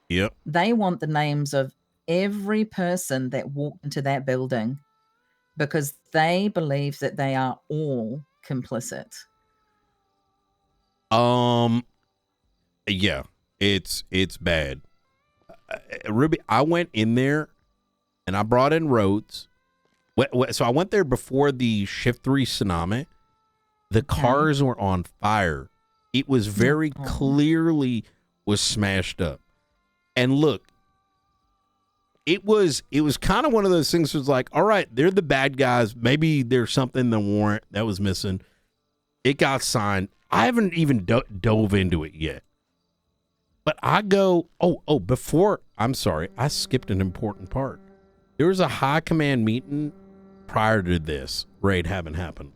Yep. they want the names of every person that walked into that building because they believe that they are all complicit. Yeah, it's bad. Ruby, I went in there and I brought in Rhodes. So I went there before the Shift 3 tsunami. The cars were on fire. It was very clearly was smashed up. And look, it was kind of one of those things that was like, all right, they're the bad guys. Maybe there's something in the warrant that was missing. It got signed. I haven't even dove into it yet. But I go, before, I'm sorry, I skipped an important part. There was a high command meeting prior to this raid having happened.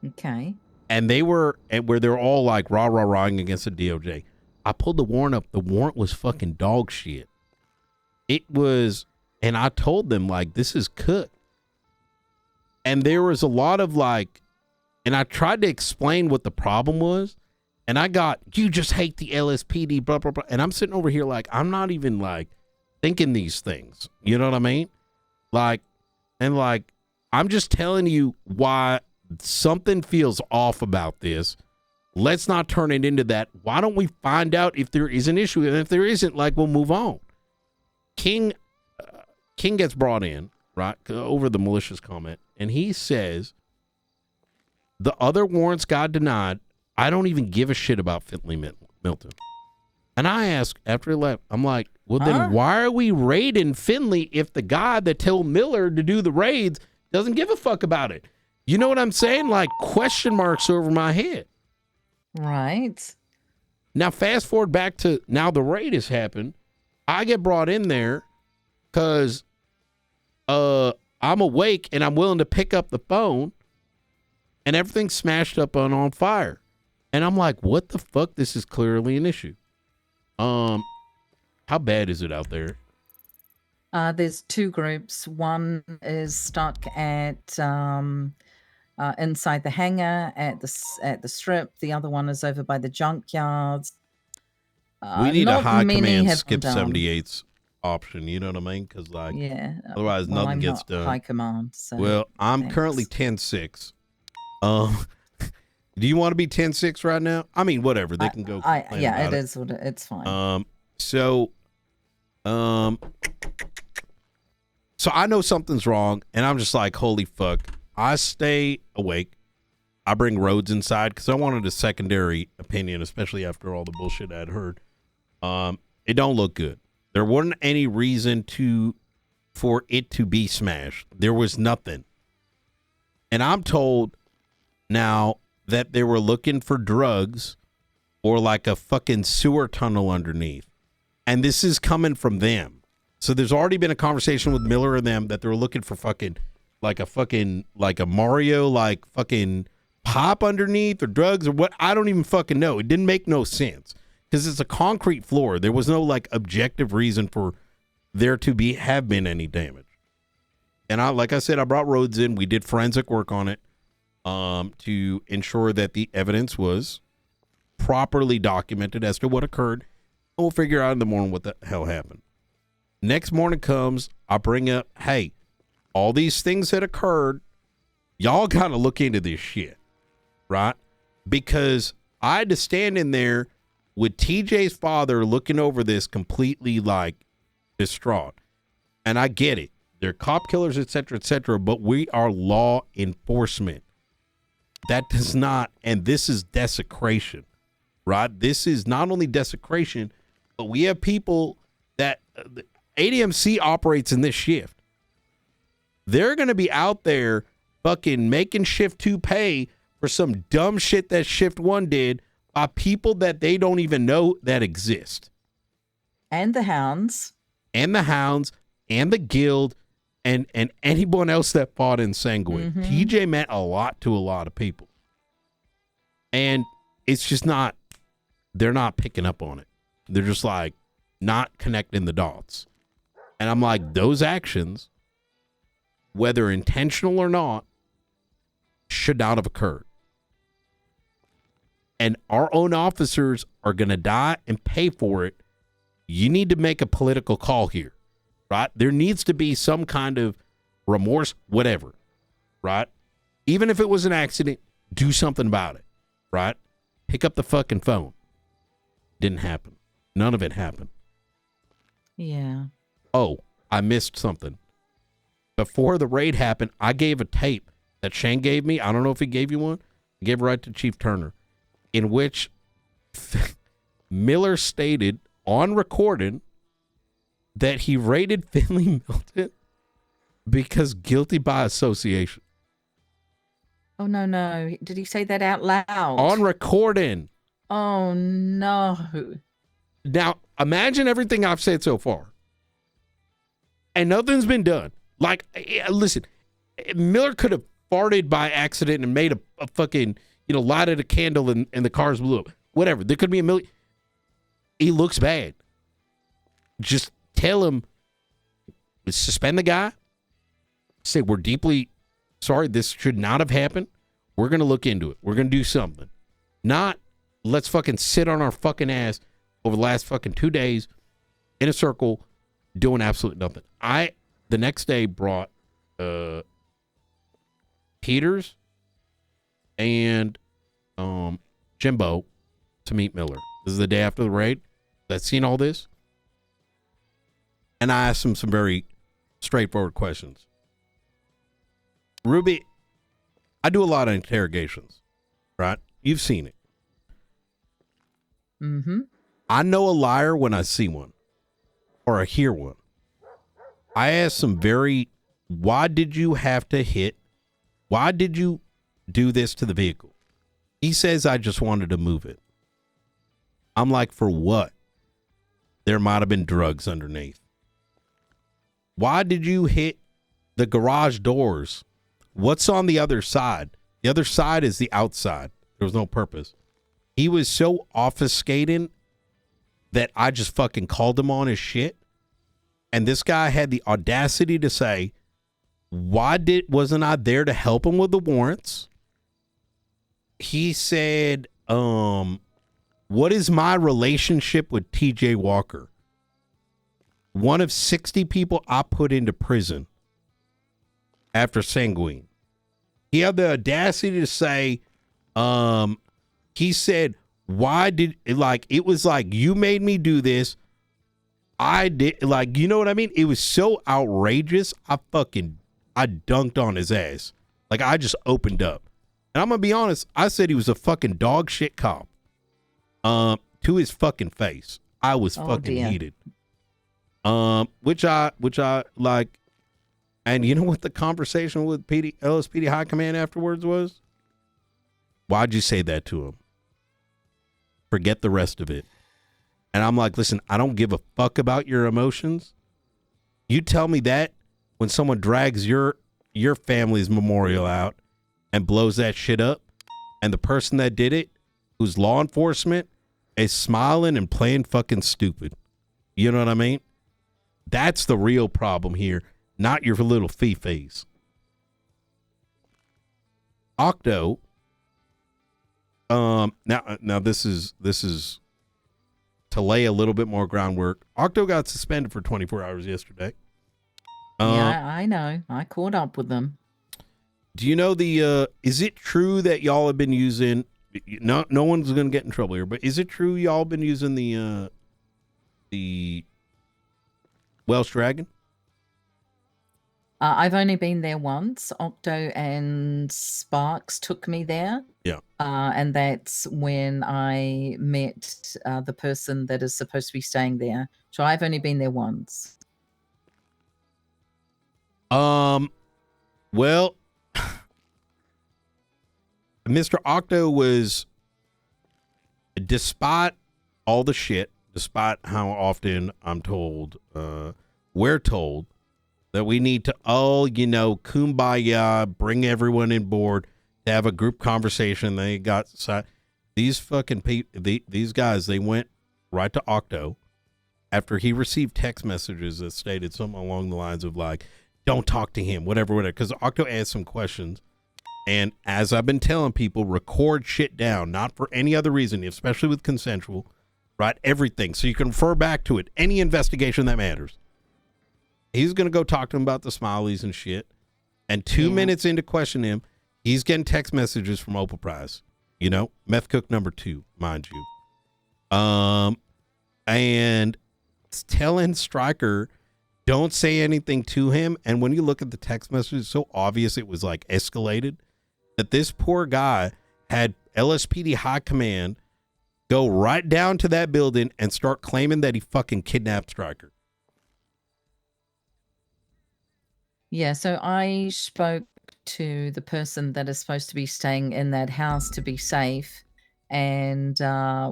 Okay. And they were, where they're all like rah-rah-rahing against the DOJ. I pulled the warrant up. The warrant was fucking dog shit. It was, and I told them, like, this is cooked. And there was a lot of like, and I tried to explain what the problem was. And I got, you just hate the LSPD, blah, blah, blah. And I'm sitting over here like, I'm not even like thinking these things. You know what I mean? Like, and like, I'm just telling you why something feels off about this. Let's not turn it into that. Why don't we find out if there is an issue? And if there isn't, like, we'll move on. King gets brought in, right, over the malicious comment. And he says, the other warrants got denied. I don't even give a shit about Finley Milton. And I asked after he left, I'm like, well, then why are we raiding Finley if the guy that told Miller to do the raids doesn't give a fuck about it? You know what I'm saying? Like, question marks over my head. Right. Now, fast forward back to now the raid has happened. I get brought in there because I'm awake and I'm willing to pick up the phone and everything's smashed up and on fire. And I'm like, what the fuck? This is clearly an issue. How bad is it out there? There's two groups. One is stuck at inside the hangar at the strip. The other one is over by the junkyards. We need a high command skip 78's option. You know what I mean? Because like, otherwise nothing gets done. High command. So well, I'm currently 10-6. Do you want to be 10-6 right now? I mean, whatever. They can go. Yeah, it is. It's fine. So I know something's wrong, and I'm just like, holy fuck. I stay awake. I bring Rhodes inside because I wanted a secondary opinion, especially after all the bullshit I'd heard. It don't look good. There wasn't any reason for it to be smashed. There was nothing. And I'm told now that they were looking for drugs or like a fucking sewer tunnel underneath. And this is coming from them. So there's already been a conversation with Miller and them that they're looking for like a Mario, like fucking pop underneath or drugs or what. I don't even fucking know. It didn't make no sense because it's a concrete floor. There was no like objective reason for there to have been any damage. And like I said, I brought Rhodes in. We did forensic work on it to ensure that the evidence was properly documented as to what occurred. And we'll figure out in the morning what the hell happened. Next morning comes, I bring up, hey, all these things that occurred, y'all got to look into this shit, right? Because I had to stand in there with TJ's father looking over this completely like distraught. And I get it. They're cop killers, et cetera, but we are law enforcement. That does not, and this is desecration, right? This is not only desecration, but we have people that ADMC operates in this shift. They're going to be out there fucking making Shift 2 pay for some dumb shit that Shift 1 did by people that they don't even know that exist. And the hounds. And the hounds and the guild and anyone else that fought in Sanguine. Mm-hmm. TJ meant a lot to a lot of people. And it's just not, they're not picking up on it. They're just like not connecting the dots. And I'm like, those actions, whether intentional or not, should not have occurred. And our own officers are going to die and pay for it you need to make a political call here, right? There needs to be some kind of remorse, whatever, right? Even if it was an accident, do something about it, right? Pick up the fucking phone. Didn't happen. None of it happened. Yeah. Oh, I missed something. Before the raid happened, I gave a tape that Shane gave me. I don't know if he gave you one. I gave it right to Chief Turner, in which Miller stated on recording that he raided Finley Milton because guilty by association. Oh, no. Did he say that out loud? On recording. Oh, no. Now, imagine everything I've said so far. And nothing's been done. Like, listen, Miller could have farted by accident and made a fucking, lighted a candle and the cars blew up. Whatever. There could be a million. He looks bad. Just tell him, suspend the guy. Say, we're deeply sorry. This should not have happened. We're going to look into it. We're going to do something. Not, let's fucking sit on our fucking ass over the last fucking 2 days in a circle doing absolutely nothing. The next day brought Peters and Jimbo to meet Miller. This is the day after the raid. I've seen all this. And I asked him some very straightforward questions. Ruby, I do a lot of interrogations, right? You've seen it. Mm-hmm. I know a liar when I see one or I hear one. I asked some why did you do this to the vehicle? He says, I just wanted to move it. I'm like, for what? There might have been drugs underneath. Why did you hit the garage doors? What's on the other side? The other side is the outside. There was no purpose. He was so obfuscating that I just fucking called him on his shit. And this guy had the audacity to say, wasn't I there to help him with the warrants? He said, what is my relationship with TJ Walker? One of 60 people I put into prison after Sanguine. He had the audacity to say, he said, it was like, you made me do this. I did, you know what I mean? It was so outrageous. I dunked on his ass. Like, I just opened up. And I'm going to be honest, I said he was a fucking dog shit cop. To his fucking face. I was fucking heated. Which I like. And you know what the conversation with LSPD High Command afterwards was? Why'd you say that to him? Forget the rest of it. And I'm like, listen, I don't give a fuck about your emotions. You tell me that when someone drags your family's memorial out and blows that shit up, and the person that did it, who's law enforcement, is smiling and playing fucking stupid. You know what I mean? That's the real problem here, not your little fee-fees. Octo, now this is to lay a little bit more groundwork. Octo got suspended for 24 hours yesterday. Yeah, I know. I caught up with them. Do you know is it true that y'all have been using, no one's going to get in trouble here, but is it true y'all been using the Welsh Dragon? I've only been there once. Octo and Sparks took me there. Yeah. And that's when I met the person that is supposed to be staying there. So I've only been there once. Well, Mr. Octo was, despite all the shit, despite how often I'm told, we're told that we need to, kumbaya, bring everyone in board, to have a group conversation. They got these fucking people, these guys, they went right to Octo after he received text messages that stated something along the lines of like, don't talk to him, whatever, because Octo asked some questions. And as I've been telling people, record shit down, not for any other reason, especially with consensual. right? Everything. So you can refer back to it. Any investigation that matters. He's going to go talk to him about the smileys and shit. And 2 minutes into questioning him, he's getting text messages from Opal Price. You know, meth cook number 2, mind you. And telling Stryker, don't say anything to him. And when you look at the text messages, it's so obvious it was like escalated that this poor guy had LSPD high command go right down to that building and start claiming that he fucking kidnapped Stryker. Yeah, so I spoke to the person that is supposed to be staying in that house to be safe, and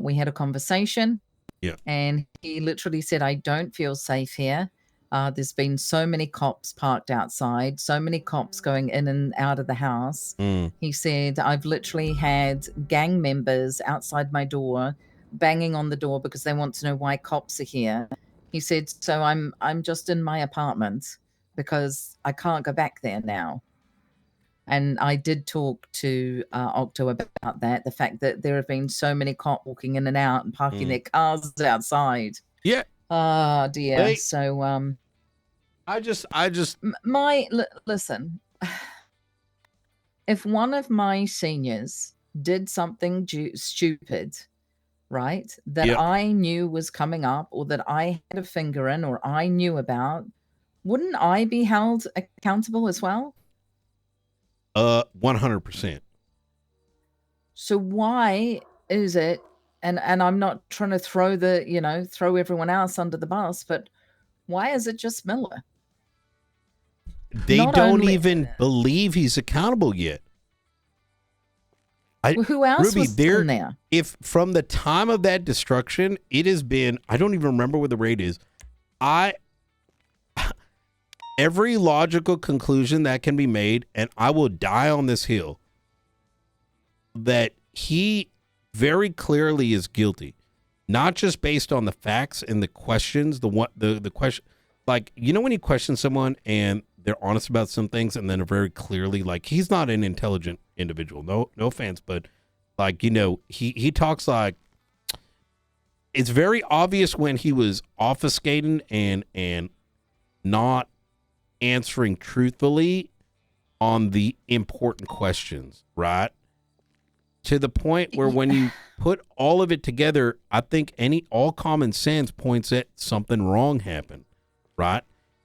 we had a conversation. Yeah. And he literally said, I don't feel safe here. There's been so many cops parked outside, so many cops going in and out of the house. He said, I've literally had gang members outside my door banging on the door because they want to know why cops are here. He said, so I'm just in my apartment because I can't go back there now. And I did talk to Octo about that, the fact that there have been so many cops walking in and out and parking their cars outside. Yeah. Oh, dear. Hey. So, I just listen, if one of my seniors did something stupid, right, that I knew was coming up or that I had a finger in or I knew about, wouldn't I be held accountable as well? 100%. So why is it, and I'm not trying to throw throw everyone else under the bus, but why is it just Miller? They don't even believe he's accountable yet. Well, who else Ruby, was in there? If from the time of that destruction, it has been, I don't even remember what the rate is. Every logical conclusion that can be made, and I will die on this hill, that he very clearly is guilty, not just based on the facts and the questions, the question, like, you know, when you question someone and they're honest about some things and then are very clearly like, he's not an intelligent individual. No offense, but like, you know, he talks like, it's very obvious when he was obfuscating and not answering truthfully on the important questions, right? To the point where when you put all of it together, I think all common sense points at something wrong happened, right?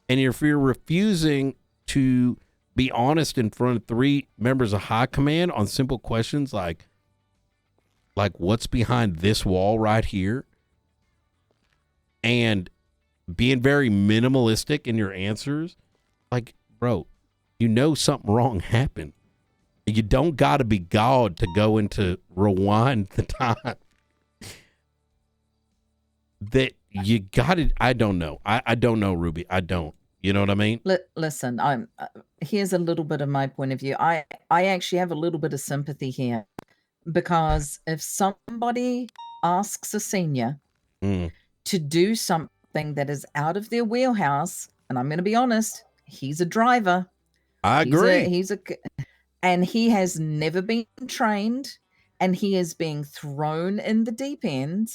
And if you're refusing to be honest in front of 3 members of high command on simple questions like what's behind this wall right here, and being very minimalistic in your answers, like, bro, you know something wrong happened. You don't got to be God to go into rewind the time. That you got it. I don't know. I don't know, Ruby. I don't. You know what I mean? Listen, here's a little bit of my point of view. I actually have a little bit of sympathy here, because if somebody asks a senior to do something that is out of their wheelhouse, and I'm going to be honest, he's a driver. I agree. And he has never been trained, and he is being thrown in the deep end.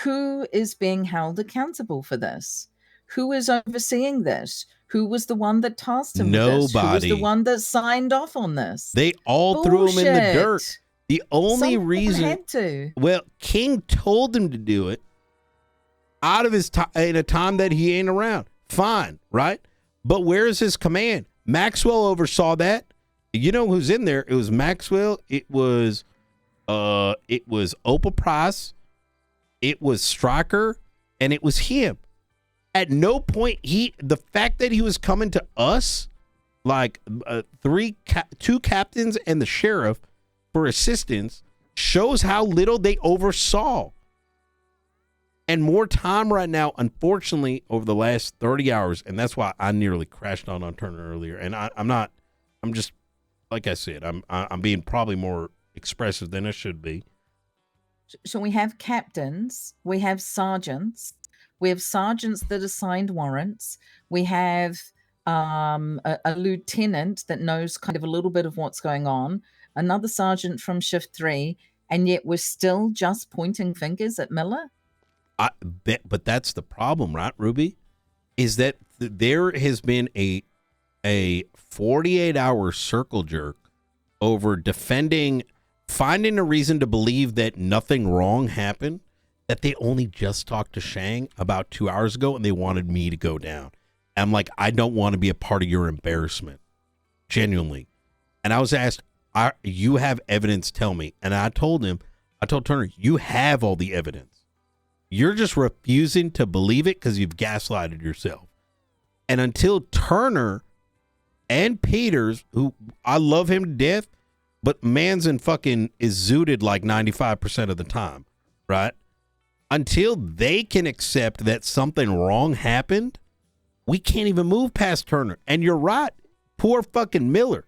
Who is being held accountable for this? Who is overseeing this? Who was the one that tasked him with this? Who was the one that signed off on this? They all threw him in the dirt. The only reason had to. Well, King told him to do it out of his time in a time that he ain't around. Fine, right? But where's his command? Maxwell oversaw that. You know who's in there? It was Maxwell. It was Opal Price. It was Stryker, and it was him. At no point the fact that he was coming to us, like 2 captains and the sheriff for assistance, shows how little they oversaw. And more time right now, unfortunately, over the last 30 hours, and that's why I nearly crashed on Turner earlier. And I'm just, like I said, I'm being probably more expressive than I should be. So we have captains, we have sergeants that assigned warrants, we have a lieutenant that knows kind of a little bit of what's going on, another sergeant from shift 3, and yet we're still just pointing fingers at Miller. I bet, but that's the problem, right, Ruby? Is that there has been a 48-hour circle jerk over finding a reason to believe that nothing wrong happened, that they only just talked to Shang about 2 hours ago and they wanted me to go down. And I'm like, I don't want to be a part of your embarrassment. Genuinely. And I was asked, you have evidence, tell me. And I told Turner, you have all the evidence. You're just refusing to believe it because you've gaslighted yourself. And until Turner and Peters, who I love him to death, but Manson fucking is zooted like 95% of the time, right? Until they can accept that something wrong happened, we can't even move past Turner. And you're right. Poor fucking Miller.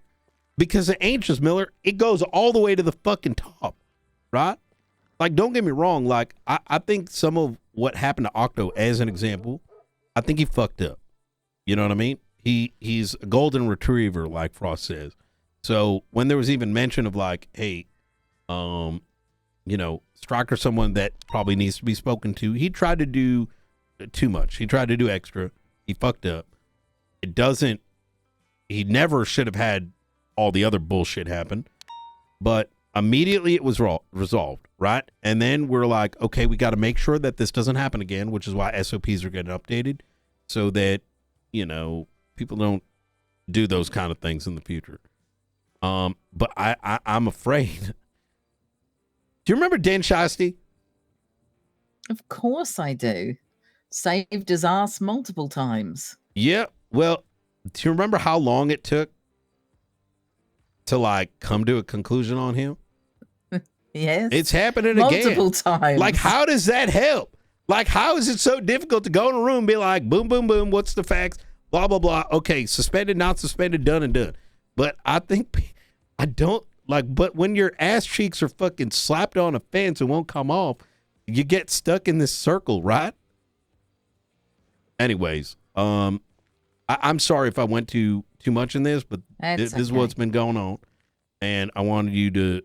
Because it ain't just Miller. It goes all the way to the fucking top, right? Like, don't get me wrong. Like, I think some of what happened to Octo, as an example, I think he fucked up. You know what I mean? He's a golden retriever, like Frost says. So when there was even mention of like, hey, Stryker's someone that probably needs to be spoken to, he tried to do too much. He tried to do extra. He fucked up. He never should have had all the other bullshit happen. But immediately it was resolved, right? And then we're like, okay, we got to make sure that this doesn't happen again, which is why SOPs are getting updated so that, people don't do those kind of things in the future. But I'm afraid. Do you remember Dan Shiesty? Of course I do. Saved his ass multiple times. Yeah. Well, do you remember how long it took to like come to a conclusion on him? Yes. It's happening multiple again. Times. Like, how does that help? Like, how is it so difficult to go in a room and be like, boom, boom, boom, what's the facts? Blah, blah, blah. Okay, suspended, not suspended, done and done. But I think, but when your ass cheeks are fucking slapped on a fence and won't come off, you get stuck in this circle, right? Anyways, I'm sorry if I went too much in this, but this is what's been going on. And I wanted you to,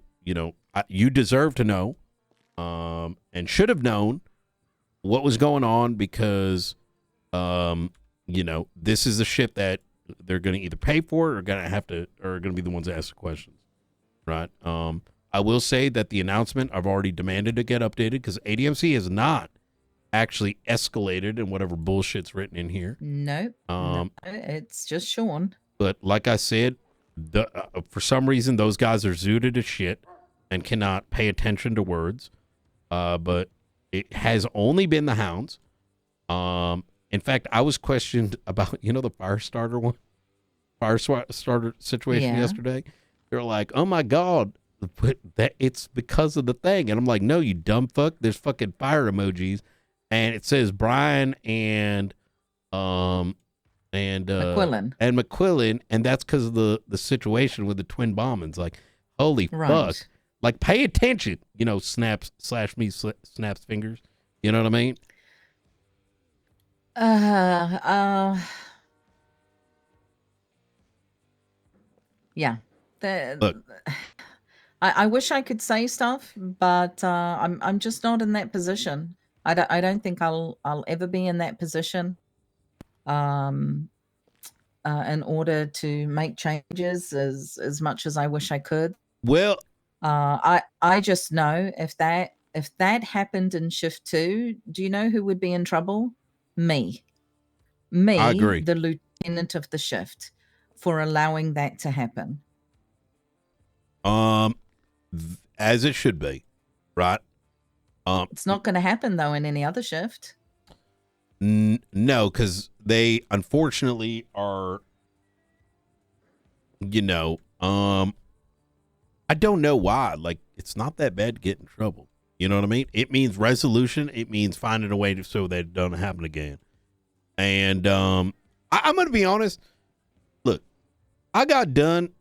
you deserve to know and should have known what was going on because, this is the shit that they're going to either pay for or going to be the ones that ask the questions, right? I will say that the announcement I've already demanded to get updated because ADMC has not actually escalated in whatever bullshit's written in here. No, it's just Sean. But like I said, for some reason those guys are zooted as shit and cannot pay attention to words. But it has only been the hounds. In fact, I was questioned about, the fire starter situation yesterday. They're like, oh my God, that it's because of the thing. And I'm like, no, you dumb fuck. There's fucking fire emojis. And it says Brian and McQuillan. And that's because of the situation with the twin bombings. Like, holy fuck. Like, pay attention, snaps fingers. You know what I mean? Yeah. Look, I wish I could say stuff, but I'm just not in that position. I don't think I'll ever be in that position. In order to make changes as much as I wish I could. Well, I just know if that happened in shift 2, do you know who would be in trouble? Me, I agree. The lieutenant of the shift, for allowing that to happen. As it should be, right? It's not going to happen though in any other shift. No, because they unfortunately are. I don't know why. Like, it's not that bad to get in trouble. You know what I mean? It means resolution. It means finding a way so that it doesn't happen again. And I'm going to be honest. Look, I got done.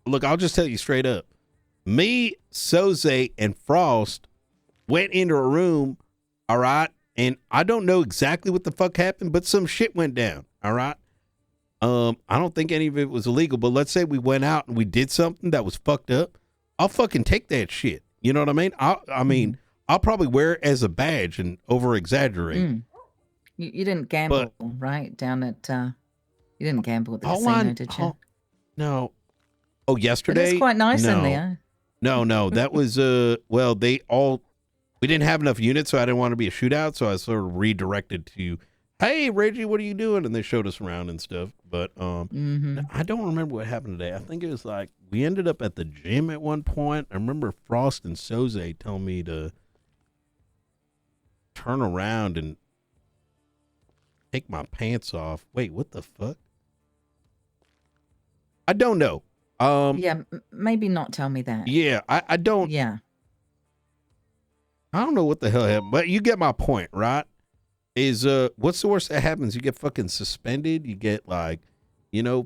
Look, I'll just tell you straight up. Me, Soze, and Frost went into a room, all right? And I don't know exactly what the fuck happened, but some shit went down, all right? I don't think any of it was illegal, but let's say we went out and we did something that was fucked up. I'll fucking take that shit. You know what I mean? I mean, I'll probably wear it as a badge and over exaggerate. You didn't gamble, right? Down at you didn't gamble at the casino, did you? No. Oh, yesterday? It is quite nice in there. No, that was well, we didn't have enough units, so I didn't want to be a shootout, so I sort of redirected to, hey Reggie, what are you doing? And they showed us around and stuff. But I don't remember what happened today. I think it was like we ended up at the gym at one point. I remember Frost and Soze telling me to turn around and take my pants off. Wait, what the fuck? I don't know. Yeah, maybe not tell me that. Yeah, I don't. Yeah. I don't know what the hell happened, but you get my point, right? Is what's the worst that happens? You get fucking suspended. You get like,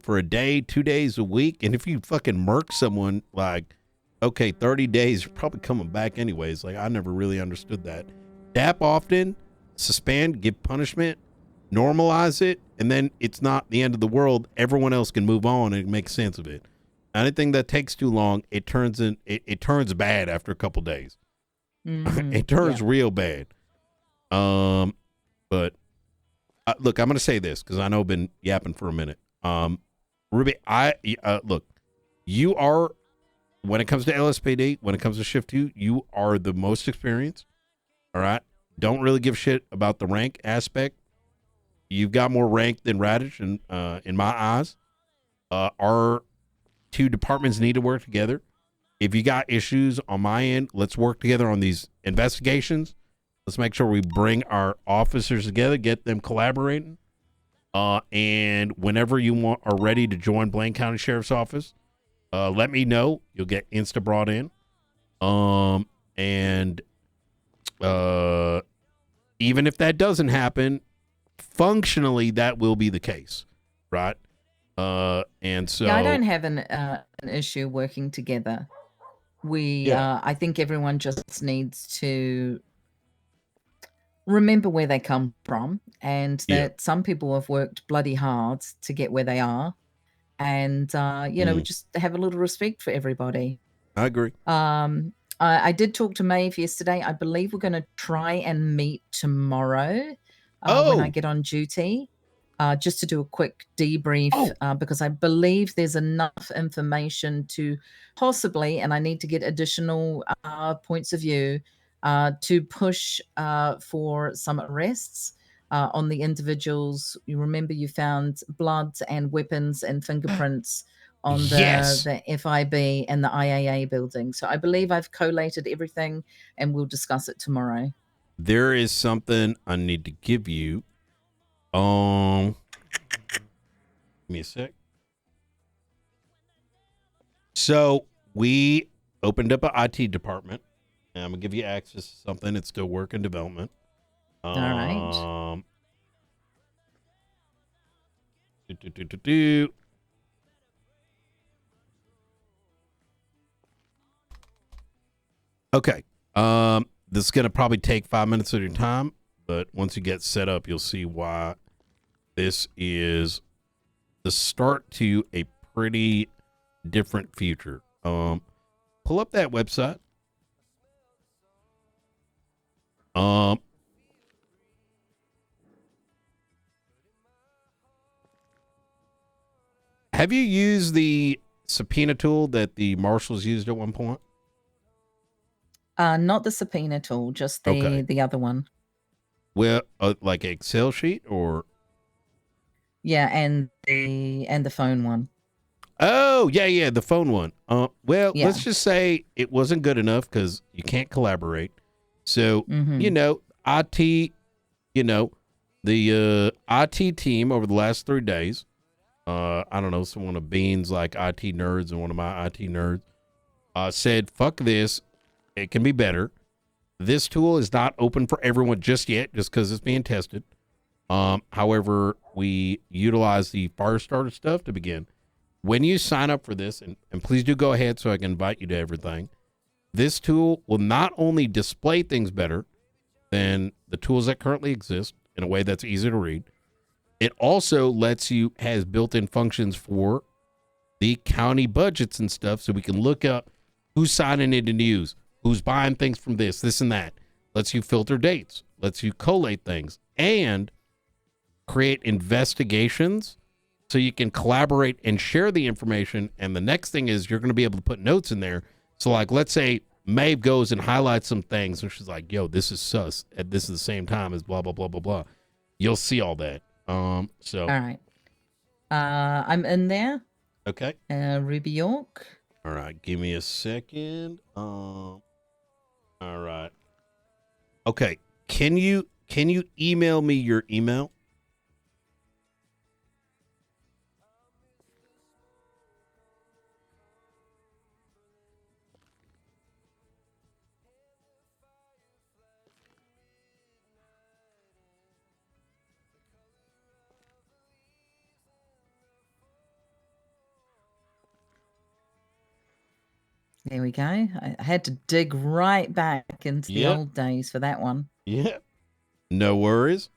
for a day, 2 days, a week, and if you fucking murk someone, like, okay, 30 days, you're probably coming back anyways. Like, I never really understood that. Dap often, suspend, give punishment, normalize it, and then it's not the end of the world. Everyone else can move on and make sense of it. Anything that takes too long, it turns bad after a couple days. It turns real bad. But look, I'm going to say this because I know I've been yapping for a minute. Ruby, look, you are, when it comes to LSPD, when it comes to Shift 2, you are the most experienced. All right. Don't really give shit about the rank aspect. You've got more rank than Radish in my eyes. Our two departments need to work together. If you got issues on my end, let's work together on these investigations. Let's make sure we bring our officers together, get them collaborating. And whenever you are ready to join Blaine County Sheriff's Office, let me know. You'll get insta brought in. And even if that doesn't happen, functionally that will be the case, right? And so I don't have an issue working together. I think everyone just needs to remember where they come from, and that some people have worked bloody hard to get where they are, and we just have a little respect for everybody. I agree. I did talk to Maeve yesterday. I believe we're going to try and meet tomorrow when I get on duty. Just to do a quick debrief, because I believe there's enough information to possibly, and I need to get additional points of view to push for some arrests on the individuals. You remember you found blood and weapons and fingerprints on the FIB and the IAA building. So I believe I've collated everything, and we'll discuss it tomorrow. There is something I need to give you. Give me a sec. So we opened up an IT department, and I'm gonna give you access to something. It's still work in development. All right. Okay. This is gonna probably take 5 minutes of your time, but once you get set up, you'll see why this is the start to a pretty different future. Pull up that website. Have you used the subpoena tool that the marshals used at one point? Not the subpoena tool, just the other one. Well, like an Excel sheet or? Yeah, and the phone one. Oh, yeah, the phone one. Let's just say it wasn't good enough because you can't collaborate. So, IT, the IT team over the last 3 days, I don't know, someone of Bean's like IT nerds and one of my IT nerds said, fuck this. It can be better. This tool is not open for everyone just yet, just because it's being tested. However, we utilize the Firestarter stuff to begin. When you sign up for this, and please do go ahead so I can invite you to everything, this tool will not only display things better than the tools that currently exist in a way that's easy to read, it also has built-in functions for the county budgets and stuff, so we can look up who's signing into news, who's buying things from this and that. lets you filter dates, lets you collate things, and create investigations so you can collaborate and share the information. And the next thing is you're going to be able to put notes in there. So like, let's say Maeve goes and highlights some things and she's like, yo, this is sus at this is the same time as blah, blah, blah, blah, blah. You'll see all that. So. All right. I'm in there. Okay. Ruby York. All right. Give me a second. All right. Okay. Can you email me your email? There we go. I had to dig right back into the old days for that one. Yeah. No worries.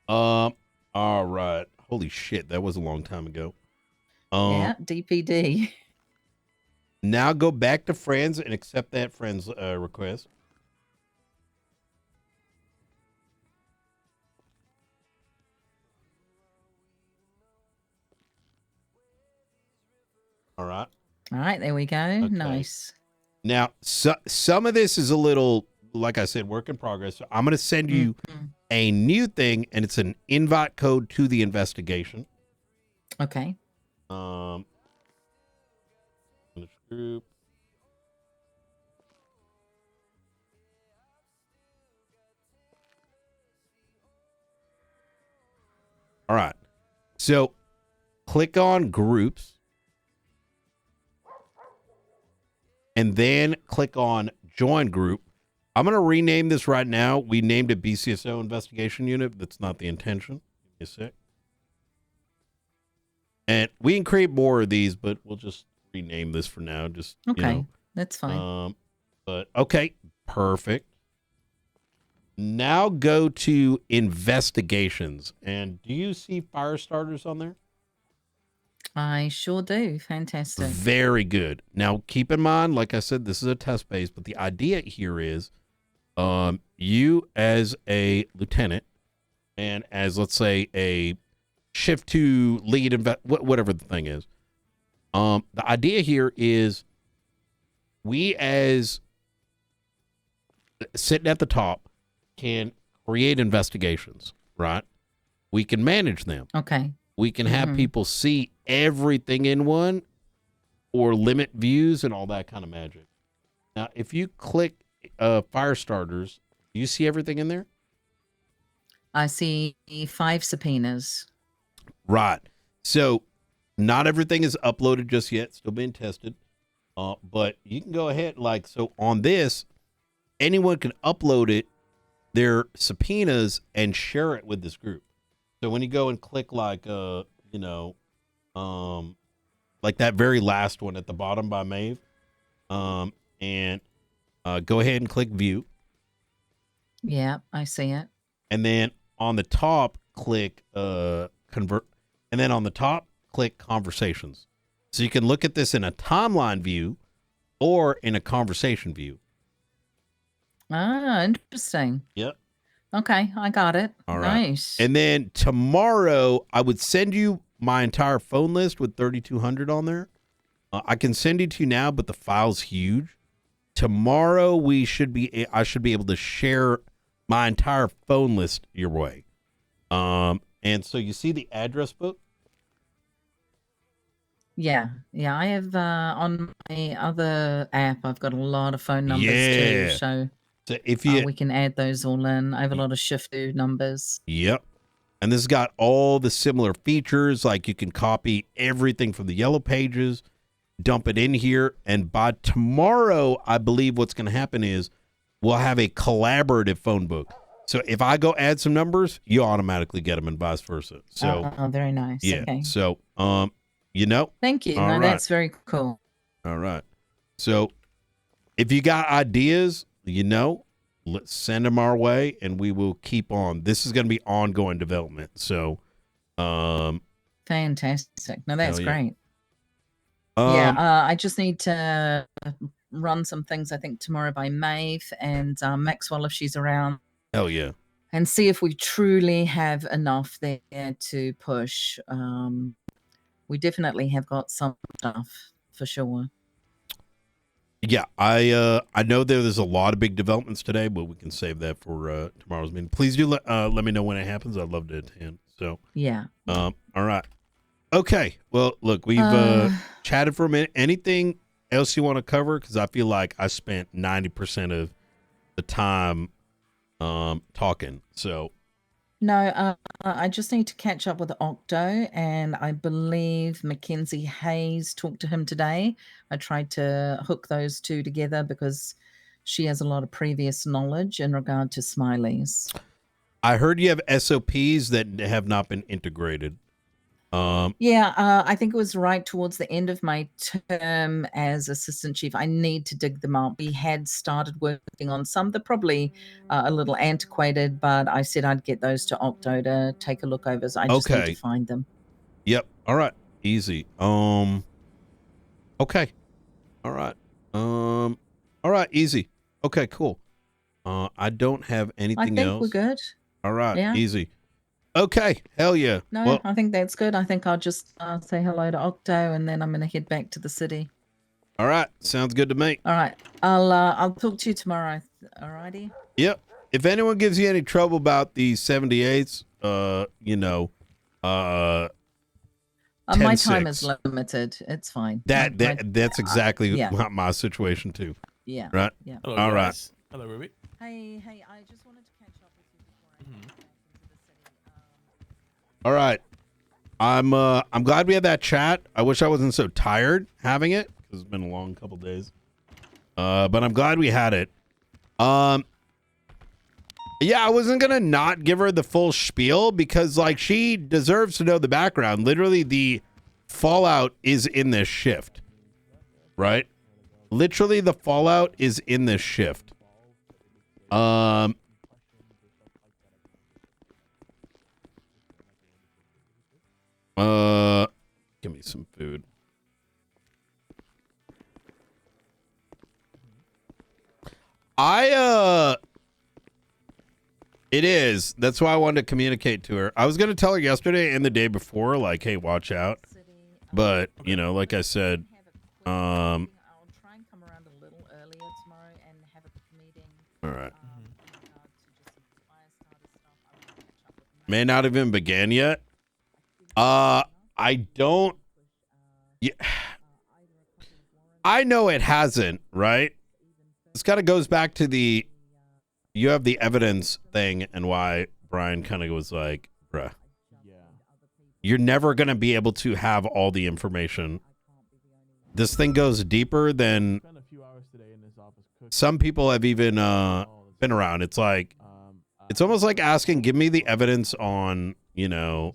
All right. Holy shit, that was a long time ago. Yeah, DPD. Now go back to friends and accept that friend's request. All right. All right, there we go. Okay. Nice. Now, some of this is a little, like I said, work in progress. So I'm going to send you a new thing, and it's an invite code to the investigation. Okay. Group. All right. So click on groups. And then click on join group. I'm going to rename this right now. We named it BCSO investigation unit. That's not the intention. Give me a sec. And we can create more of these, but we'll just rename this for now. Just okay. You know. That's fine. But okay, perfect. Now go to investigations. And do you see fire starters on there? I sure do. Fantastic. Very good. Now, keep in mind, like I said, this is a test base, but the idea here is you as a lieutenant and as, let's say, a shift 2 lead, whatever the thing is. The idea here is we as sitting at the top can create investigations, right? We can manage them. Okay. We can have people see everything in one or limit views and all that kind of magic. Now, if you click fire starters, do you see everything in there? I see 5 subpoenas. Right. So not everything is uploaded just yet, still being tested. But you can go ahead, like, so on this, anyone can upload it, their subpoenas, and share it with this group. So when you go and click like, like that very last one at the bottom by Maeve, and go ahead and click view. Yeah, I see it. And then on the top, click convert. And then on the top, click conversations. So you can look at this in a timeline view or in a conversation view. Ah, interesting. Yep. Okay, I got it. All right. Nice. And then tomorrow, I would send you my entire phone list with 3,200 on there. I can send it to you now, but the file's huge. Tomorrow, I should be able to share my entire phone list your way. And so you see the address book? Yeah. I have on my other app, I've got a lot of phone numbers too. So if you we can add those all in. I have a lot of shift 2 numbers. Yep. And this has got all the similar features, like you can copy everything from the yellow pages, dump it in here, and by tomorrow, I believe what's going to happen is we'll have a collaborative phone book. So if I go add some numbers, you automatically get them and vice versa. So very nice. Yeah. Okay. So Thank you. All right. That's very cool. All right. So if you got ideas, let's send them our way and we will keep on. This is going to be ongoing development. So fantastic. No, that's great. I I just need to run some things, I think, tomorrow by Maeve and Maxwell if she's around, Hell yeah. and see if we truly have enough there to push. We definitely have got some stuff for sure. Yeah, I know there's a lot of big developments today, but we can save that for tomorrow's meeting. Please do let me know when it happens. I'd love to attend. So Yeah. all right. Okay. Well, look, we've chatted for a minute. Anything else you want to cover? Because I feel like I spent 90% of the time talking. So No, I just need to catch up with Octo, and I believe Mackenzie Hayes talked to him today. I tried to hook those two together because she has a lot of previous knowledge in regard to smileys. I heard you have SOPs that have not been integrated. Yeah, I think it was right towards the end of my term as assistant chief. I need to dig them up. We had started working on some. They're probably a little antiquated, but I said I'd get those to Octo to take a look over. So I just need to find them. Yep. All right. Easy. Okay. All right. All right. Easy. Okay. Cool. I don't have anything else. I think we're good. All right. Yeah. Easy. Okay. Hell yeah. No, well, I think that's good. I think I'll just say hello to Octo, and then I'm going to head back to the city. All right. Sounds good to me. All right. I'll talk to you tomorrow. All righty. Yep. If anyone gives you any trouble about the 78s, my time is limited. It's fine. That's exactly my situation too. Yeah. Right. Yeah. Hello, all guys. right. Hello, Ruby. Hey, I just wanted to catch up with you before I head back into the city. All right. I'm glad we had that chat. I wish I wasn't so tired having it because it's been a long couple days. But I'm glad we had it. Yeah, I wasn't gonna not give her the full spiel because like she deserves to know the background. Literally, the fallout is in this shift, right? Literally, the fallout is in this shift. Give me some food. It is. That's why I wanted to communicate to her. I was going to tell her yesterday and the day before, like, hey, watch out. But, you know, like I said, I'll try and come around a little earlier tomorrow and have a quick meeting. All right. May not have even began yet. I don't. Yeah. I know it hasn't, right? This kind of goes back to the you have the evidence thing and why Brian kind of was like, bruh, you're never going to be able to have all the information. This thing goes deeper than some people have even been around. It's like, it's almost like asking, give me the evidence on, you know,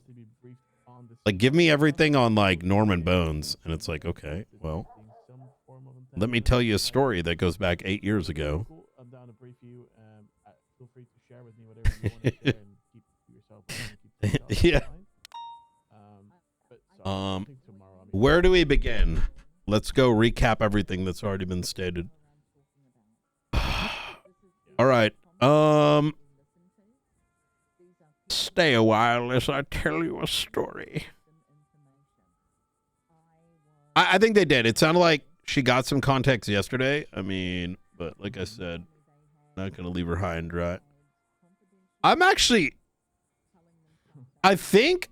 like give me everything on like Norman Bones. And it's like, okay, well, let me tell you a story that goes back 8 years ago. I'm down to brief you. Feel free to share with me whatever you want to share and keep to yourself. Yeah. Where do we begin? Let's go recap everything that's already been stated. All right. Stay a while as I tell you a story. I think they did. It sounded like she got some context yesterday. I mean, but like I said, not going to leave her high and dry. I'm actually, I think,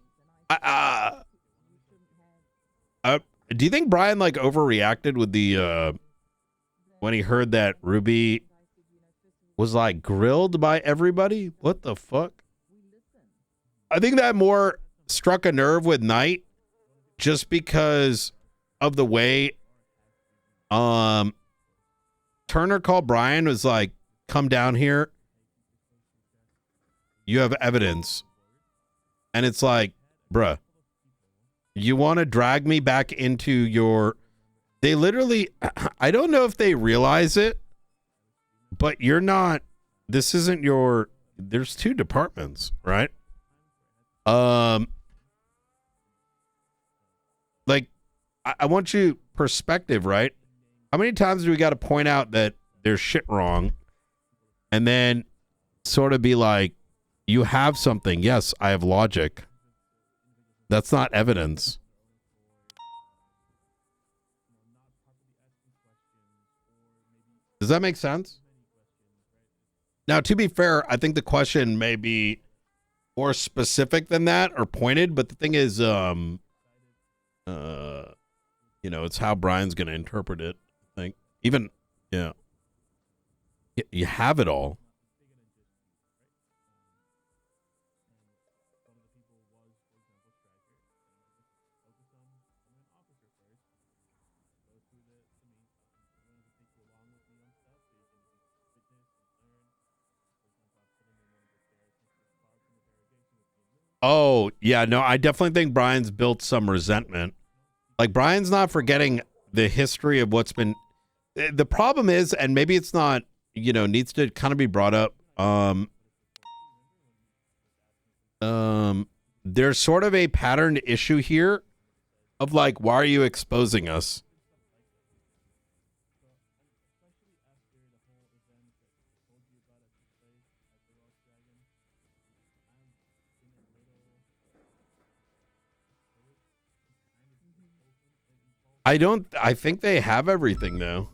do you think Brian like overreacted with the, when he heard that Ruby was like grilled by everybody? What the fuck? I think that more struck a nerve with Knight just because of the way Turner called Brian, was like, come down here. You have evidence. And it's like, bruh, you want to drag me back into your... They literally... I don't know if they realize it, but you're not... This isn't your... There's two departments, right? Like, I want you perspective, right? How many times do we got to point out that there's shit wrong and then sort of be like, you have something. Yes, I have logic. That's not evidence. Does that make sense? Now, to be fair, I think the question may be more specific than that or pointed, but the thing is, you know, it's how Brian's going to interpret it. I think even, yeah, you have it all. Oh, yeah, no, I definitely think Brian's built some resentment. Like, Brian's not forgetting the history of what's been... The problem is, and maybe it's not, you know, needs to kind of be brought up, there's sort of a patterned issue here of, like, why are you exposing us? I think they have everything though.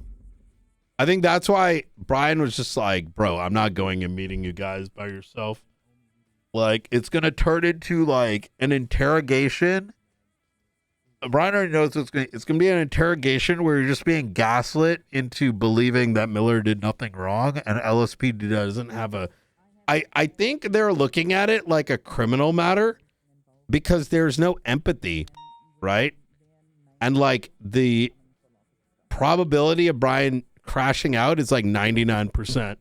I think that's why Brian was just like, bro, I'm not going and meeting you guys by yourself. Like, it's going to turn into like an interrogation. Brian already knows it's going to be an interrogation where you're just being gaslit into believing that Miller did nothing wrong and LSP doesn't have a... I think they're looking at it like a criminal matter because there's no empathy, right? And like the probability of Brian crashing out is like 99%.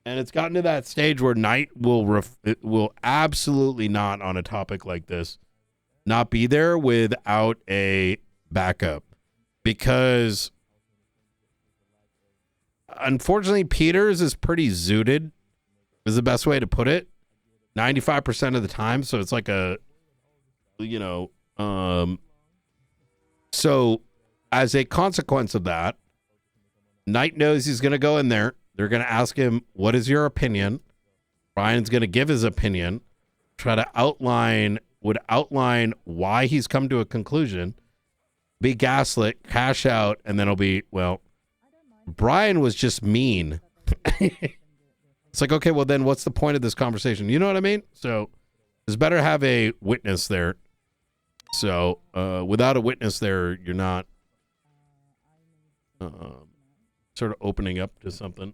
And it's gotten to that stage where Knight will absolutely not on a topic like this not be there without a backup. Because unfortunately Peters is pretty zooted is the best way to put it. 95% of the time. So it's like a, you know, so as a consequence of that, Knight knows he's going to go in there. They're going to ask him, what is your opinion? Brian's going to give his opinion, try to outline why he's come to a conclusion, be gaslit, cash out, and then it'll be, well, Brian was just mean. It's like, okay, well then what's the point of this conversation? You know what I mean? So it's better to have a witness there. So without a witness there, you're not sort of opening up to something.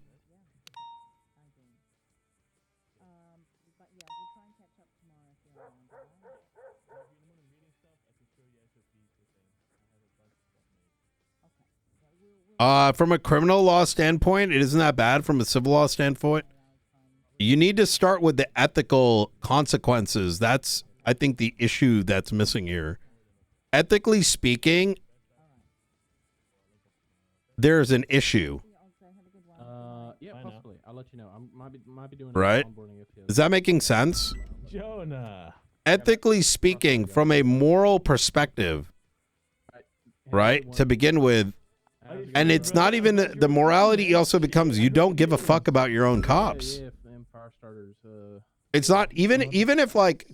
From a criminal law standpoint, it isn't that bad. From a civil law standpoint, you need to start with the ethical consequences. That's, I think, the issue that's missing here. Ethically speaking, there's an issue. Yeah, possibly. I'll let you know. Might be doing right. Is that making sense? Jonah. Ethically speaking, from a moral perspective, right? To begin with, and it's not even the morality also becomes you don't give a fuck about your own cops. It's not even if like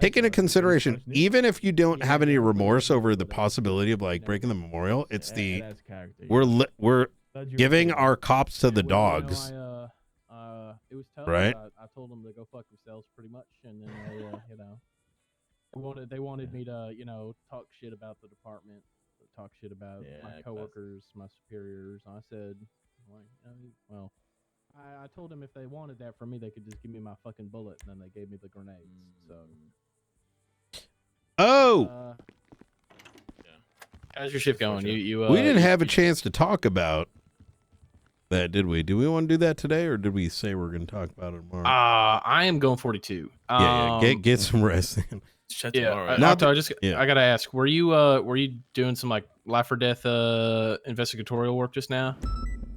take into consideration, even if you don't have any remorse over the possibility of like breaking the memorial, it's the we're giving our cops to the dogs. It was tough. Right. I told them to go fuck themselves pretty much, and then they you know, they wanted me to, you know, talk shit about the department, talk shit about my coworkers, my superiors. I said, well, I told them if they wanted that from me, they could just give me my fucking bullet, and then they gave me the grenades. So. Oh. How's your shift going? You we didn't have a chance to talk about that, did we? Do we want to do that today, or did we say we're going to talk about it tomorrow? I am going 42. Get some rest. Yeah, right? I gotta ask, were you doing some like life or death investigatorial work just now?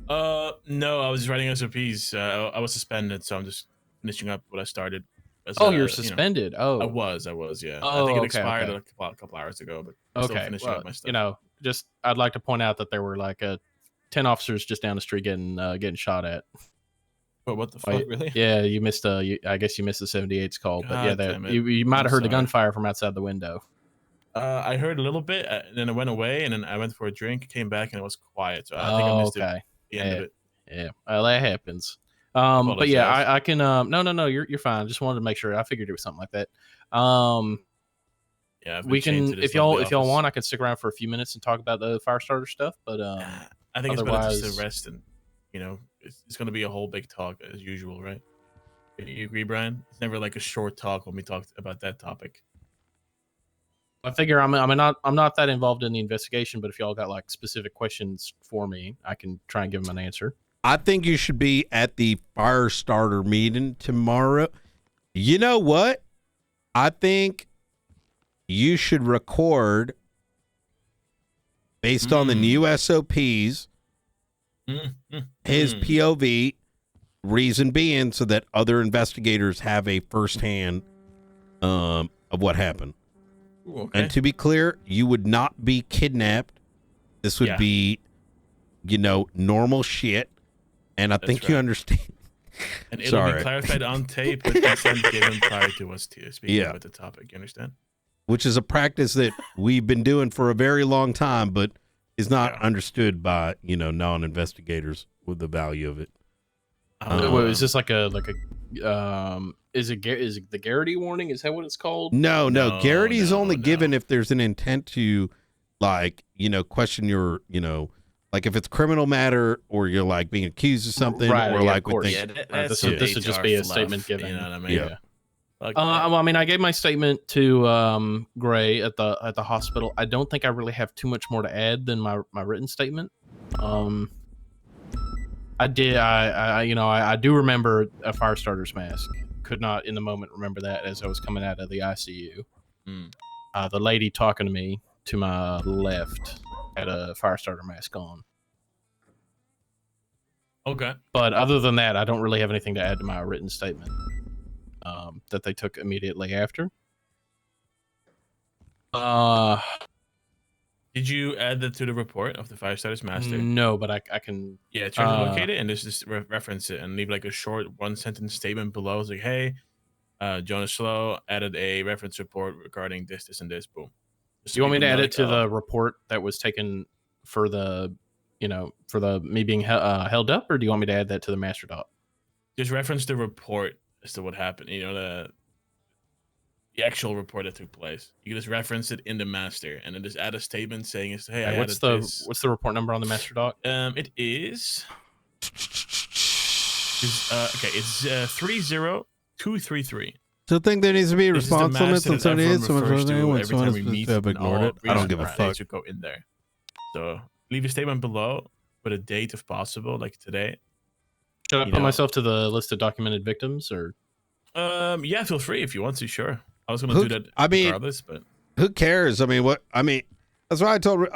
No, I was writing SOPs. I was suspended, so I'm just finishing up what I started. As, you're suspended. I was, yeah. Oh, I think it expired a couple hours ago, but I'm still finishing up my stuff. You know, I'd like to point out that there were like 10 officers just down the street getting shot at. But what the fuck, really? Yeah, you missed. I guess you missed the 78's call, but yeah, damn it. you might have heard the sorry. gunfire from outside the window. I heard a little bit, and then I went away, and then I went for a drink, came back, and it was quiet. So I think I missed the end of it. Yeah, that happens. But yeah, Apologize. I can. No, you're fine. Just wanted to make sure. I figured it was something like that. Yeah, I've been we chained to can, this if y'all lovely office. want, I could stick around for a few minutes and talk about the fire starter stuff. But I think it's better otherwise- just to rest, and it's going to be a whole big talk as usual, right? You agree, Brian? It's never like a short talk when we talk about that topic. I figure I'm not that involved in the investigation, but if y'all got like specific questions for me, I can try and give them an answer. I think you should be at the fire starter meeting tomorrow. You know what? I think you should record based on the new SOPs, his POV, reason being so that other investigators have a firsthand of what happened. Ooh, okay. And to be clear, you would not be kidnapped. This would be, normal shit. And I think you understand. And it'll be clarified on tape, but consent given prior to us speaking about the topic. You understand? Which is a practice that we've been doing for a very long time, but is not understood by, non-investigators with the value of it. Is this like a is it the Garrity warning? Is that what it's called? No. Garrity is only given if there's an intent to, question your, like if it's criminal matter or you're like being accused of something, or like with this would just be a statement given. You know what I mean? Yeah. Well, I mean, I gave my statement to Gray at the hospital. I don't think I really have too much more to add than my written statement. I do remember a fire starter's mask. Could not in the moment remember that as I was coming out of the ICU. The lady talking to me to my left had a fire starter mask on. Okay. But other than that, I don't really have anything to add to my written statement that they took immediately after. Did you add that to the report of the fire starter's master? No, but I can. Yeah, try to locate it and just reference it and leave like a short 1-sentence statement below. It's like, hey, Jonas Slow added a reference report regarding this, and this. Boom. Do you want me to add it to the report that was taken for the, for the me being held up, or do you want me to add that to the master doc? Just reference the report as to what happened. The actual report that took place. You can just reference it in the master, and then just add a statement saying, "Hey, I what's the report number on the master doc? It is. It's 30233. So I think there needs to be a response limit on somebody is someone every time we meet. have ignored it. I don't give a fuck. Should go in there. So leave a statement below with a date if possible, like today. Should I put myself to the list of documented victims, or? Yeah, feel free if you want to. Sure. I was going to do that regardless, but who cares? I mean, that's why I told,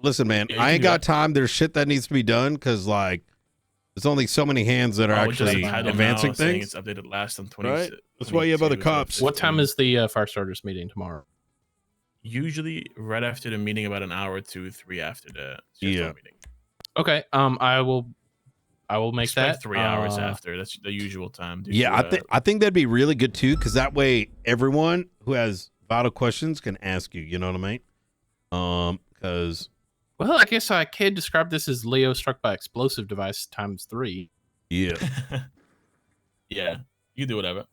listen, man, I ain't got time. There's shit that needs to be done because, there's only so many hands that are actually advancing things. It's updated last on 20. Right? That's why you have other cops. What time is the fire starters meeting tomorrow? Usually right after the meeting, about an hour, 2-3 after the meeting. Okay. I will make that 3 hours after. That's the usual time. I think that'd be really good too, because that way everyone who has vital questions can ask you. You know what I mean? Because well, I guess I can describe this as Leo struck by explosive device times 3. Yeah. Yeah. You do whatever.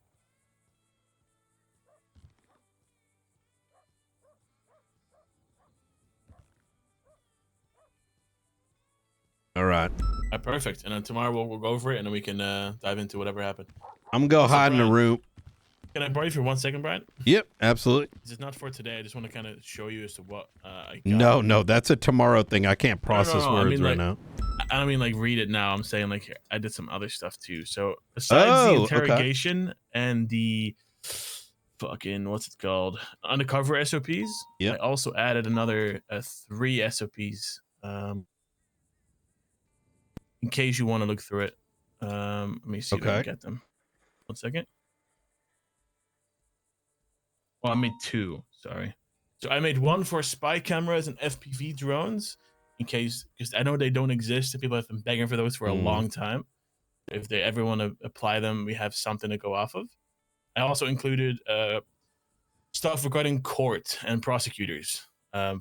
All right. Perfect. And then tomorrow we'll go over it, and then we can dive into whatever happened. I'm gonna go hide in the room. Can I borrow you for 1 second, Brian? Yep, absolutely. This is not for today. I just want to kind of show you as to what I No, got. that's a tomorrow thing. I can't process words right now. I don't mean read it now. I'm saying I did some other stuff too. So besides the interrogation and the fucking what's it called undercover SOPs, I also added another 3 SOPs. In case you want to look through it. Let me see if I can get them. 1 second. Well, I made 2. Sorry. So I made one for spy cameras and FPV drones, in case, because I know they don't exist and people have been begging for those for a long time. If they ever want to apply them, we have something to go off of. I also included stuff regarding court and prosecutors,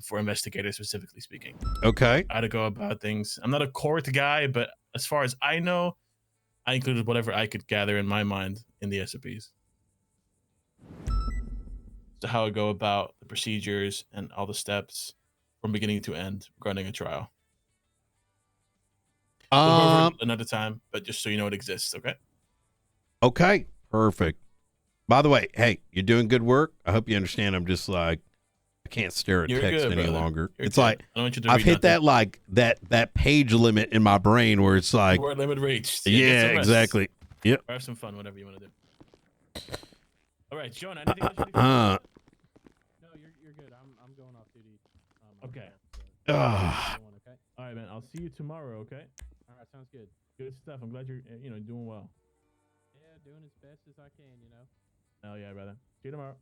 for investigators specifically speaking. Okay. How to go about things. I'm not a court guy, but as far as I know, I included whatever I could gather in my mind in the SOPs. So how to go about the procedures and all the steps from beginning to end regarding a trial. We'll go over it another time, but just so you know it exists, okay? Okay, perfect. By the way, hey, you're doing good work. I hope you understand. I'm just like, I can't stare at text any longer. It's like I've hit that like that page limit in my brain where it's like word limit reached. Yeah, exactly. Yep. Have some fun, whatever you want to do. All right, Sean. Anything else you No, you're good. I'm going off duty. Okay. Okay. All right, man. I'll see you tomorrow. Okay. All right, sounds good. Good stuff. I'm glad you're doing well. Yeah, doing as best as I can, you know. Hell yeah, brother. See you tomorrow.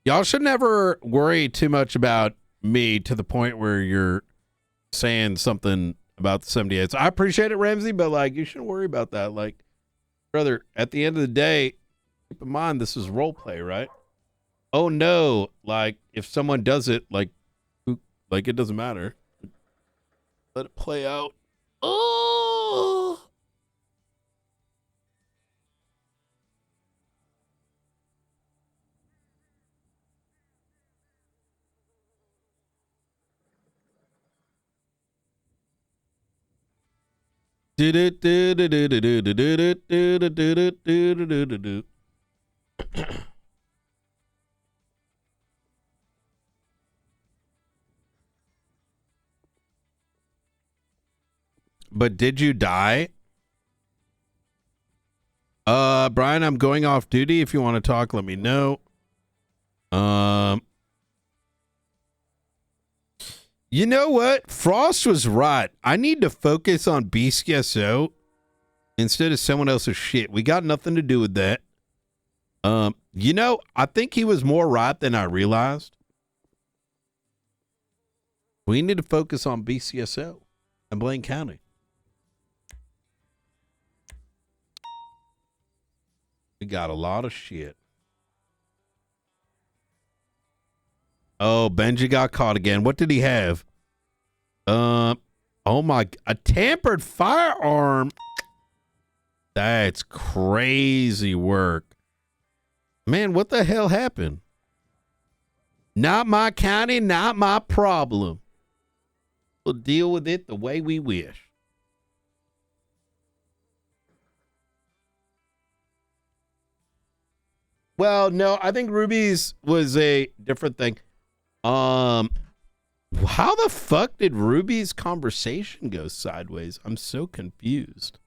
Y'all should never worry too much about me to the point where you're saying something about the 78s. I appreciate it, Ramsey, but like you shouldn't worry about that. Like, brother, at the end of the day, keep in mind this is role play, right? Oh no, like if someone does it, like it doesn't matter. Let it play out. Oh. But did you die? Brian, I'm going off duty. If you want to talk, let me know. You know what? Frost was right. I need to focus on BCSO instead of someone else's shit. We got nothing to do with that. You know, I think he was more right than I realized. We need to focus on BCSO and Blaine County. We got a lot of shit. Oh, Benji got caught again. What did he have? Oh my, a tampered firearm. That's crazy work. Man, what the hell happened? Not my county, not my problem. We'll deal with it the way we wish. Well, no, I think Ruby's was a different thing. How the fuck did Ruby's conversation go sideways? I'm so confused.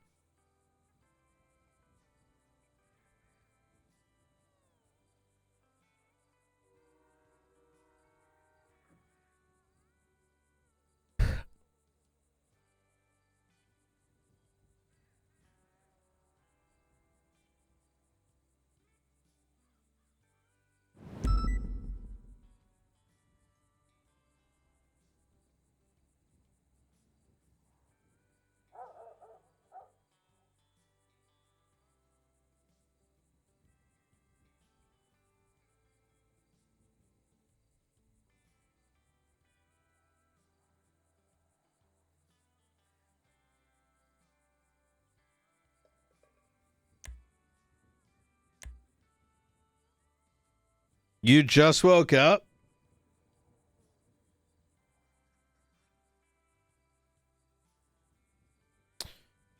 You just woke up?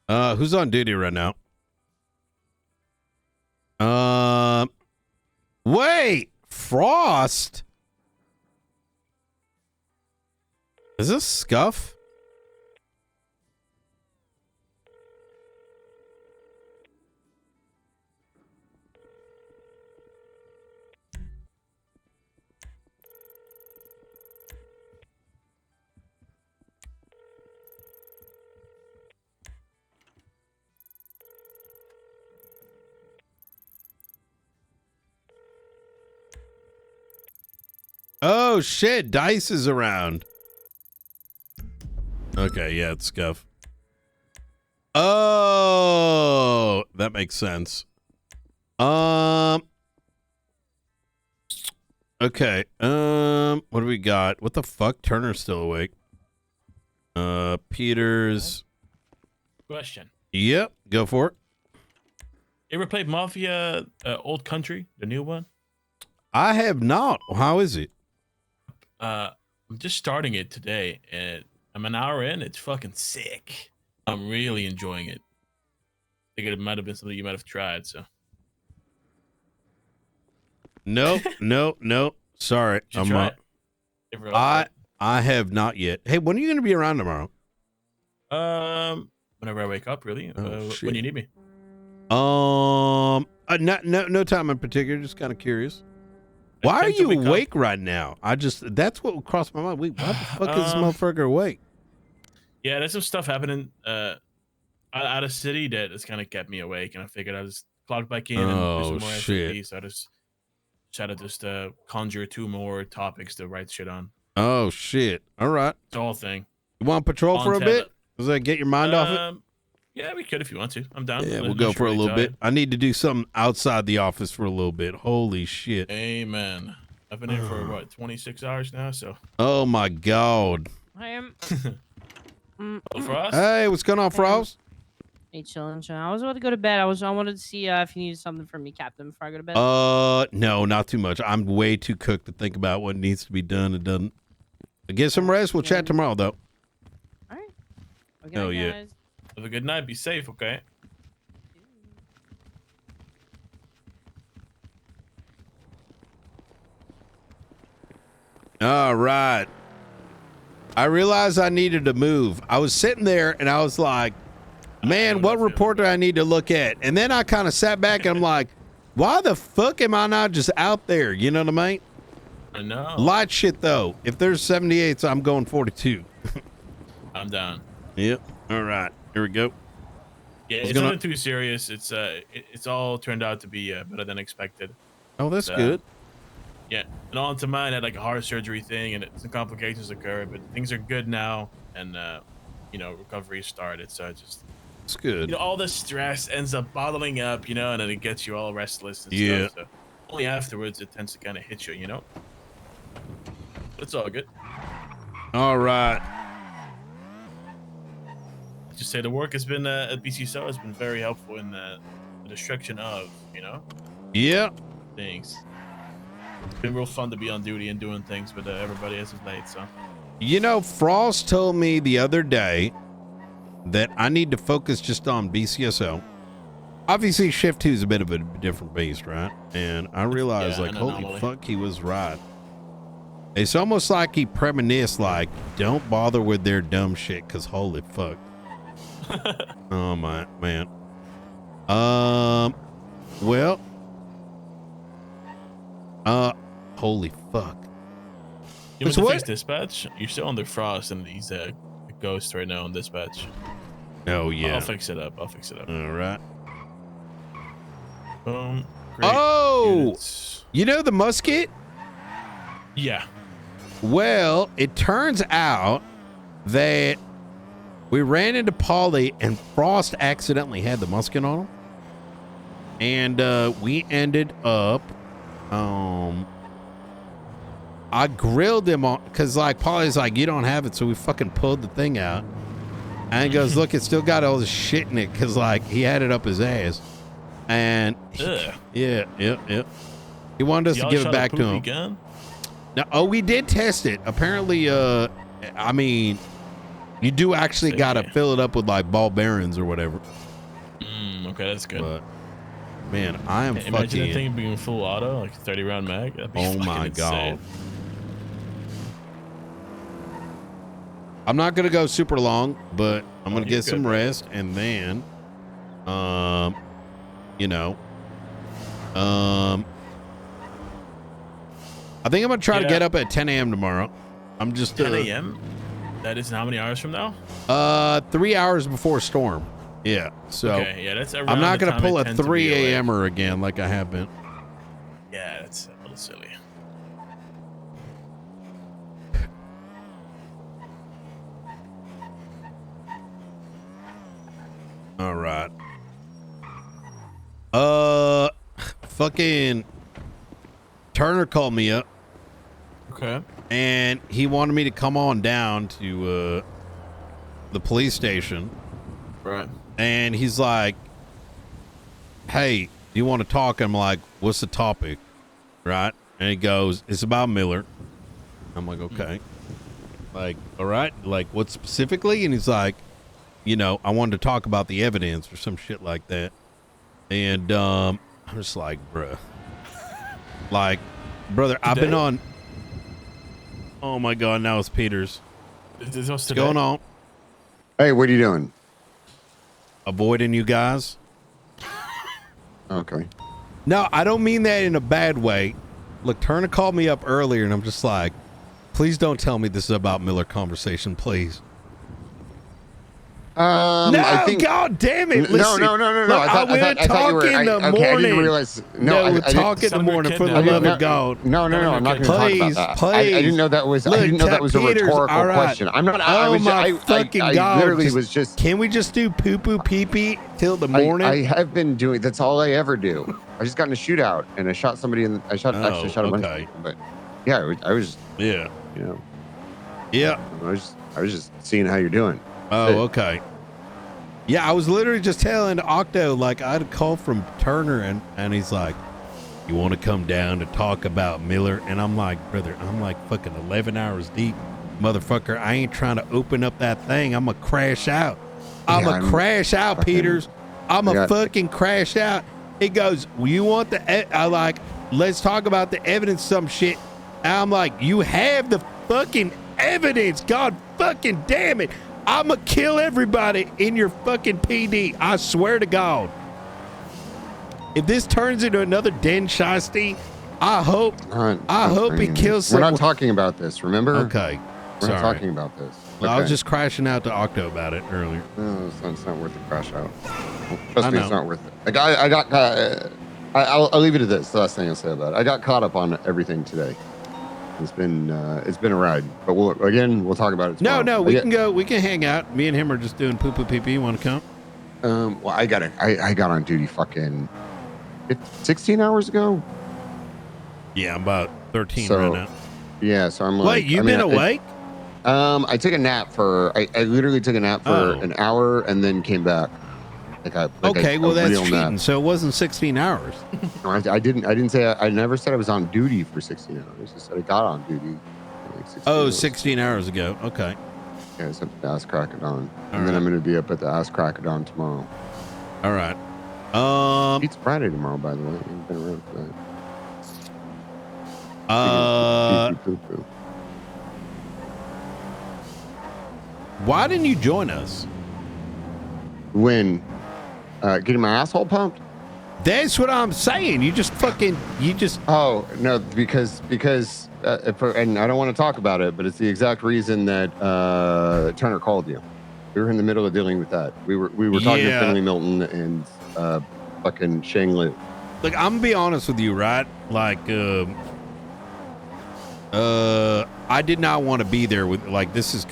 Who's on duty right now? Wait, Frost? Is this Scuff? Oh shit, Dice is around. Okay, yeah, it's Scuff. Oh, that makes sense. Okay. What do we got? What the fuck? Turner's still awake. Peters. Question. Yep, go for it. You ever played Mafia Old Country, the new one? I have not. How is it? I'm just starting it today, and I'm an hour in. It's fucking sick. I'm really enjoying it. I think it might have been something you might have tried. So. Nope, nope. Sorry, I'm not. I have not yet. Hey, when are you going to be around tomorrow? Whenever I wake up, really. Oh, when you need me. No time in particular. Just kind of curious. Why are you awake right now? That's what crossed my mind. Wait, why the fuck is this motherfucker awake? Yeah, there's some stuff happening out of city that has kind of kept me awake, and I figured I just clogged back in and do some more SCP, so I just try to just conjure 2 more topics to write shit on. Oh shit! All right, it's the whole thing. You want to patrol for a bit? Does that get your mind off it? Yeah, we could if you want to. I'm down. Yeah, we'll go for a little bit. I need to do something outside the office for a little bit. Holy shit! Amen. I've been here for what 26 hours now, so. Oh my god. I am. Frost? Hey, what's going on, Frost? Hey, chilling. I was about to go to bed. I wanted to see if you needed something from me, Captain, before I go to bed. No, not too much. I'm way too cooked to think about what needs to be done and done. Get some rest. We'll chat tomorrow, though. All right. Okay, oh yeah. Guys. Have a good night. Be safe, okay? All right. I realized I needed to move. I was sitting there and I was like, man, what report do I need to look at? And then I kind of sat back and I'm like, why the fuck am I not just out there? You know what I mean? I know. Light shit, though. If there's 78s, I'm going 42. I'm down. Yep. All right. Here we go. Yeah, it's nothing too serious. It's all turned out to be better than expected. Oh, that's good. Yeah, and on to mine had like a heart surgery thing, and some complications occurred, but things are good now, and recovery started. So it's good. All the stress ends up bottling up, and then it gets you all restless and stuff. So only afterwards it tends to kind of hit you, It's all good. All right. Just say the work has been at BCSO has been very helpful in the destruction of, Yeah. things. It's been real fun to be on duty and doing things with everybody as of late. So, Frost told me the other day that I need to focus just on BCSO. Obviously, Shift 2 is a bit of a different beast, right? And I realized, holy fuck, he was right. It's almost like he premonitioned, don't bother with their dumb shit, because holy fuck. Oh, my man. Well. Holy fuck. You want to fix dispatch? You're still under Frost, and he's a ghost right now on dispatch. Oh, yeah. I'll fix it up. All right. Great. Oh! Units. The musket? Yeah. Well, it turns out that we ran into Polly, and Frost accidentally had the musket on him. And we ended up... I grilled him on because Polly's like, you don't have it, so we fucking pulled the thing out, and he goes, look, it's still got all this shit in it because he had it up his ass, and yeah, he wanted us to give it back to him. Gun? Now, we did test it. Apparently, you do actually gotta fill it up with ball bearings or whatever. Okay, that's good. But, man, I am Imagine fucking... that thing being full auto, 30 round mag. That'd be oh my insane. god. I'm not gonna go super long, but I'm gonna get some rest, and then, I think I'm gonna try to get up at 10 a.m. tomorrow. I'm just 10 a.m. That is how many hours from now? 3 hours before storm. Yeah. So that's around I'm not gonna pull a 3 a.m.er again like I have been. Yeah, that's a little silly. All right. Fucking Turner called me up. Okay. And he wanted me to come on down to the police station. Right. And he's like, hey, do you want to talk? I'm like, what's the topic? Right. And he goes, it's about Miller. I'm like, okay. Like, all right. Like, what specifically? And he's like, you know, I wanted to talk about the evidence or some shit like that. And I'm just like, bruh. Like, brother, I've been on. Oh my God, now it's Peter's. What's going on? Hey, what are you doing? Avoiding you guys. Okay. No, I don't mean that in a bad way. Look, Turner called me up earlier, and I'm just like, please don't tell me this is about Miller conversation, please. No, I think, God damn it! Listen, no. Look, I thought you were. I didn't realize. No, we'll talk in the morning for the love of God. No. I'm not going to talk about that. Please. I didn't know that was. Look, I didn't know that was a Peters, rhetorical right. question. I'm not. I literally was just. Can we just do poo poo pee pee till the morning? I have been doing. That's all I ever do. I just got in a shootout and I shot somebody in. I shot a bunch of people, but yeah, I was. Yeah. You know. Yeah. I was just seeing how you're doing. Oh, okay. Yeah, I was literally just telling Octo, like, I had a call from Turner, and he's like, you want to come down to talk about Miller? And I'm like, brother, I'm like fucking 11 hours deep, motherfucker. I ain't trying to open up that thing. I'm going to crash out. I'm going to crash out, fucking, Peters. I'm going to fucking crash out. He goes, well, you want the, I like, let's talk about the evidence, some shit. And I'm like, you have the fucking evidence. God fucking damn it. I'm gonna kill everybody in your fucking PD. I swear to God. If this turns into another Den Shiesty, I hope he kills someone. We're not talking about this, remember? Okay. We're not talking about this. Okay. I was just crashing out to Octo about it earlier. No, it's not worth the crash out. Trust me, it's not worth it. I'll leave it at this. The last thing I'll say about it. I got caught up on everything today. It's been a ride, but we'll talk about it tomorrow. No, we can go. We can hang out. Me and him are just doing poo poo pee pee. You want to come? Well, I got on duty fucking 16 hours ago. Yeah, I'm about 13 right now. Yeah, so I'm like. Wait, you've been awake? I took a nap I literally took a nap for an hour and then came back. Okay, well that's cheating. Nap. So it wasn't 16 hours. No, I didn't say. I never said I was on duty for 16 hours. I said I got on duty. Like 16 hours ago. Okay. Yeah, it's at the ass crack of dawn, and then I'm going to be up at the ass crack of dawn tomorrow. All right. It's Friday tomorrow, by the way. You've been around for that. Why didn't you join us? When getting my asshole pumped? That's what I'm saying. You just. Oh no, because and I don't want to talk about it, but it's the exact reason that Turner called you. We were in the middle of dealing with that. We were talking to Finley Milton and fucking Shang Liu. Look, I'm gonna be honest with you, right? Like, I did not want to be there with like this is.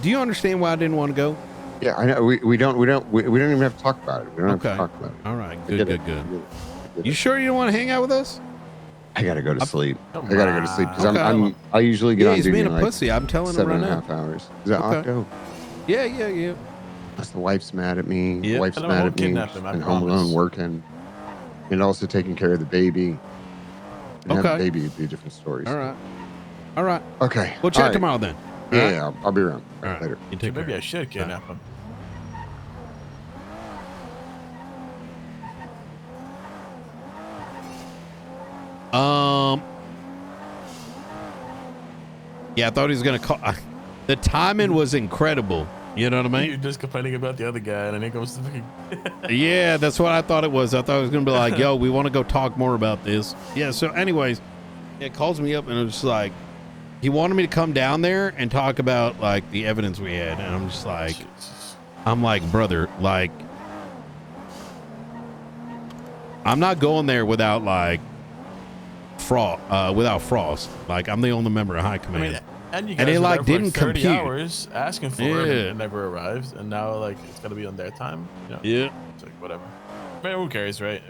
Do you understand why I didn't want to go? Yeah, I know. We don't even have to talk about it. We don't have to talk about it. All right. Good. You sure you don't want to hang out with us? I gotta go to sleep. I gotta go to sleep because I usually get on duty. He's being a like pussy. I'm telling him right now. 7.5 hours. Is that Octo? Yeah. Plus the wife's mad at me. Yep. The wife's mad at me. And home alone working, and also taking care of the baby. And have the baby would be a different story. All right. Okay. We'll chat tomorrow then. Yeah, I'll be around. All right. Later. You take maybe I should kidnap him. Yeah, I thought he was gonna call. The timing was incredible. You know what I mean? You're just complaining about the other guy, and then it goes to fucking. Yeah, that's what I thought it was. I thought it was gonna be like, yo, we want to go talk more about this. Yeah. So, anyways, it calls me up, and it was just like, he wanted me to come down there and talk about like the evidence we had, and I'm just like, I'm like, brother, like, I'm not going there without like. Without Frost. Like, I'm the only member of high command. And you guys they were like there for didn't 30 compute. hours asking for it, and it never arrived, and now like it's gotta be on their time. You know? Yeah. It's like whatever. Man, who cares, right?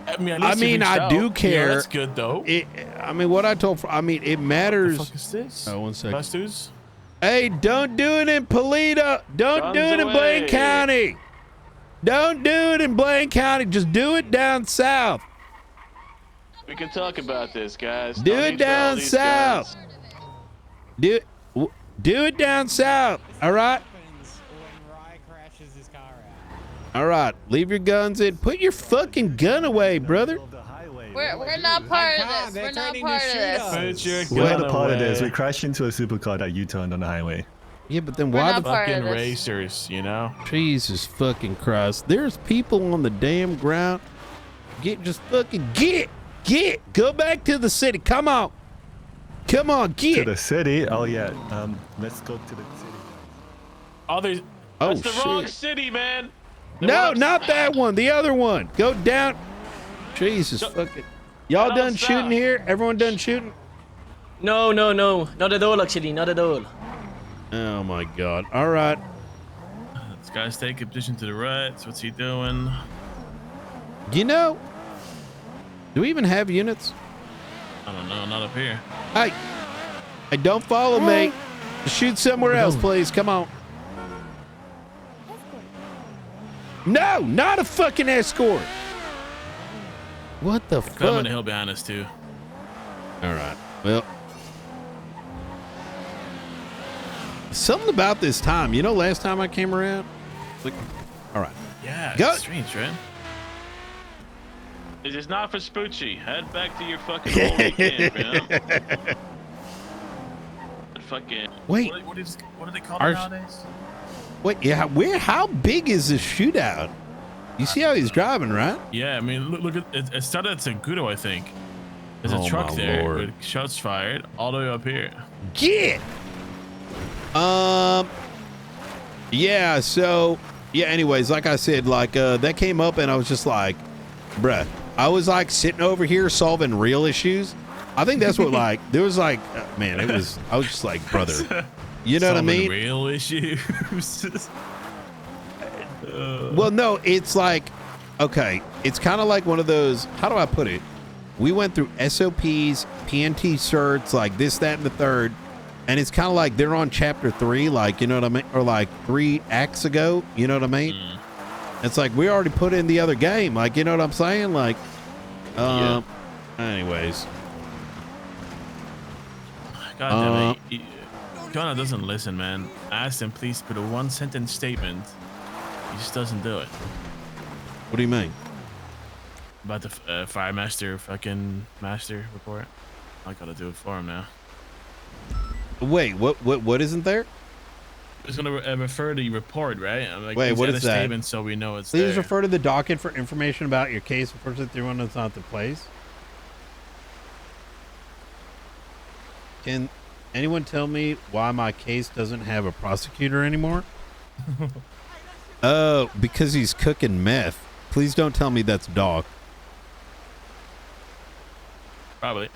I mean, at I least you mean, reached I out. do care. Yeah, that's good though. I mean, what I told. I mean, it matters. The fuck is this? Oh, one second. Bastus? Hey, don't do it in Polita. Don't do it in Blaine County. Don't do it in Blaine County. Just do it down south. We can talk about this, guys. Do it down south. Do it down south. All right. All right. Leave your guns in. Put your fucking gun away, brother. We're not part of this. We're not part of this. We're not a part of this. We crashed into a supercar that U-turned on the highway. Yeah, but then We're why not the part of Fucking this. racers, you know? Jesus fucking Christ. There's people on the damn ground. Just fucking get. Go back to the city. Come on. Come on, get. To the city? Oh, yeah. Let's go to the city. Oh, there's. Oh, That's the wrong shit. city, man. No, not that one. The other one. Go down. Jesus fucking. Y'all Don't done stop. shooting here? Everyone done shooting? No. Not at all, actually. Not at all. Oh my God. All right. This guy's taking position to the right. So what's he doing? You know, do we even have units? I don't know. Not up here. Hey, don't follow me. Shoot somewhere else, please. Come on. No, not a fucking escort. What the fuck? Coming the hill behind us too. All right. Well, something about this time. You know, last time I came around. Like, all right. Yeah, Go. it's strange, right? This is not for Spoochie. Head back to your fucking hole you can, man. Fucking. Wait. What do they call Our- it nowadays? Wait. Yeah. How big is this shootout? You see how he's driving, right? Yeah, I mean, look at it. It started at Segudo, I think. There's Oh, a truck my there Lord. with shots fired all the way up here. Get. Yeah. So. Yeah. Anyways, like I said, like that came up, and I was just like, bruh. I was like sitting over here solving real issues. I think that's what like there was like, man. It was. I was just like, brother. You know what I Solving mean? Real issues. Well, no, it's like, okay, it's kind of like one of those, how do I put it? We went through SOPs, PNT certs, like this, that, and the third. And it's kind of like they're on chapter 3, like, you know what I mean? Or like 3 acts ago, you know what I mean? It's like we already put in the other game. Like, you know what I'm saying? Like, anyways. God damn it. Connor doesn't listen, man. I asked him, please put a 1-sentence statement. He just doesn't do it. What do you mean? About the fire master fucking master report. I gotta do it for him now. Wait, what isn't there? I was gonna refer to the report, right? I'm like, Wait, please what add is a that? statement so we know it's Please there. refer to the docket for information about your case. Unfortunately, one that's not the place. Can anyone tell me why my case doesn't have a prosecutor anymore? Oh, because he's cooking meth. Please don't tell me that's Doc. Probably.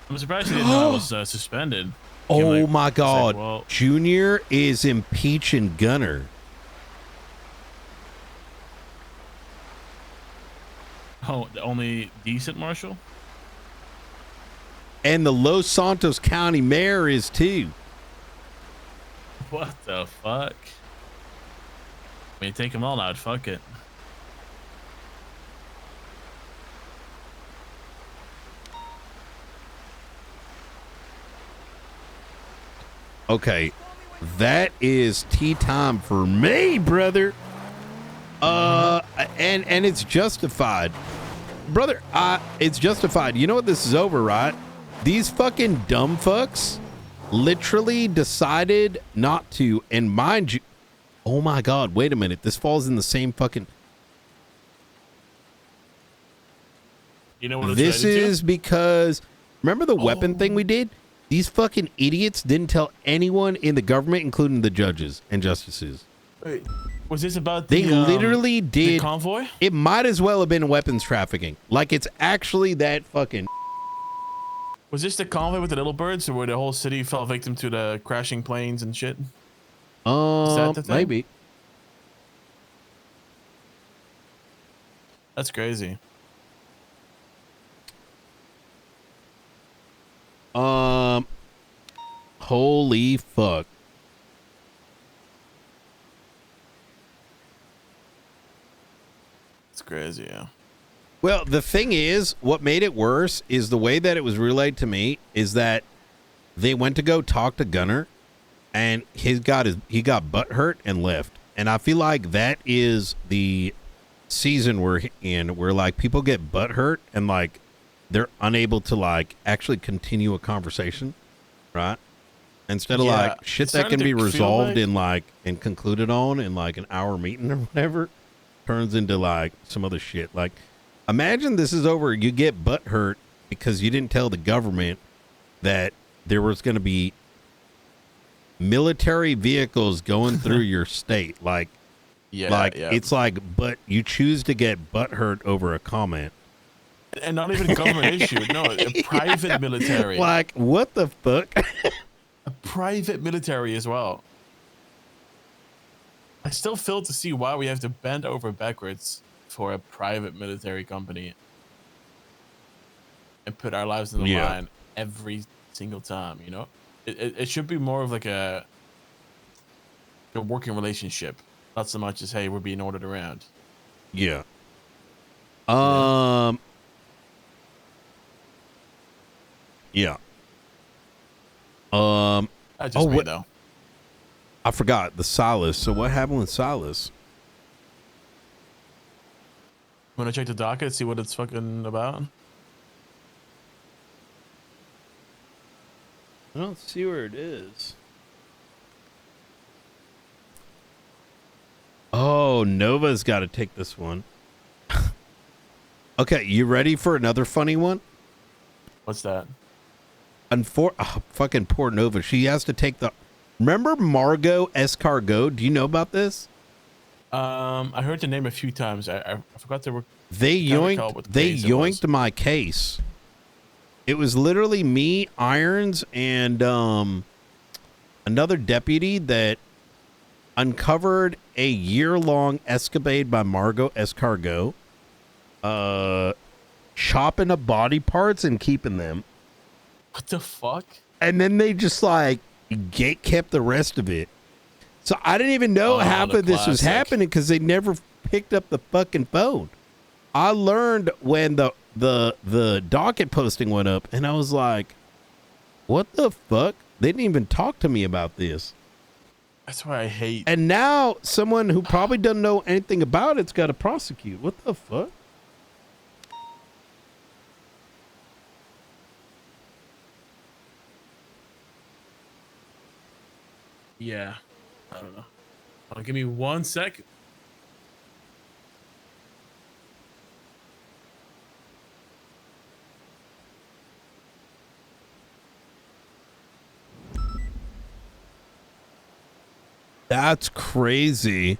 I'm surprised he didn't know I was suspended. Oh my God. well, Junior is impeaching Gunner. oh, the only decent marshal? And the Los Santos County mayor is too. What the fuck? I mean, take them all out. Fuck it. Okay, that is tea time for me, brother. And it's justified, brother. It's justified. You know what this is over, right? these fucking dumb fucks literally decided not to. And mind you, oh my God, wait a minute. This falls in the same fucking. You know what? This is because remember the weapon thing we did? These fucking idiots didn't tell anyone in the government, including the judges and justices. Wait, was this about they literally did the convoy? It might as well have been weapons trafficking. Like it's actually that fucking. Was this the convoy with the little birds, or where the whole city fell victim to the crashing planes and shit? Is that the thing? Maybe. That's crazy. Holy fuck. It's crazy, yeah. Well, the thing is, what made it worse is the way that it was relayed to me is that they went to go talk to Gunner and he got butt hurt and left. And I feel like that is the season we're in where like people get butt hurt and like they're unable to like actually continue a conversation, right? Instead of like shit that can be resolved in like and concluded on in like an hour meeting or whatever turns into like some other shit. Like imagine this is over, you get butt hurt because you didn't tell the government that there was going to be military vehicles going through your state. Like, it's like, but you choose to get butt hurt over a comment. And not even government issue. No, a private military. Like, what the fuck? A private military as well. I still fail to see why we have to bend over backwards for a private military company and put our lives on the line every single time, you know? It should be more of like a working relationship, not so much as, hey, we're being ordered around. Yeah. Yeah. That's just me, though. I forgot the Silas. So what happened with Silas? Want to check the docket, see what it's fucking about? I don't see where it is. Oh, Nova's got to take this one. Okay, you ready for another funny one? What's that? Fucking poor Nova. She has to take the. Remember Margot Escargot? Do you know about this? I heard the name a few times. I forgot to. They yoinked my case. It was literally me, Irons, and another deputy that uncovered a year-long escapade by Margot Escargot, chopping up body parts and keeping them. What the fuck? And then they just like kept the rest of it. So I didn't even know half of this was happening because they never picked up the fucking phone. I learned when the docket posting went up, and I was like, what the fuck? They didn't even talk to me about this. That's why I hate. And now someone who probably doesn't know anything about it's got to prosecute. What the fuck? Yeah. I don't know. Give me 1 sec. That's crazy.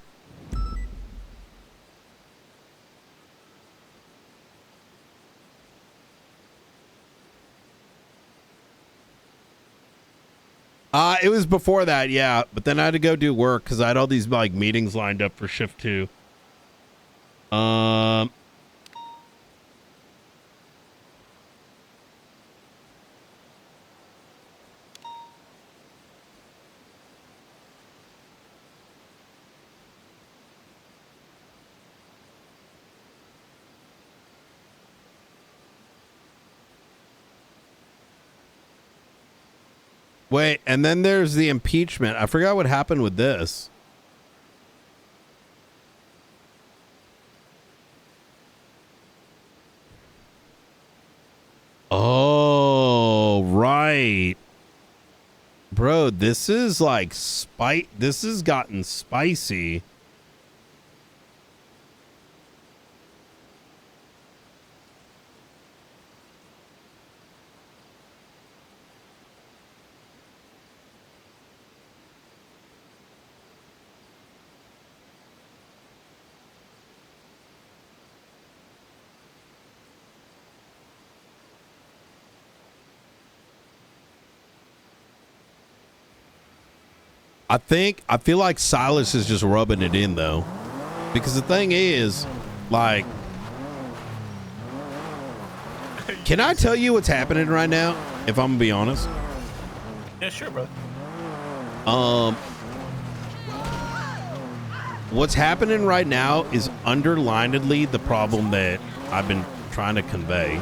It was before that, yeah. But then I had to go do work because I had all these like meetings lined up for shift 2. Wait, and then there's the impeachment. I forgot what happened with this. Oh, Bro, this is like this has gotten spicy. I feel like Silas is just rubbing it in though, because the thing is, like, can I tell you what's happening right now? If I'm gonna be honest. Yeah, sure, bro. What's happening right now is underlinedly the problem that I've been trying to convey.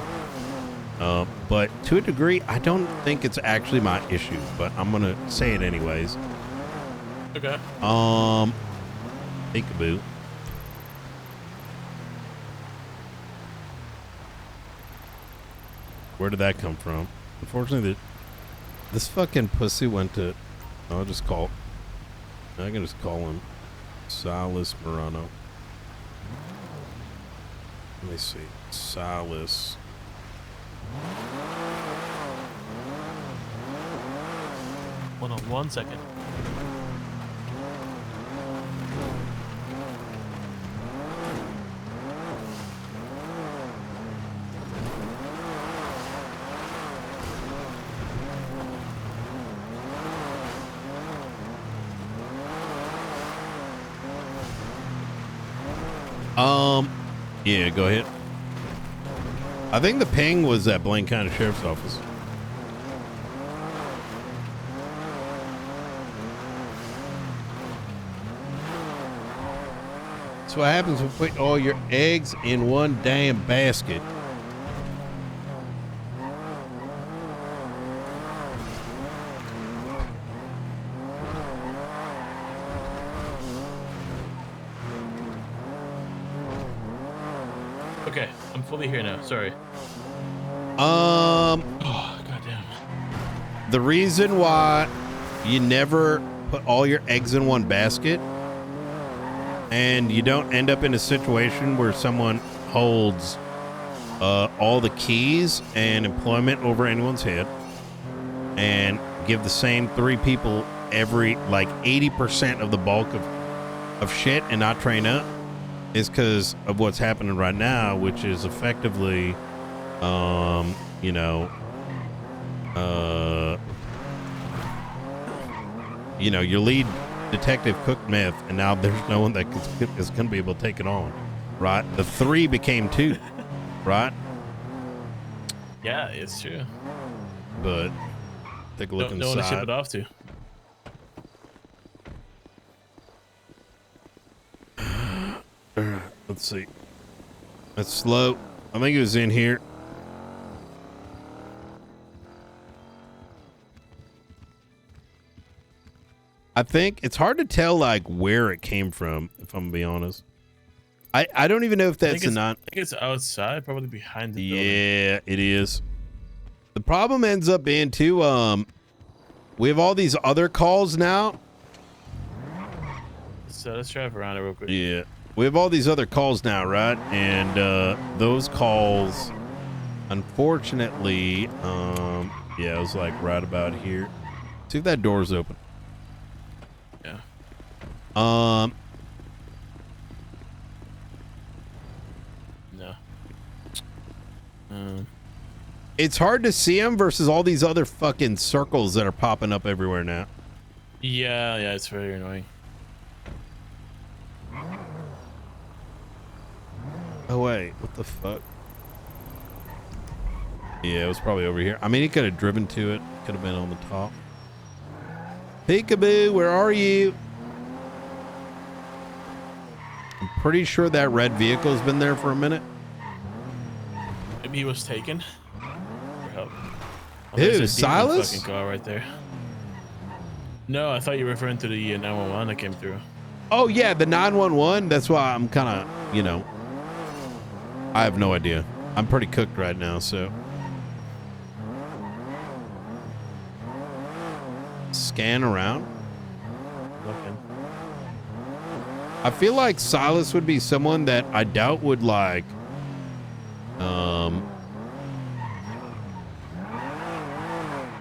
But to a degree, I don't think it's actually my issue, but I'm gonna say it anyways. Okay. Peekaboo. Where did that come from? Unfortunately, this fucking pussy went to. I'll just call. I can just call him Silas Morano. Let me see. Silas. Hold on 1 second. Yeah, go ahead. I think the ping was at Blaine County Sheriff's Office. So what happens when you put all your eggs in one damn basket? Okay, I'm fully here now. Sorry. Oh, goddamn. The reason why you never put all your eggs in one basket and you don't end up in a situation where someone holds all the keys and employment over anyone's head and give the same 3 people every, like, 80% of the bulk of shit and not train up, is because of what's happening right now, which is effectively, you know, your lead detective cooked meth, and now there's no one that is going to be able to take it on, right? The 3 became 2, right? Yeah, it's true. But take a look No one to ship inside. it off to. Let's see. That's slow. I think it was in here. I think it's hard to tell like where it came from, if I'm gonna be honest. I don't even know if that's a non. I think it's outside, probably behind the building. Yeah, it is. The problem ends up being too, we have all these other calls now. So let's drive around it real quick. Yeah. We have all these other calls now, right? And those calls, unfortunately, yeah, it was like right about here. See if that door's open. Yeah. No. It's hard to see them versus all these other fucking circles that are popping up everywhere now. Yeah, it's very annoying. Oh wait, what the fuck? Yeah, it was probably over here. I mean, he could have driven to it. Could have been on the top. Peekaboo, where are you? I'm pretty sure that red vehicle's been there for a minute. Maybe he was taken. Who, Silas? Fucking car right there. No, I thought you were referring to the 911 that came through. Oh yeah, the 911. That's why I'm kind of, you know, I have no idea. I'm pretty cooked right now, so. scan around. Looking. I feel like Silas would be someone that I doubt would like.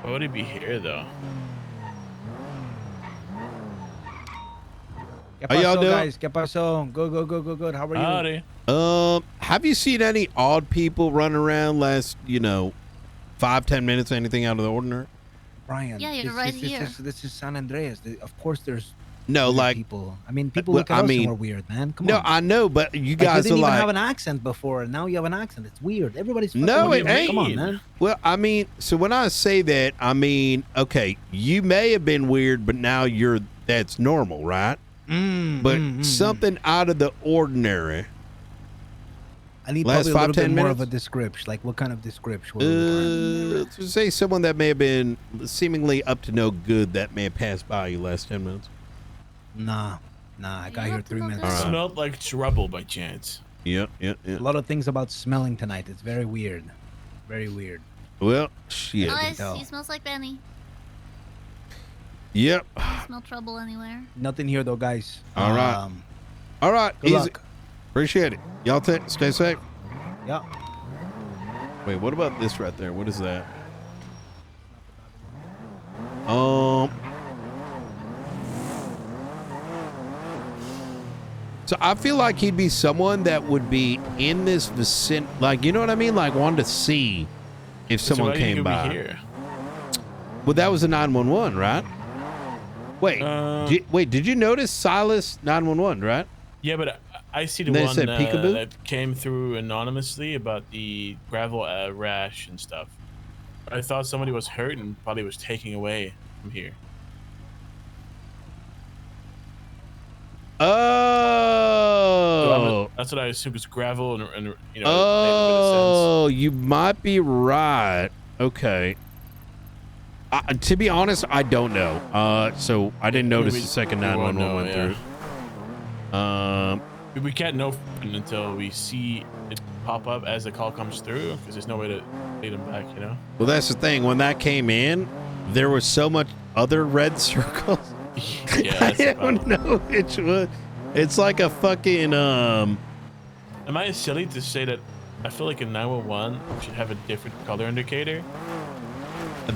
Why would he be here though? How y'all doing? Guys, ¿qué pasó? Good. How are you? Have you seen any odd people running around last, 5-10 minutes? Anything out of the ordinary? Brian. Yeah, you're right here. This is San Andreas. Of course, there's no weird like people. I mean, people look at us and we're weird, man. Come on. No, I know, but you guys you didn't are even have an accent before, and now you have an accent. It's weird. Everybody's no, it weird. ain't. Come on, man. Well, I mean, so when I say that, I mean, okay, you may have been weird, but now that's normal, right? But something out of the ordinary. I need last probably a 5-10 little bit more minutes? of a description. Like, what kind of description? Let's just say someone that may have been seemingly up to no good that may have passed by you last 10 minutes. Nah, I got here 3 minutes. It smelled like trouble by chance. Yep. A lot of things about smelling tonight. It's very weird. Very weird. Well, shit. Guys, he smells like Benny. Yep. Smell trouble anywhere. Nothing here though, guys. All right. All right. Good Easy. luck. Appreciate it. Y'all stay safe. Yeah. Wait, what about this right there? What is that? So I feel like he'd be someone that would be in this vicinity, like, you know what I mean? Like, wanted to see if someone came by. Here? Well, that was a 911, right? Wait, did you notice Silas 911, right? Yeah, but I see the They one said peekaboo? that came through anonymously about the gravel rash and stuff. I thought somebody was hurt and probably was taking away from here. Oh, So that's what I assume is gravel and oh, you might be right. Okay. To be honest, I don't know. So I didn't notice the second 911 went through. We can't know until we see it pop up as the call comes through, because there's no way to lead them back, you know? Well, that's the thing. When that came in, there was so much other red circles. Yeah, that's I don't know which one. It's like a fucking Am I silly to say that I feel like a 911 should have a different color indicator?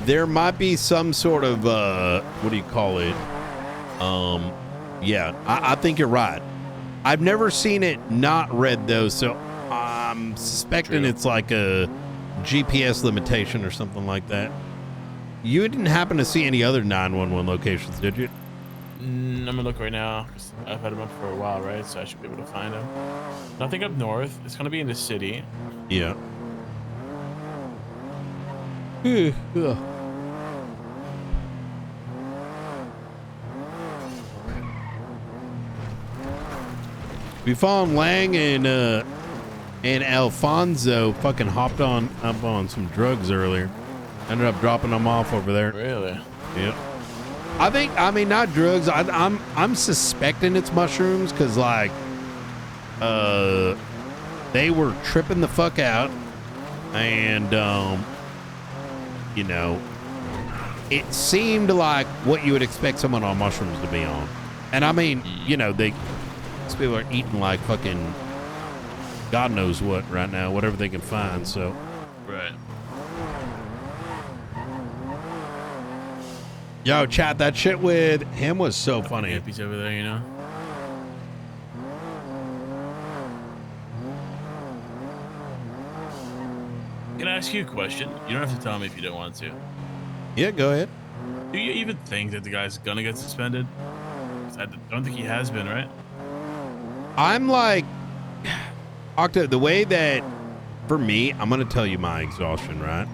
There might be some sort of what do you call it? Yeah, I think you're right. I've never seen it not red though, so I'm suspecting it's like a GPS limitation or something like that. You didn't happen to see any other 911 locations, did you? I'm gonna look right now, because I've had them up for a while, right? So I should be able to find them. Nothing up north. It's gonna be in the city. Yeah. We found Lang and Alfonso fucking hopped up on some drugs earlier. Ended up dropping them off over there. Really? Yep. I mean, not drugs. I'm suspecting it's mushrooms, because like, they were tripping the fuck out, and it seemed like what you would expect someone on mushrooms to be on. And I mean, these people are eating like fucking God knows what right now, whatever they can find. So, right. Yo, chat, that shit with him was so funny. Hippies over there, you know. Can I ask you a question? You don't have to tell me if you don't want to. Yeah, go ahead. Do you even think that the guy's gonna get suspended? 'Cause I don't think he has been, right? I'm like, Octa, the way that, for me, I'm going to tell you my exhaustion, right?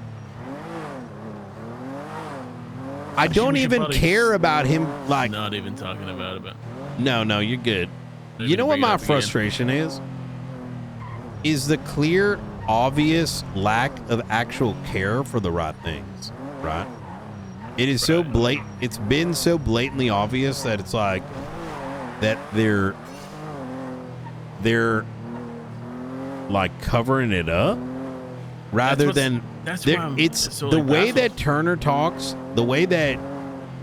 I don't even care about him, like... Not even talking about it, but... No, you're good. Maybe You know what bring it my up again. frustration is? Is the clear, obvious lack of actual care for the right things, right? It is so blatant. It's been so blatantly obvious that it's like, that they're like covering it up rather than that's why I'm it's so, the like, way baffled. that Turner talks, the way that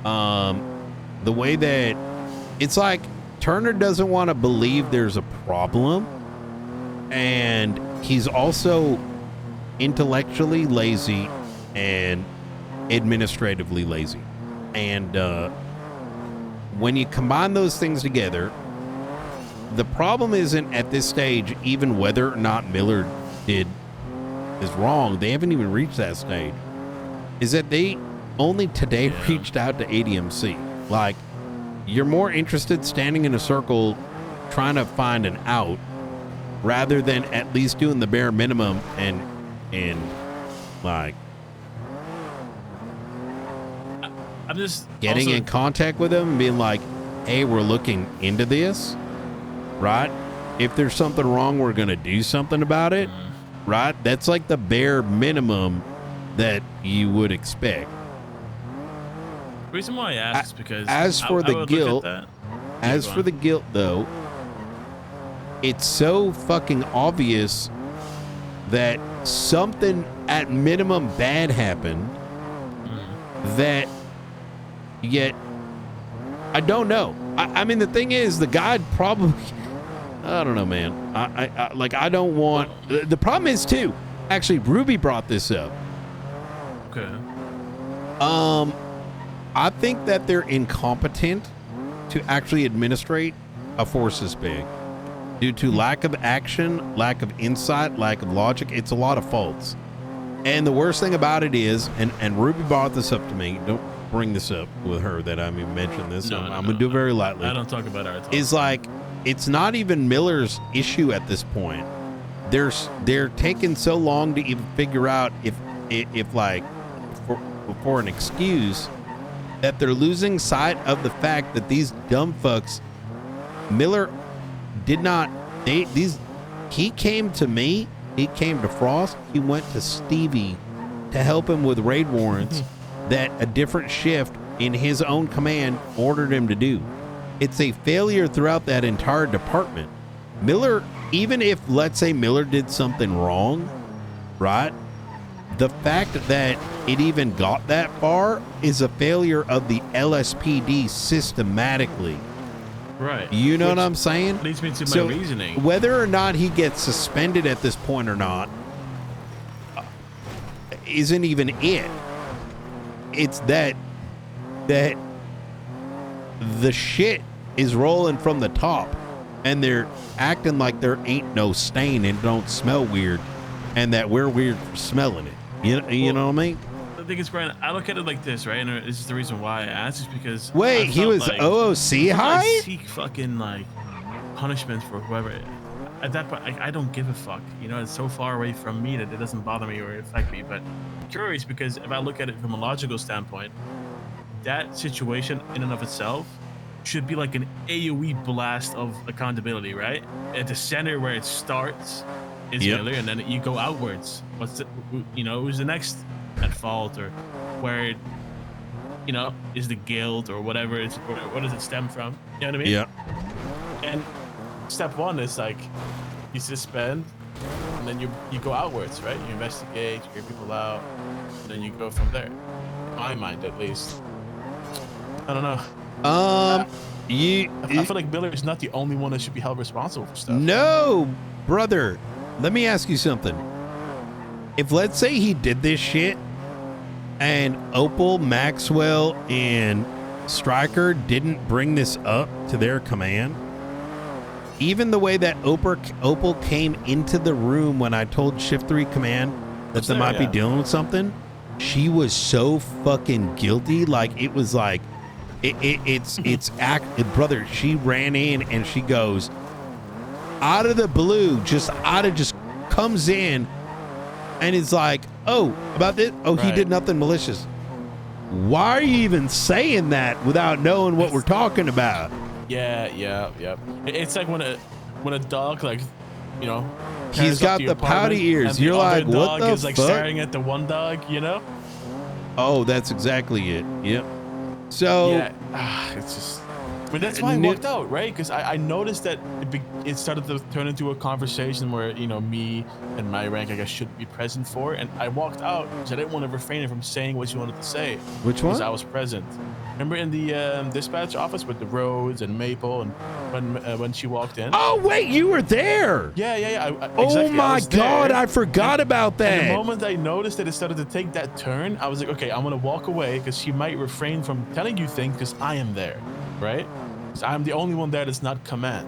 the way that it's like Turner doesn't want to believe there's a problem, and he's also intellectually lazy and administratively lazy. And when you combine those things together, the problem isn't at this stage even whether or not Miller is wrong. They haven't even reached that stage. Is that they only today reached out to ADMC. Like, you're more interested standing in a circle trying to find an out rather than at least doing the bare minimum and like I'm just getting in contact with them and being like, hey, we're looking into this, right? If there's something wrong, we're going to do something about it, right? That's like the bare minimum that you would expect. The reason why I ask is because as for the guilt though, it's so fucking obvious that something at minimum bad happened that yet I don't know. I mean, the thing is, the guy probably, I don't know, man. I don't want, the problem is too, actually Ruby brought this up. Okay. I think that they're incompetent to actually administrate a force this big due to lack of action, lack of insight, lack of logic. It's a lot of faults. And the worst thing about it is, and Ruby brought this up to me, don't bring this up with her that I even mentioned this. I'm going to do it very lightly. I don't talk about her. Is like, it's not even Miller's issue at this point. They're taking so long to even figure out if like, for an excuse, that they're losing sight of the fact that these dumb fucks, Miller did not, he came to me, he came to Frost, he went to Stevie to help him with raid warrants that a different shift in his own command ordered him to do. It's a failure throughout that entire department. Miller, even if, let's say Miller did something wrong, right? The fact that it even got that far is a failure of the LSPD systematically. Right. You know what I'm saying? Leads me to my reasoning. Whether or not he gets suspended at this point or not isn't even it. It's that the shit is rolling from the top and they're acting like there ain't no stain and don't smell weird and that we're weird for smelling it. You know what I mean? The thing is, Brian, I look at it like this, right? And this is the reason why I asked, is because wait, he was like, OOC high? I seek fucking like punishment for whoever. At that point, I don't give a fuck. You know, it's so far away from me that it doesn't bother me or affect me. But I'm curious because if I look at it from a logical standpoint, that situation in and of itself should be like an AoE blast of accountability, right? At the center where it starts is Miller, and then you go outwards. Who's the next at fault, or where it, is the guild or whatever it's, or what does it stem from? You know what I mean? Yeah. And step one is like you suspend, and then you go outwards, right? You investigate, you get people out, and then you go from there. In my mind, at least. I don't know. I feel like Miller is not the only one that should be held responsible for stuff. No, brother. Let me ask you something. If, let's say, he did this shit and Opal, Maxwell, and Stryker didn't bring this up to their command, even the way that Opal came into the room when I told Shift 3 Command that they might be dealing with something, she was so fucking guilty. Like, it was like, brother, she ran in and she goes, out of the blue, just comes in and is like, oh, about this? Oh, he did nothing malicious. Why are you even saying that without knowing what we're talking about? Yeah. It's like when a dog, like, he's got the pouty ears. You're like, what the fuck? Is like staring at the one dog, Oh, that's exactly it. Yep. So it's just But that's why I walked out, right? Because I noticed that it started to turn into a conversation where, you know, me and my rank, I guess, should be present for. And I walked out because I didn't want to refrain from saying what you wanted to say. Which one? Because I was present. Remember in the dispatch office with the Rhodes and Maple, and when she walked in? Oh, wait, you were there. Yeah. Oh, exactly. my God. I forgot about that. And the moment I noticed that it started to take that turn, I was like, okay, I'm going to walk away because she might refrain from telling you things because I am there, right? Because I'm the only one there that's not command.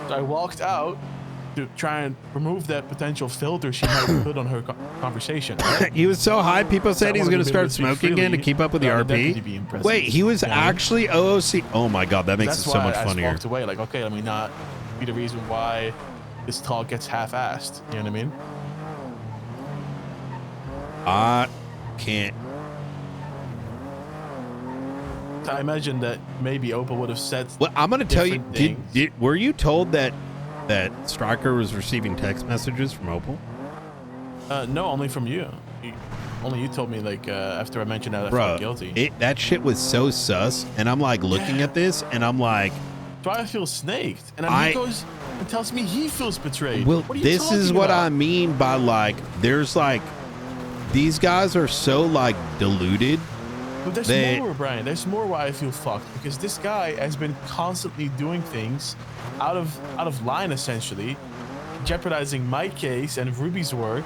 So I walked out to try and remove that potential filter she might put on her conversation. Right? He was so high, people said he's going to start smoking again to keep up with the RP. Wait, he was actually OOC? Oh, my God, that makes it so much funnier. I walked away like, okay, let me not be the reason why this talk gets half-assed. You know what I mean? I can't. I imagine that maybe Opal would have said. Well, I'm going to tell you. Were you told that Stryker was receiving text messages from Opal? No, only from you. Only you told me, like, after I mentioned that I felt guilty. That shit was so sus, and I'm like looking at this, and I'm like, so I feel snaked, and then he goes and tells me he feels betrayed. Well, this is what I mean by like, there's like, these guys are so like deluded. But there's more, Brian. There's more why I feel fucked, because this guy has been constantly doing things out of line, essentially, jeopardizing my case and Ruby's work.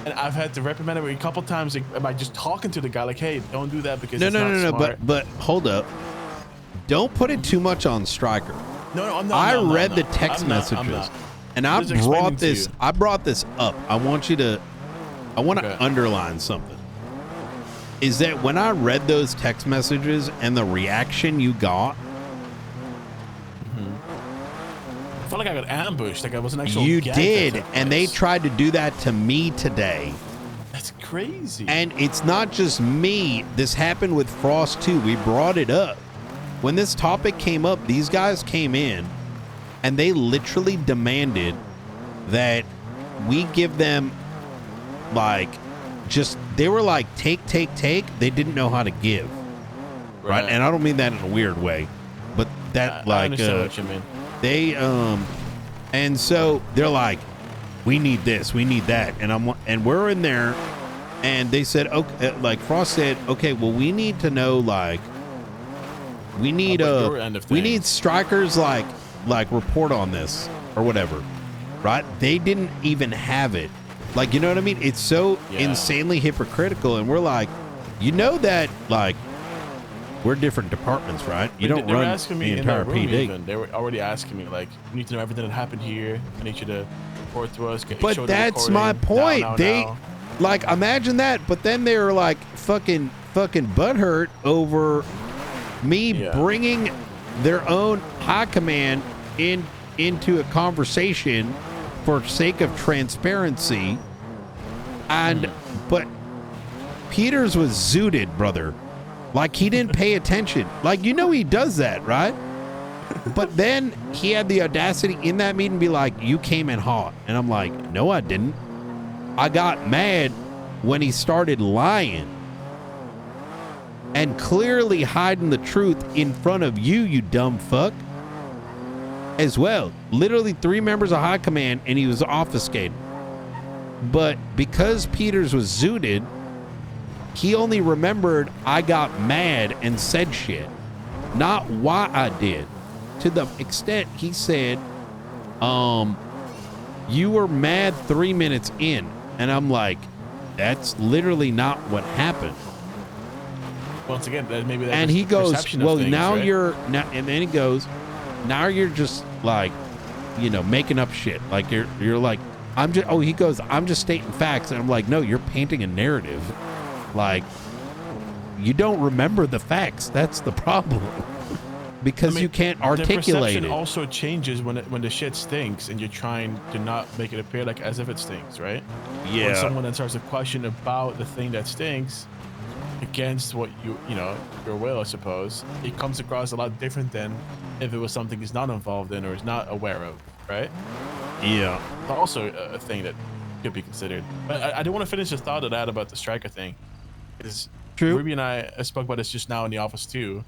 And I've had to reprimand him a couple times by just talking to the guy, like, "Hey, don't do that because it's not smart." But hold up, don't put it too much on Stryker. No, I'm not. I read the text messages, and I brought this. I brought this up. I want to underline something. Is that when I read those text messages and the reaction you got? I felt like I got ambushed, like I was an actual. You did, and they tried to do that to me today. That's crazy. And it's not just me. This happened with Frost too. We brought it up. When this topic came up, these guys came in and they literally demanded that we give them like they were like take. They didn't know how to give. Right? And I don't mean that in a weird way, but that I understand what you mean. They and so they're like, we need this, we need that, and we're in there, and they said, okay, like Frost said, okay, well, we need to know, like, we need Stryker's like report on this or whatever, right? They didn't even have it, like, you know what I mean? It's so insanely hypocritical, and we're like, you know that, like, we're different departments, right? You don't run the entire PD. They were already asking me, like, you need to know everything that happened here. I need you to report to us. But that's my point. Like, imagine that. But then they were like fucking butthurt over me bringing their own high command into a conversation for sake of transparency. And but Peters was zooted, brother. Like, he didn't pay attention. Like, you know he does that, right? But then he had the audacity in that meeting to be like, you came in hot. And I'm like, no, I didn't. I got mad when he started lying and clearly hiding the truth in front of you, you dumb fuck, as well. Literally 3 members of high command, and he was obfuscated. But because Peters was zooted, he only remembered I got mad and said shit, not why I did. To the extent he said, you were mad 3 minutes in. And I'm like, that's literally not what happened. Once again, maybe that's and he goes, well, things, now right? and then he goes, now you're just like, you know, making up shit. Like you're like, he goes, I'm just stating facts. And I'm like, no, you're painting a narrative. Like, you don't remember the facts. That's the problem. Because you can't articulate the perception it. Also changes when the shit stinks and you're trying to not make it appear like as if it stinks, right? Yeah. When someone then starts to question about the thing that stinks against what your will, I suppose, it comes across a lot different than if it was something he's not involved in or is not aware of, right? Yeah. It's also a thing that could be considered. But I do want to finish the thought that I had about the Stryker thing. Because Ruby and I spoke about this just now in the office too.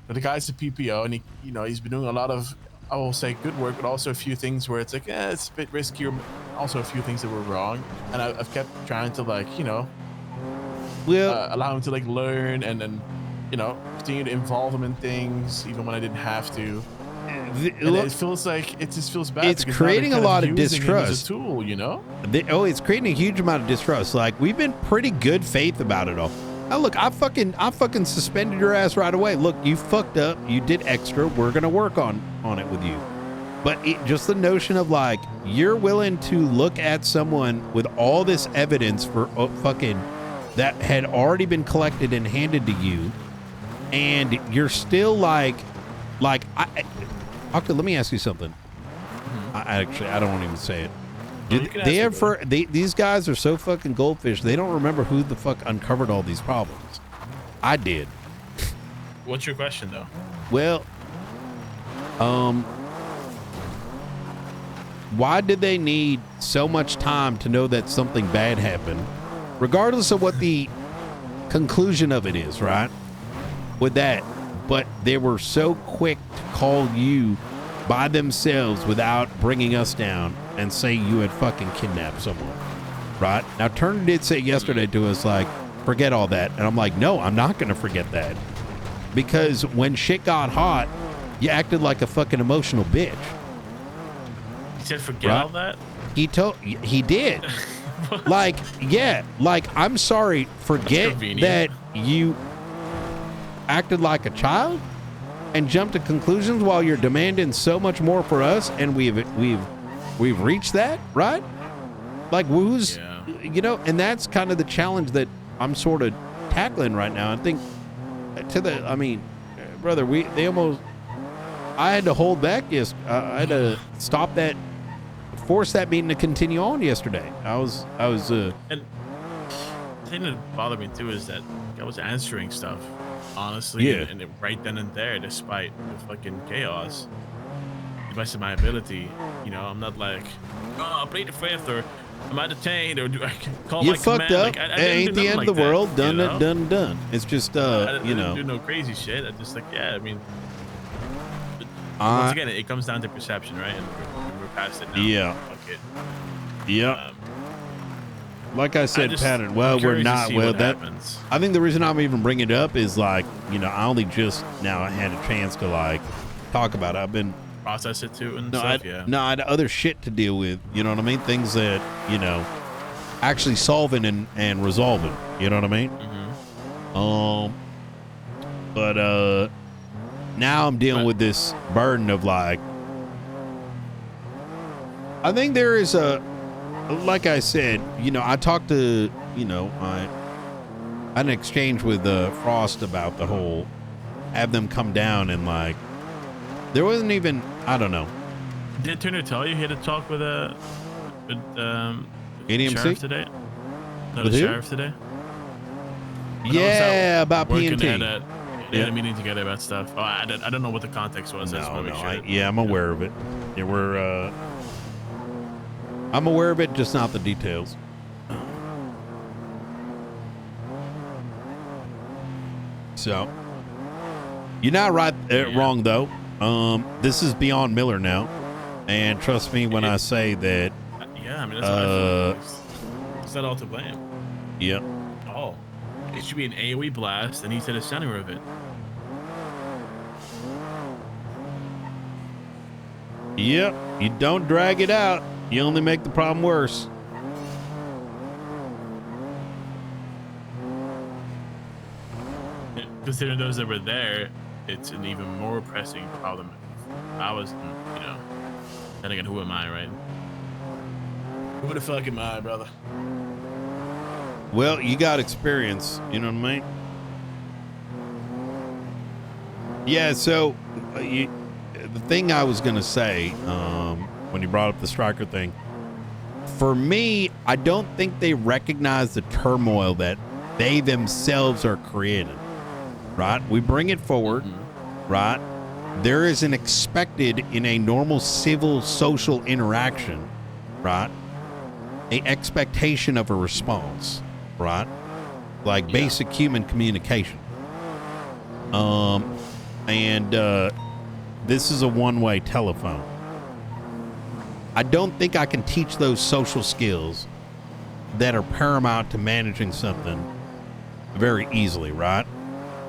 But the guy's a PPO, and he's been doing a lot of, I will say, good work, but also a few things where it's like, it's a bit riskier. Also a few things that were wrong, and I've kept trying to allow him to learn and then continue to involve him in things even when I didn't have to. And it feels like it just feels bad. It's creating a lot of distrust. As a tool, it's creating a huge amount of distrust. Like, we've been pretty good faith about it all. Now look, I fucking suspended your ass right away. Look, you fucked up. You did extra. We're gonna work on it with you. But just the notion of like, you're willing to look at someone with all this evidence for fucking that had already been collected and handed to you, and you're still like, Octa, let me ask you something. I don't want to even say it. These guys are so fucking goldfish. They don't remember who the fuck uncovered all these problems. I did. What's your question though? Well, why did they need so much time to know that something bad happened, regardless of what the conclusion of it is, right? With that, but they were so quick to call you by themselves without bringing us down and say you had fucking kidnapped someone, right? Now, Turner did say yesterday to us, like, forget all that. And I'm like, no, I'm not going to forget that. Because when shit got hot, you acted like a fucking emotional bitch. He said forget all that? He did. Like, yeah, like, I'm sorry, forget that you acted like a child and jumped to conclusions while you're demanding so much more for us, and we've reached that, right? Like, and that's kind of the challenge that I'm sort of tackling right now. I think brother, I had to hold back. I had to stop that, force that meeting to continue on yesterday. I was and the thing that bothered me too is that I was answering stuff honestly, and right then and there, despite the fucking chaos, the best of my ability. I'm not like, oh, I plead the fifth, or am I detained, or do I call my command? You fucked up. It ain't the end of the world. Done. It's just I didn't do no crazy shit. I just once again, it comes down to perception, right? And we're past it now. Yeah. Fuck it. Yeah. Like I said, pattern. Well, we're not. Well, that happens. I think the reason I'm even bringing it up is like, I only just now had a chance to like talk about it. I've been process it too and I had other shit to deal with. You know what I mean? Things that actually solving and resolving. You know what I mean? Mm-hmm. But now I'm dealing with this burden of like, I think there is like I said, I talked to, I had an exchange with Frost about the whole, have them come down, and like, there wasn't even, I don't know. Did Turner tell you he had to talk with ADMC sheriff today? No, with the who? sheriff today? Yeah, about PNT. They had a meeting together about stuff. Oh, I don't know what the context was. I'm aware of it. Yeah, I'm aware of it, just not the details. So, you're not wrong though. This is beyond Miller now, and trust me when I say that. Yeah, I mean that's what I feel. It's not all to blame. Yep. Oh, it should be an AOE blast, and he's at the center of it. Yep. You don't drag it out. You only make the problem worse. Considering those that were there, it's an even more pressing problem. I was, then again, who am I, right? Who the fuck am I, brother? Well, you got experience, you know what I mean? Yeah, so the thing I was going to say when you brought up the striker thing, for me, I don't think they recognize the turmoil that they themselves are creating, right? We bring it forward, right? There is an expected in a normal civil social interaction, right? An expectation of a response, right? Like basic human communication. and this is a one-way telephone. I don't think I can teach those social skills that are paramount to managing something very easily, right?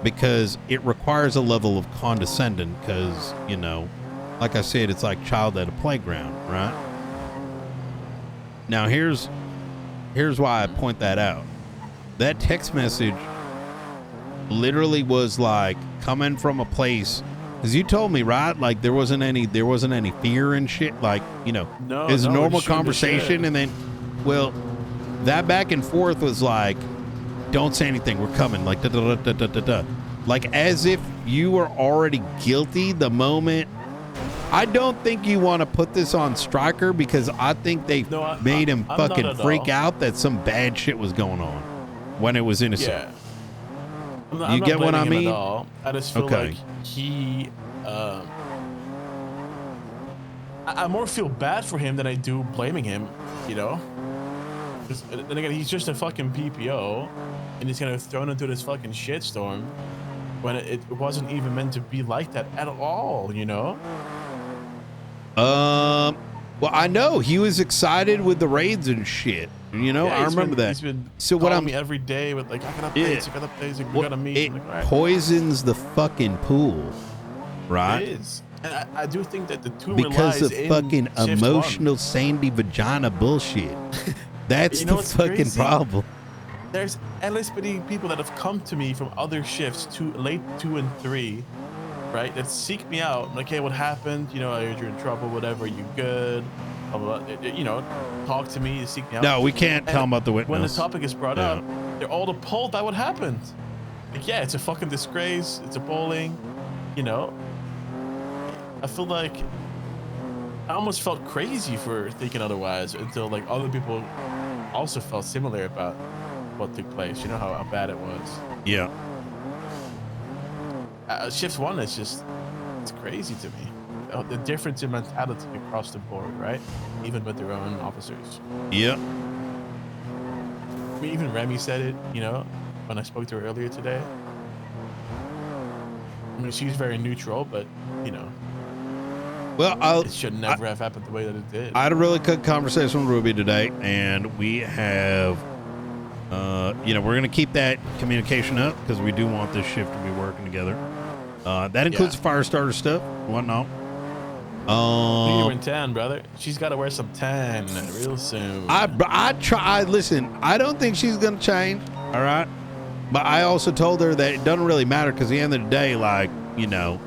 Because it requires a level of condescending, because, you know, like I said, it's like child at a playground, right? Now, here's why I point that out. That text message literally was like coming from a place, because you told me, right? Like there wasn't any fear and shit. Like, you know, it was a normal conversation, and then, well, that back and forth was like, don't say anything, we're coming, like da da da da da da, like as if you were already guilty the moment. I don't think you want to put this on Stryker, because I think they made him fucking freak out that some bad shit was going on when it was innocent. Yeah. You get what I mean? At all. I just feel like he. I more feel bad for him than I do blaming him. You know. Then again, he's just a fucking PPO, and he's kind of thrown into this fucking shitstorm when it wasn't even meant to be like that at all. You know. Well, I know he was excited with the raids and shit. You know, I remember that. He's been so what me every day with like, I got updates, like, we gotta meet. It like, right. poisons the fucking pool, right? It is, and I do think that the two because of in fucking emotional one. sandy vagina bullshit. That's you know the fucking crazy? problem. There's endless people that have come to me from other shifts, late 2 and 3. Right, that seek me out. Like, hey, what happened? You know, I heard you're in trouble. Whatever, you good? Blah, blah, blah. You know, talk to me, seek me out. No, we can't tell them about the witness. When the topic is brought up, they're all appalled by what happened. Like, yeah, it's a fucking disgrace. It's a bowling. You know, I feel like I almost felt crazy for thinking otherwise until like other people also felt similar about what took place. You know how bad it was. Yeah. Shift 1 is just, it's crazy to me. The difference in mentality across the board, right? Even with their own officers. Yep. I mean, even Remy said it, you know, when I spoke to her earlier today. I mean, she's very neutral, but, you know. Well, it should never have happened the way that it did. I had a really good conversation with Ruby today, and we have, you know, we're going to keep that communication up because we do want this shift to be working together. That includes fire starter stuff, whatnot. You're in tan, brother. She's got to wear some tan real soon. Listen, I don't think she's going to change, all right? But I also told her that it doesn't really matter because at the end of the day, like, you know,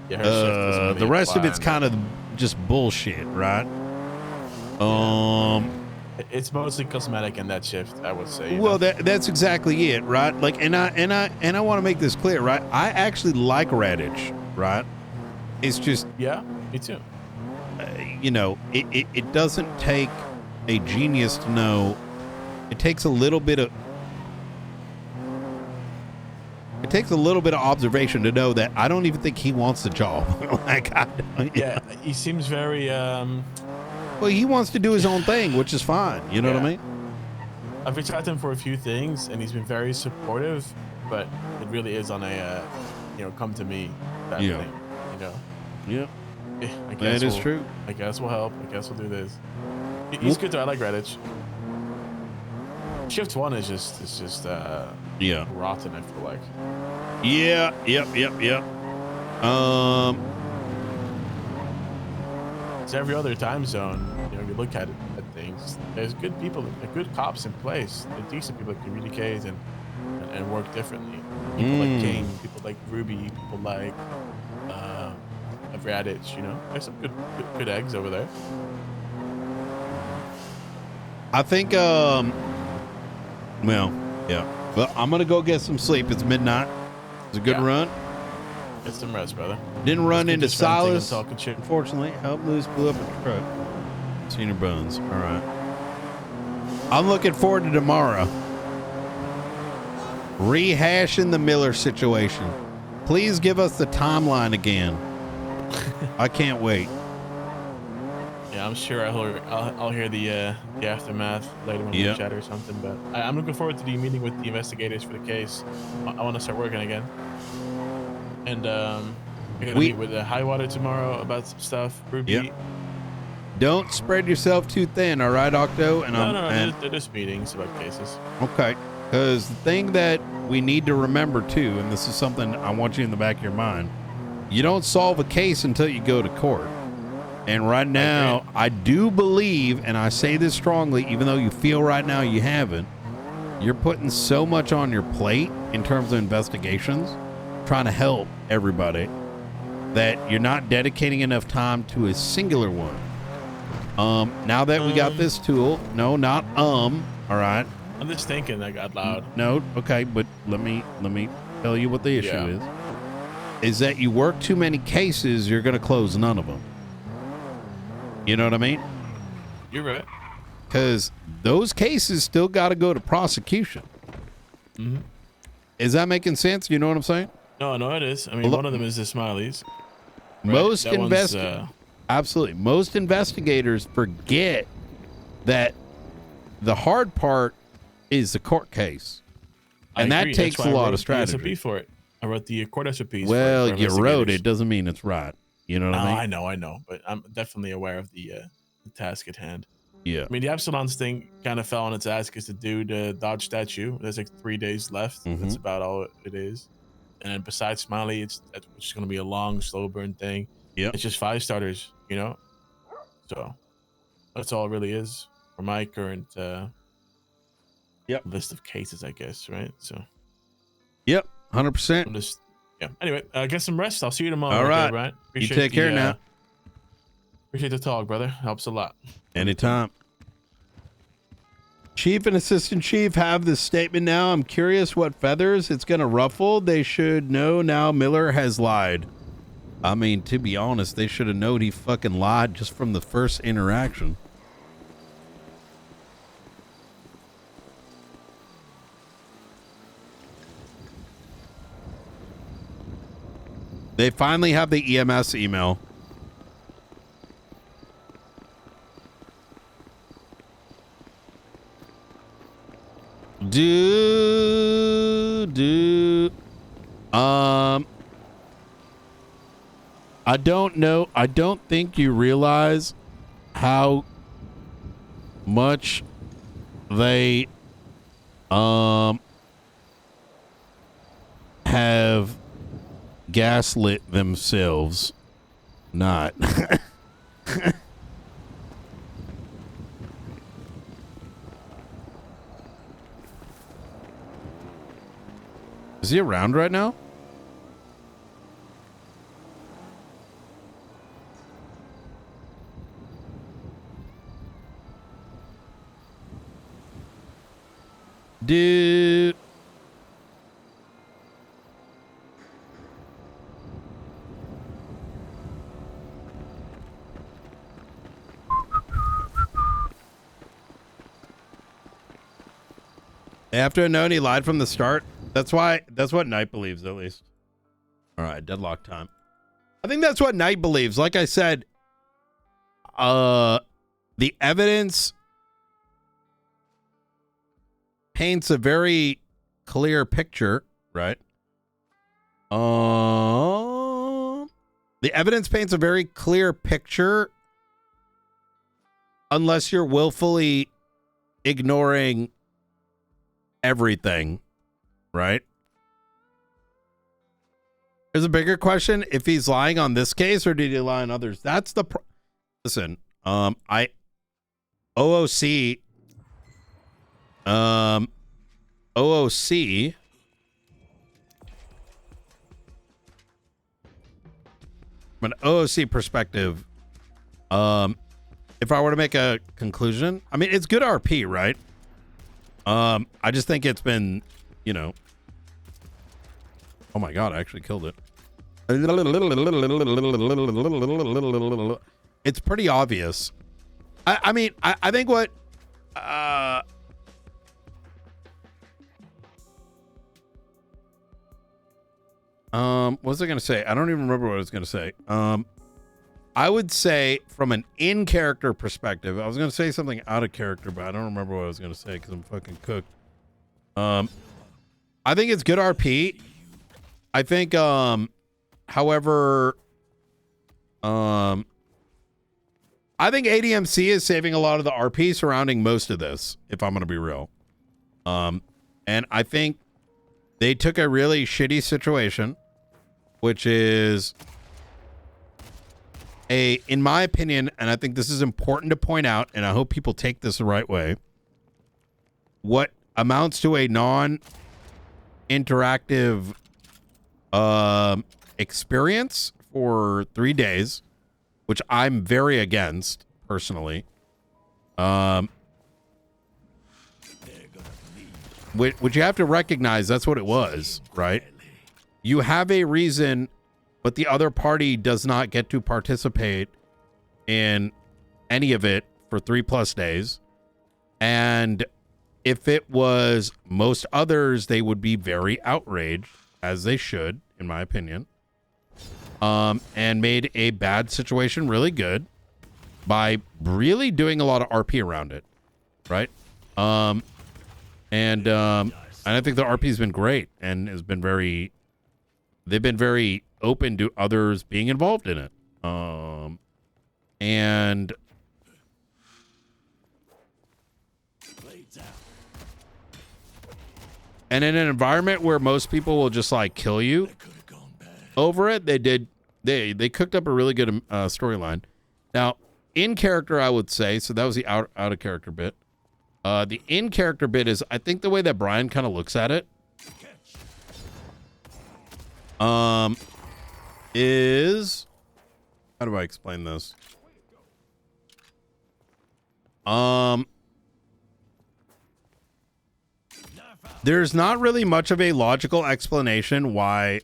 really the rest of it's kind of just bullshit, right? It's mostly cosmetic in that shift, I would say. Well, that's exactly it, right? Like, and I want to make this clear, right? I actually like Raditch, right? It's just, yeah, me too. You know, it doesn't take a genius to know. It takes a little bit of observation to know that I don't even think he wants the job. Like, yeah, he seems very. Well, he wants to do his own thing, which is fine. You know what I mean? I've reached out to him for a few things, and he's been very supportive. But it really is on a, you know, come to me type thing. You know. Yeah. I guess that is true. I guess we'll help. I guess we'll do this. He's good though. I like Raditch. Shift 1 is just rotten, I feel like. Yeah. It's every other time zone. You know, you look at things. There's good people, good cops in place. They're decent people that communicate and work differently. People like King, people like Ruby, people like Raditch. You know, there's some good eggs over there. I think. Well, yeah. Well, I'm gonna go get some sleep. It's midnight. It's a good run. Get some rest, brother. Didn't run into Silas. Unfortunately, helped Lewis blew up a truck. Senior Bones. All right. I'm looking forward to tomorrow. Rehashing the Miller situation. Please give us the timeline again. I can't wait. Yeah, I'm sure I'll hear the aftermath later when we chat or something. But I'm looking forward to the meeting with the investigators for the case. I want to start working again. And We're gonna meet with the high water tomorrow about some stuff. Ruby. Yep. Don't spread yourself too thin, all right, Octo? And they're just meetings about cases. Okay. Because the thing that we need to remember too, and this is something I want you in the back of your mind, you don't solve a case until you go to court. And right now, I do believe, and I say this strongly, even though you feel right now you haven't, you're putting so much on your plate in terms of investigations, trying to help everybody, that you're not dedicating enough time to a singular one. Now that we got this tool, no, not all right. I'm just thinking like out loud. No, okay, but let me tell you what the issue is that you work too many cases, you're going to close none of them. You know what I mean? You're right. Because those cases still got to go to prosecution. Mm-hmm. Is that making sense? You know what I'm saying? No, it is. I mean, one of them is the Smileys. Right? Most absolutely. Most investigators forget that the hard part is the court case, and that takes a lot of strategy. SOP for it. I wrote the court SOPs. Well, you wrote it doesn't mean it's right. You know what I mean? I know, but I'm definitely aware of the task at hand. Yeah. I mean, the Epsilons thing kind of fell on its ass because to do the Dodge statue, there's like 3 days left. Mm-hmm. That's about all it is. And then besides Smiley, it's just going to be a long, slow burn thing. Yeah. It's just 5 starters, you know? So that's all it really is for my current list of cases, I guess, right? So. Yep, 100%. I'm just, Anyway, get some rest. I'll see you tomorrow. All right. Brian. You take care now. Appreciate the talk, brother. Helps a lot. Anytime. Chief and Assistant Chief have this statement now. I'm curious what feathers it's going to ruffle. They should know now Miller has lied. I mean, to be honest, they should have known he fucking lied just from the first interaction. They finally have the EMS email. I don't know. I don't think you realize how much they have gaslit themselves. Not. Is he around right now? Dude. After knowing he lied from the start, that's what Knight believes, at least. All right, deadlock time. I think that's what Knight believes. Like I said, the evidence paints a very clear picture, right? The evidence paints a very clear picture unless you're willfully ignoring everything, right? There's a bigger question if he's lying on this case or did he lie on others. That's the listen. OOC from an OOC perspective, if I were to make a conclusion, I mean, it's good RP, right? I just think it's been, you know, oh my God, I actually killed it. It's pretty obvious. I mean, I think what, what was I going to say? I don't even remember what I was going to say. I would say from an in-character perspective, I was going to say something out of character, but I don't remember what I was going to say because I'm fucking cooked. I think it's good RP. I think, how However, I think ADMC is saving a lot of the RP surrounding most of this, if I'm going to be real. And I think they took a really shitty situation, which is in my opinion, and I think this is important to point out, and I hope people take this the right way, what amounts to a non-interactive experience for 3 days, which I'm very against personally. Which you have to recognize that's what it was, right? You have a reason, but the other party does not get to participate in any of it for 3+ days. And if it was most others, they would be very outraged, as they should, in my opinion. And made a bad situation really good by really doing a lot of RP around it, right? And I think the RP has been great and has been they've been very open to others being involved in it. And in an environment where most people will just like kill you over it, they cooked up a really good storyline. Now, in character, I would say, so that was the out of character bit. The in character bit is, I think the way that Brian kind of looks at it is, how do I explain this? There's not really much of a logical explanation why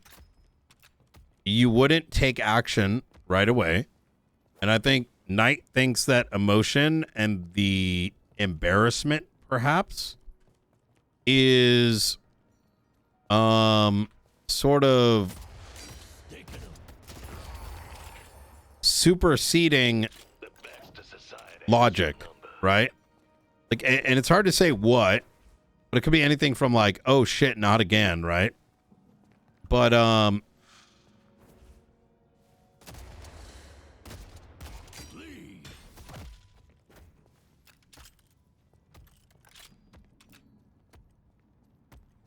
you wouldn't take action right away. And I think Knight thinks that emotion and the embarrassment perhaps is sort of superseding logic, right? Like, and it's hard to say what, but it could be anything from like, oh shit, not again, right? But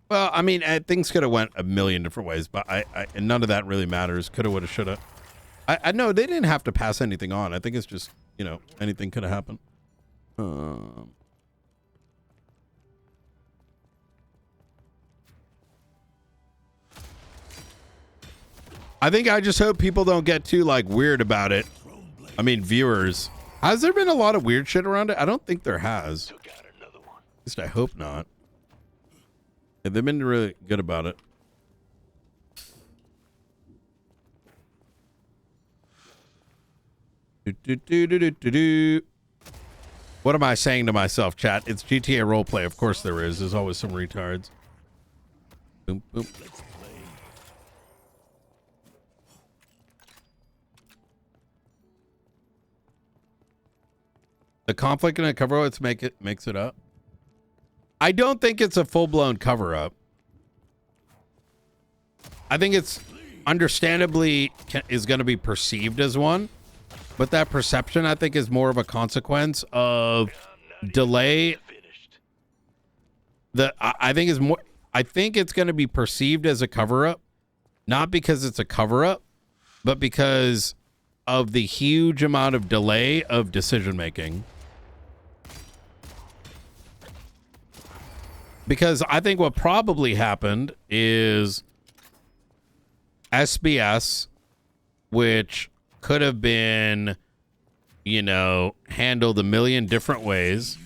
well, I mean, things could have went a million different ways, but and none of that really matters. Coulda, woulda, shoulda. I know they didn't have to pass anything on. I think it's just, you know, anything could have happened. I think I just hope people don't get too like weird about it. I mean, viewers. Has there been a lot of weird shit around it? I don't think there has. At least I hope not. They've been really good about it. What am I saying to myself, chat? It's GTA roleplay. Of course there is. There's always some retards. Boom, boom. The conflict in a cover-up makes it up. I don't think it's a full-blown cover-up. I think it's understandably is going to be perceived as one, but that perception, I think, is more of a consequence of delay. I think it's going to be perceived as a cover-up, not because it's a cover-up, but because of the huge amount of delay of decision-making. Because I think what probably happened is SBS, which could have been, you know, handled a million different ways,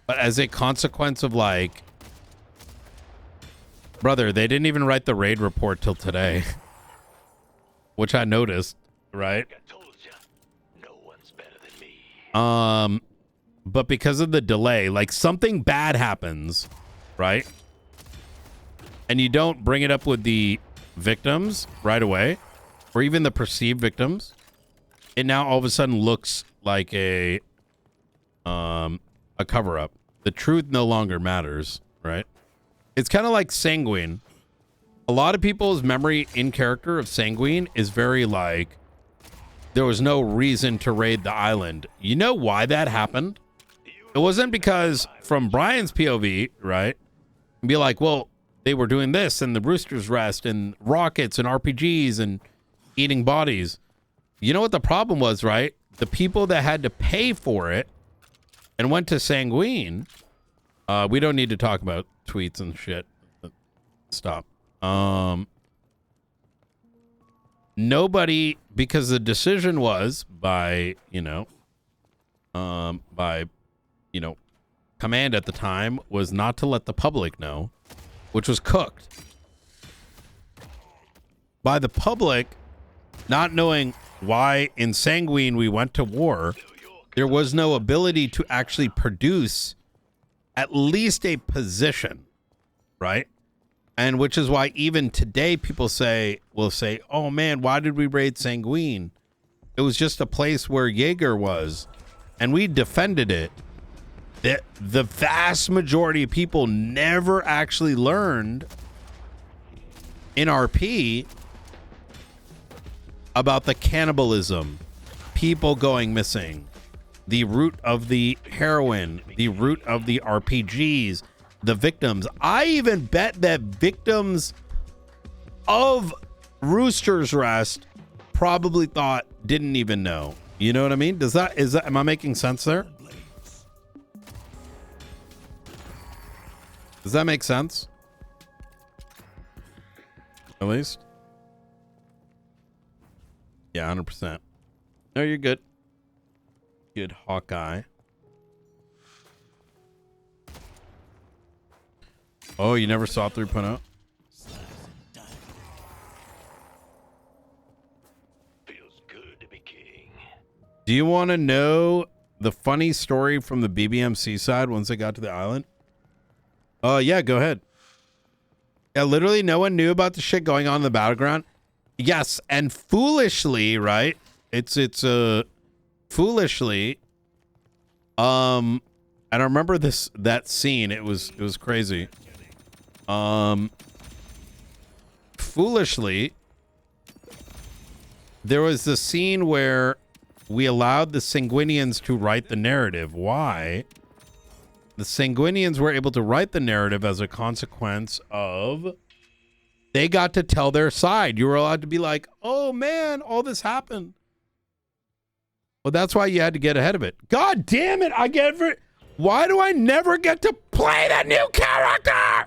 but as a consequence of like, brother, they didn't even write the raid report till today, which I noticed, right? But because of the delay, like something bad happens, right? And you don't bring it up with the victims right away, or even the perceived victims. It now all of a sudden looks like a cover-up. The truth no longer matters, right? It's kind of like Sanguine. a lot of people's memory in character of Sanguine is very like, there was no reason to raid the island. You know why that happened? It wasn't because from Brian's POV, right? Be like, well, they were doing this and the Rooster's Rest and rockets and RPGs and eating bodies. You know what the problem was, right? The people that had to pay for it and went to Sanguine. We don't need to talk about tweets and shit. Stop. Nobody, because the decision was by command at the time was not to let the public know, which was cooked by the public not knowing why in Sanguine we went to war. There was no ability to actually produce at least a position, right? And which is why even today people will say, oh man, why did we raid Sanguine? It was just a place where Jaeger was, and we defended it. The vast majority of people never actually learned in RP about the cannibalism, people going missing, the root of the heroin, the root of the RPGs, the victims. I even bet that victims of Rooster's Rest probably didn't even know. You know what I mean? Am I making sense there? Does that make sense? At least? Yeah, 100%. No, you're good. Good, Hawkeye. Oh, you never saw 3.0? Feels good to be king. Do you want to know the funny story from the BBMC side once they got to the island? Oh, yeah, go ahead. Yeah, literally no one knew about the shit going on in the battleground. Yes, and foolishly, right? It's foolishly. And I remember that scene. It was crazy. Foolishly, there was the scene where we allowed the Sanguinians to write the narrative. Why? The Sanguinians were able to write the narrative as a consequence of they got to tell their side. You were allowed to be like, oh man, all this happened. Well, that's why you had to get ahead of it. God damn it. Why do I never get to play that new character?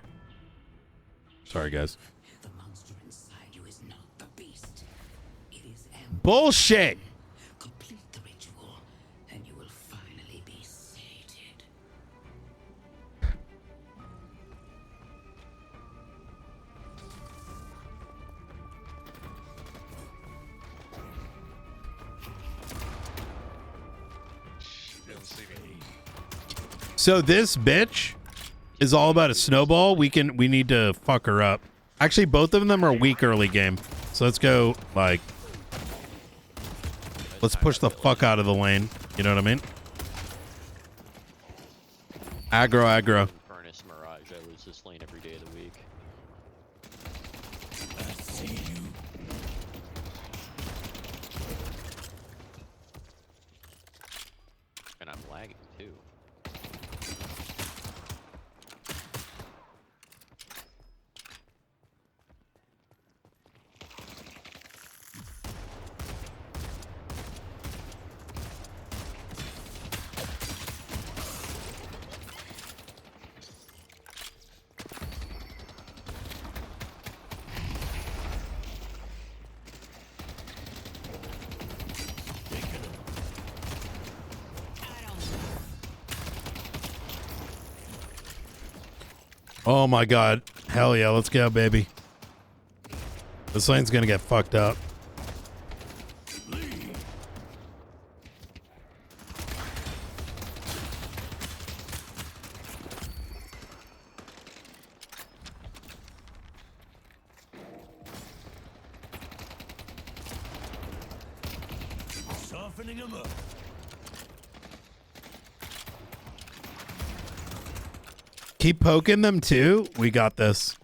Sorry, guys. The monster inside you is not the beast. It is bullshit. Complete the ritual, and you will finally be sated. So this bitch is all about a snowball. We need to fuck her up. Actually, both of them are weak early game. So let's go, let's push the fuck out of the lane. You know what I mean? Aggro. Furnace Mirage, I lose this lane every day of the week. I see you. And I'm lagging too. Oh my god. Hell yeah, let's go, baby. This lane's gonna get fucked up. Softening him up. Keep poking them too. We got this.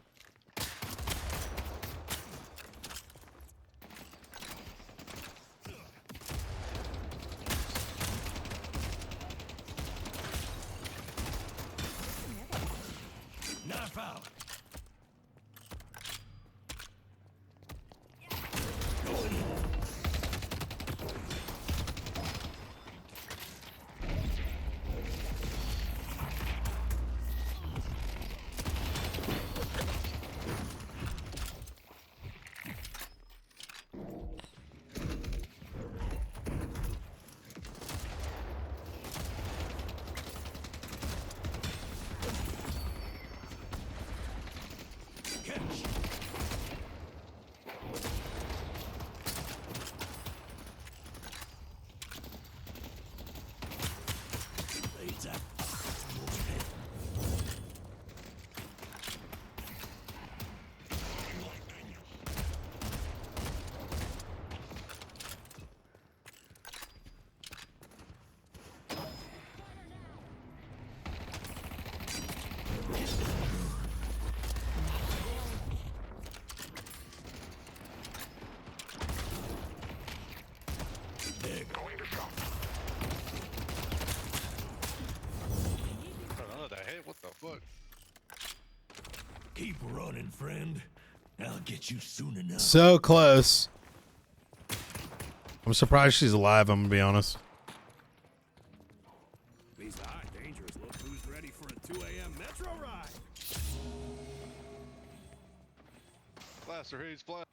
out. What the fuck? Keep running, friend. I'll get you soon enough. So close. I'm surprised she's alive, I'm gonna be honest. These high dangerous. Look who's ready for a 2 a.m. metro ride. Blaster, he's blast.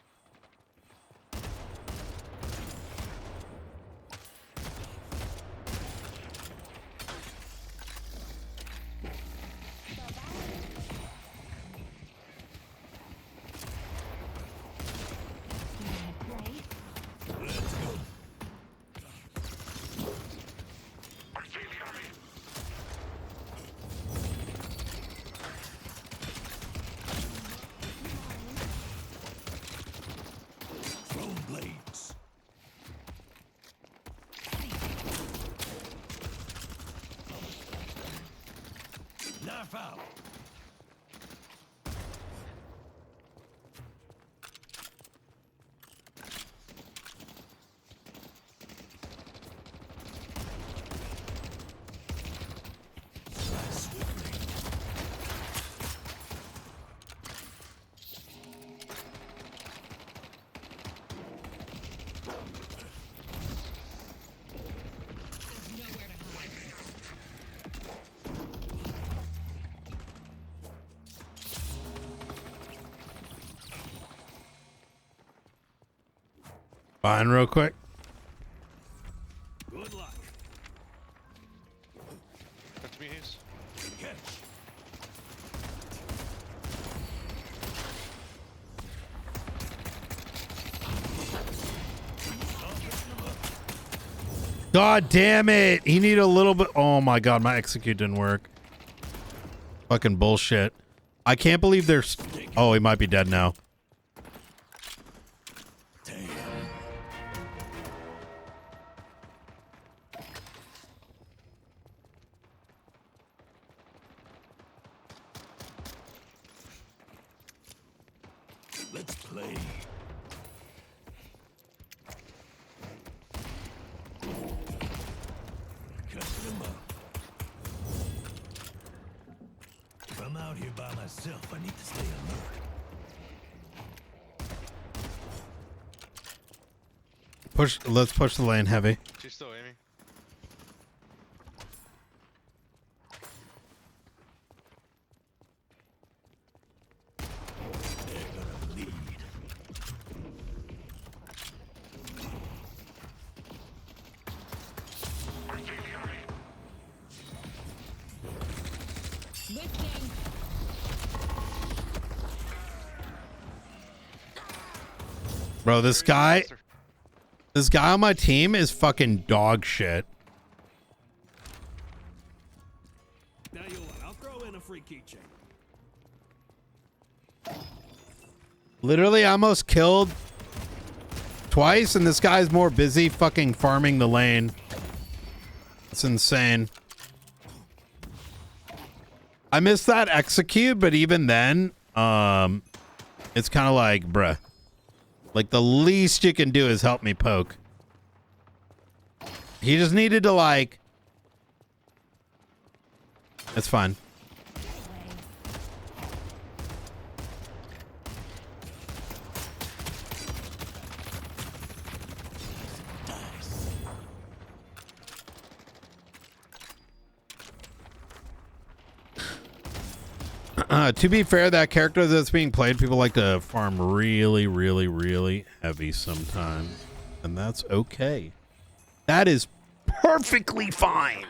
Knife out. Fine, real quick. Good luck. That's me, he's. Catch. God damn it. He needed a little bit. Oh my God. My execute didn't work. Fucking bullshit. I can't believe there's. Oh, he might be dead now. Let's play. Cut them up. If I'm out here by myself, I need to stay alert. Push. Let's push the lane heavy. She's still aiming. Bro, this guy on my team is fucking dog shit. Now you what? I'll throw in a free keychain. Literally almost killed twice, and this guy's more busy fucking farming the lane. It's insane. I missed that execute, but even then, it's kind of like, bruh. Like, the least you can do is help me poke. He just needed to, like... It's fine. To be fair, that character that's being played, people like to farm really, really, really heavy sometimes. And that's okay. That is perfectly fine.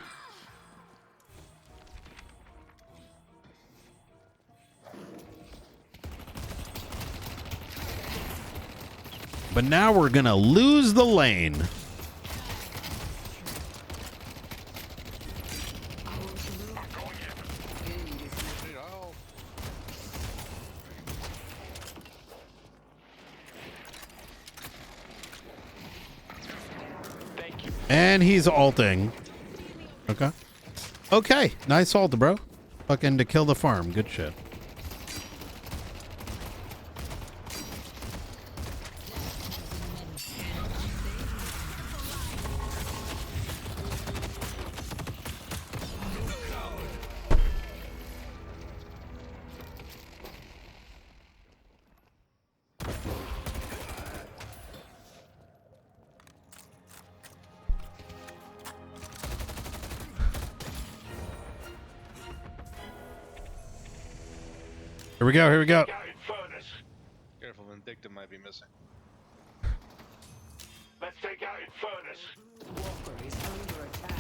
But now we're going to lose the lane. And he's ulting. Okay. Okay. Nice ult, bro. Fucking to kill the farm. Good shit. Here we go, here we go. Careful, Vindicta might be missing. Let's take out Infernus. Walker is under attack.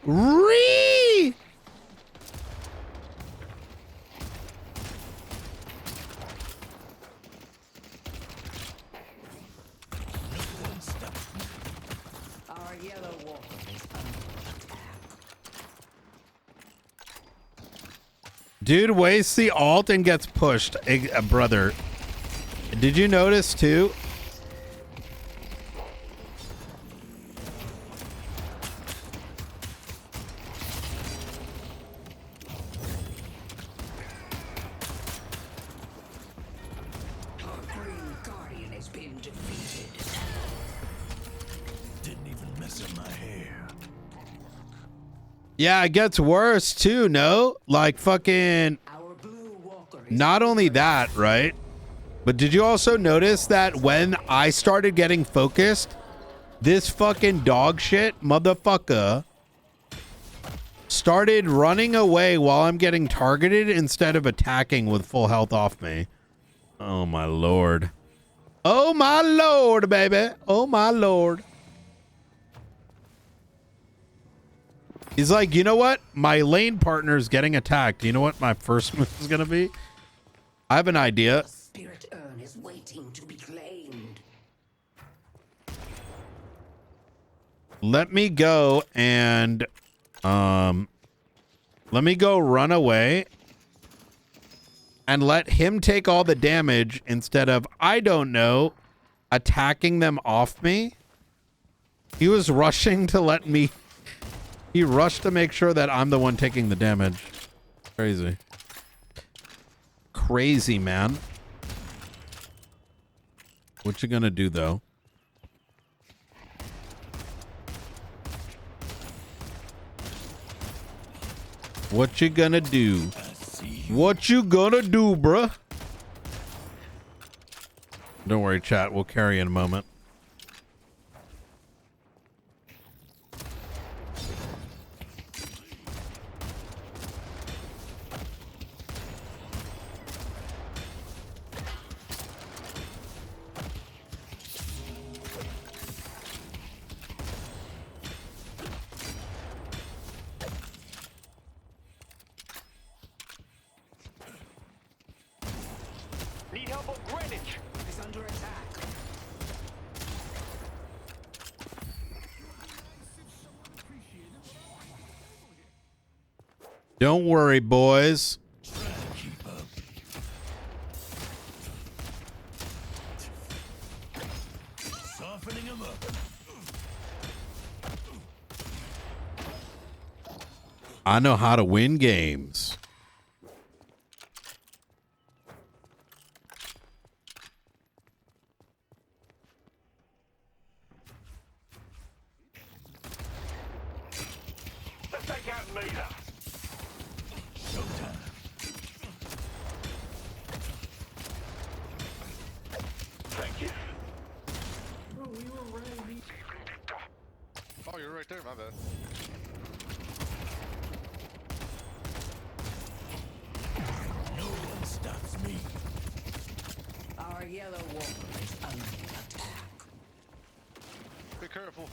Ree! Our yellow walker is under attack. Dude wastes the ult and gets pushed. Brother, did you notice too? Our green guardian has been defeated. Didn't even mess up my hair. Yeah, it gets worse too, no? Like fucking... Not only that, right? But did you also notice that when I started getting focused, this fucking dog shit motherfucker started running away while I'm getting targeted instead of attacking with full health off me. Oh my lord. Oh my lord, baby. Oh my lord. He's like, you know what? My lane partner's getting attacked. You know what my first move is going to be? I have an idea. The spirit urn is waiting to be claimed. Let me go and let me go run away and let him take all the damage instead of, I don't know, attacking them off me. He was rushing to let me... He rushed to make sure that I'm the one taking the damage. Crazy. Crazy, man. What you gonna do, though? What you gonna do? What you gonna do, bruh? Don't worry, chat. We'll carry in a moment. Need help on Greenwich. Is under attack. Don't worry, boys. Softening him up. I know how to win games. Let's take out Nino. Showtime. Thank you. yellow walker is under attack. Be careful.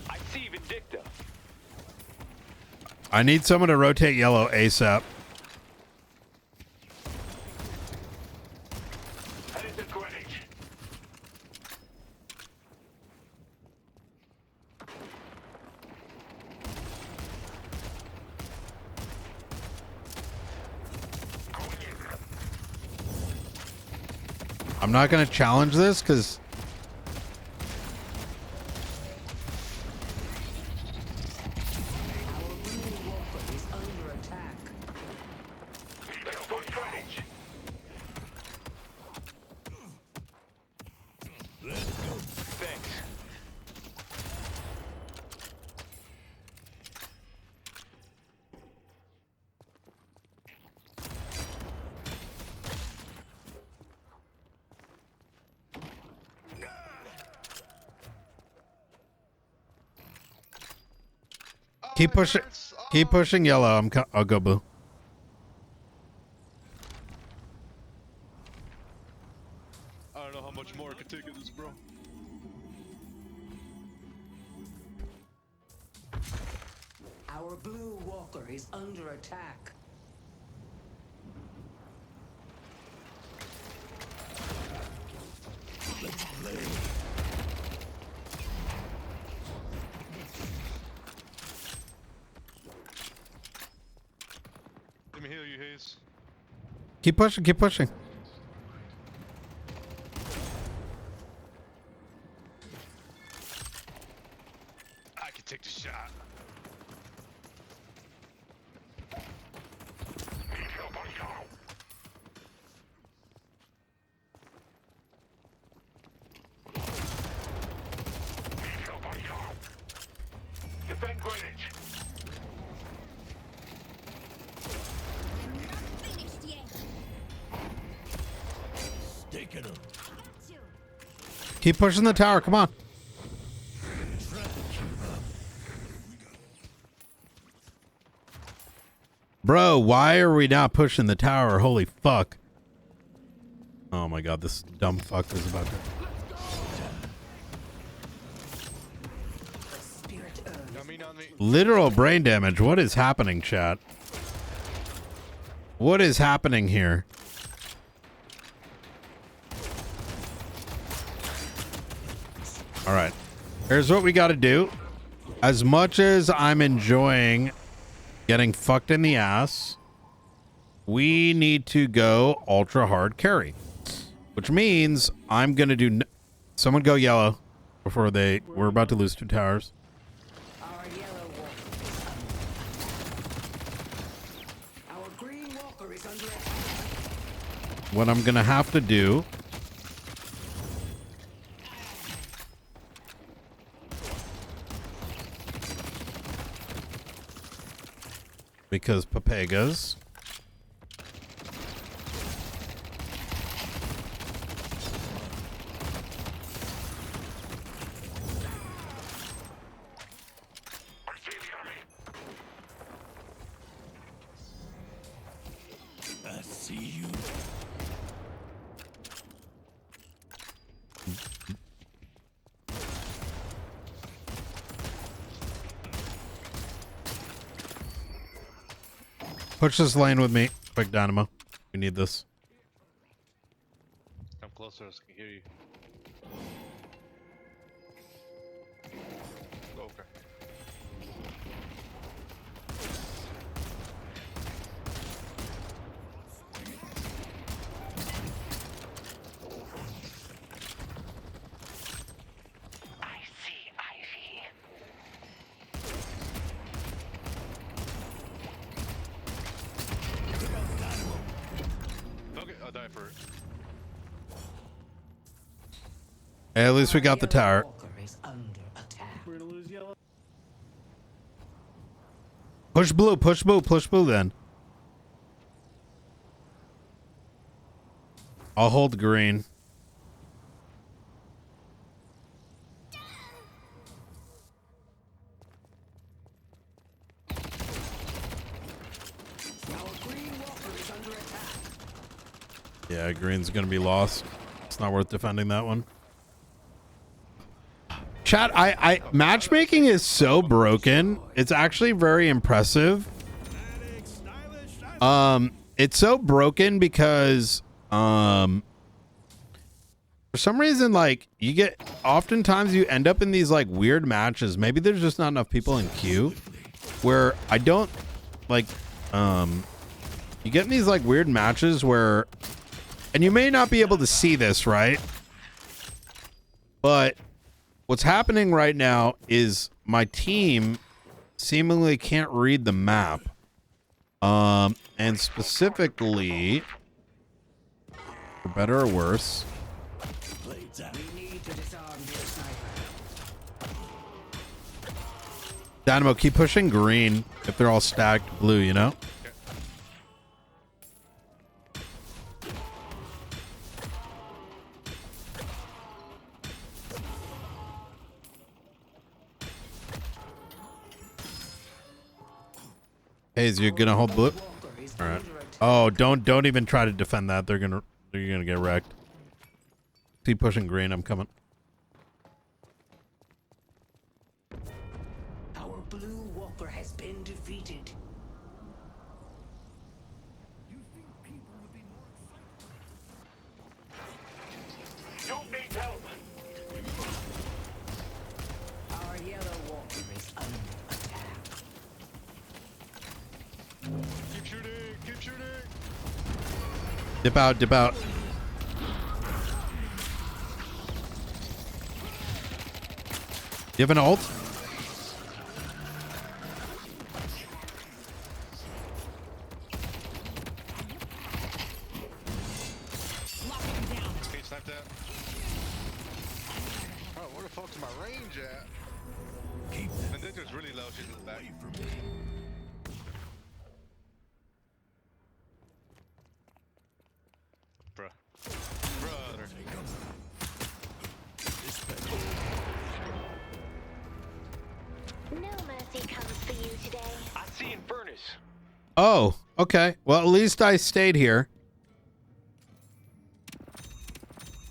I see Vindicta. I need someone to rotate yellow ASAP. Headed to Greenwich. I'm not going to challenge this because keep pushing. Keep pushing yellow. I'll go blue. I don't know how much more I can take of this, bro. Our blue walker is under attack. Let's play. Let me heal you, Hayes. Keep pushing. Keep pushing. I can take the shot. Defend Greenwich. Taking him. Keep pushing the tower. Come on. Bro, why are we not pushing the tower? Holy fuck. Oh my god, this dumb fuck is about to... Literal brain damage. What is happening, chat? What is happening here? All right. Here's what we got to do. As much as I'm enjoying getting fucked in the ass, we need to go ultra hard carry, which means I'm going to do... Someone go yellow before they... We're about to lose 2 towers. What I'm going to have to do... Because Papegas... I see you. Push this lane with me. Quick dynamo. We need this. Come closer, so I can hear you. Okay. Okay, I'll die for it. Hey, at least we got the tower. We're gonna lose yellow. Push blue, push blue then. I'll hold green. Yeah, green's gonna be lost. It's not worth defending that one. Chat, I matchmaking is so broken. It's actually very impressive. It's so broken because for some reason, like, you get, oftentimes you end up in these like weird matches. Maybe there's just not enough people in queue where I don't like, you get in these like weird matches where, and you may not be able to see this, right? But what's happening right now is my team seemingly can't read the map. And specifically, for better or worse, Dynamo, keep pushing green if they're all stacked blue, you know? Hey, is you gonna hold blue? All right. Oh, don't even try to defend that. They're gonna get wrecked. Keep pushing green. I'm coming. Our blue walker has been defeated. Don't need help. Our yellow walker is under attack. Keep shooting. Keep shooting. Dip out. Dip out. You have an ult? Okay, snap that. Oh, where the fuck's my range at? And then there's really low shit in the back. Bruh. Brother. No mercy comes for you today. I see Infernus. Oh, okay. Well, at least I stayed here.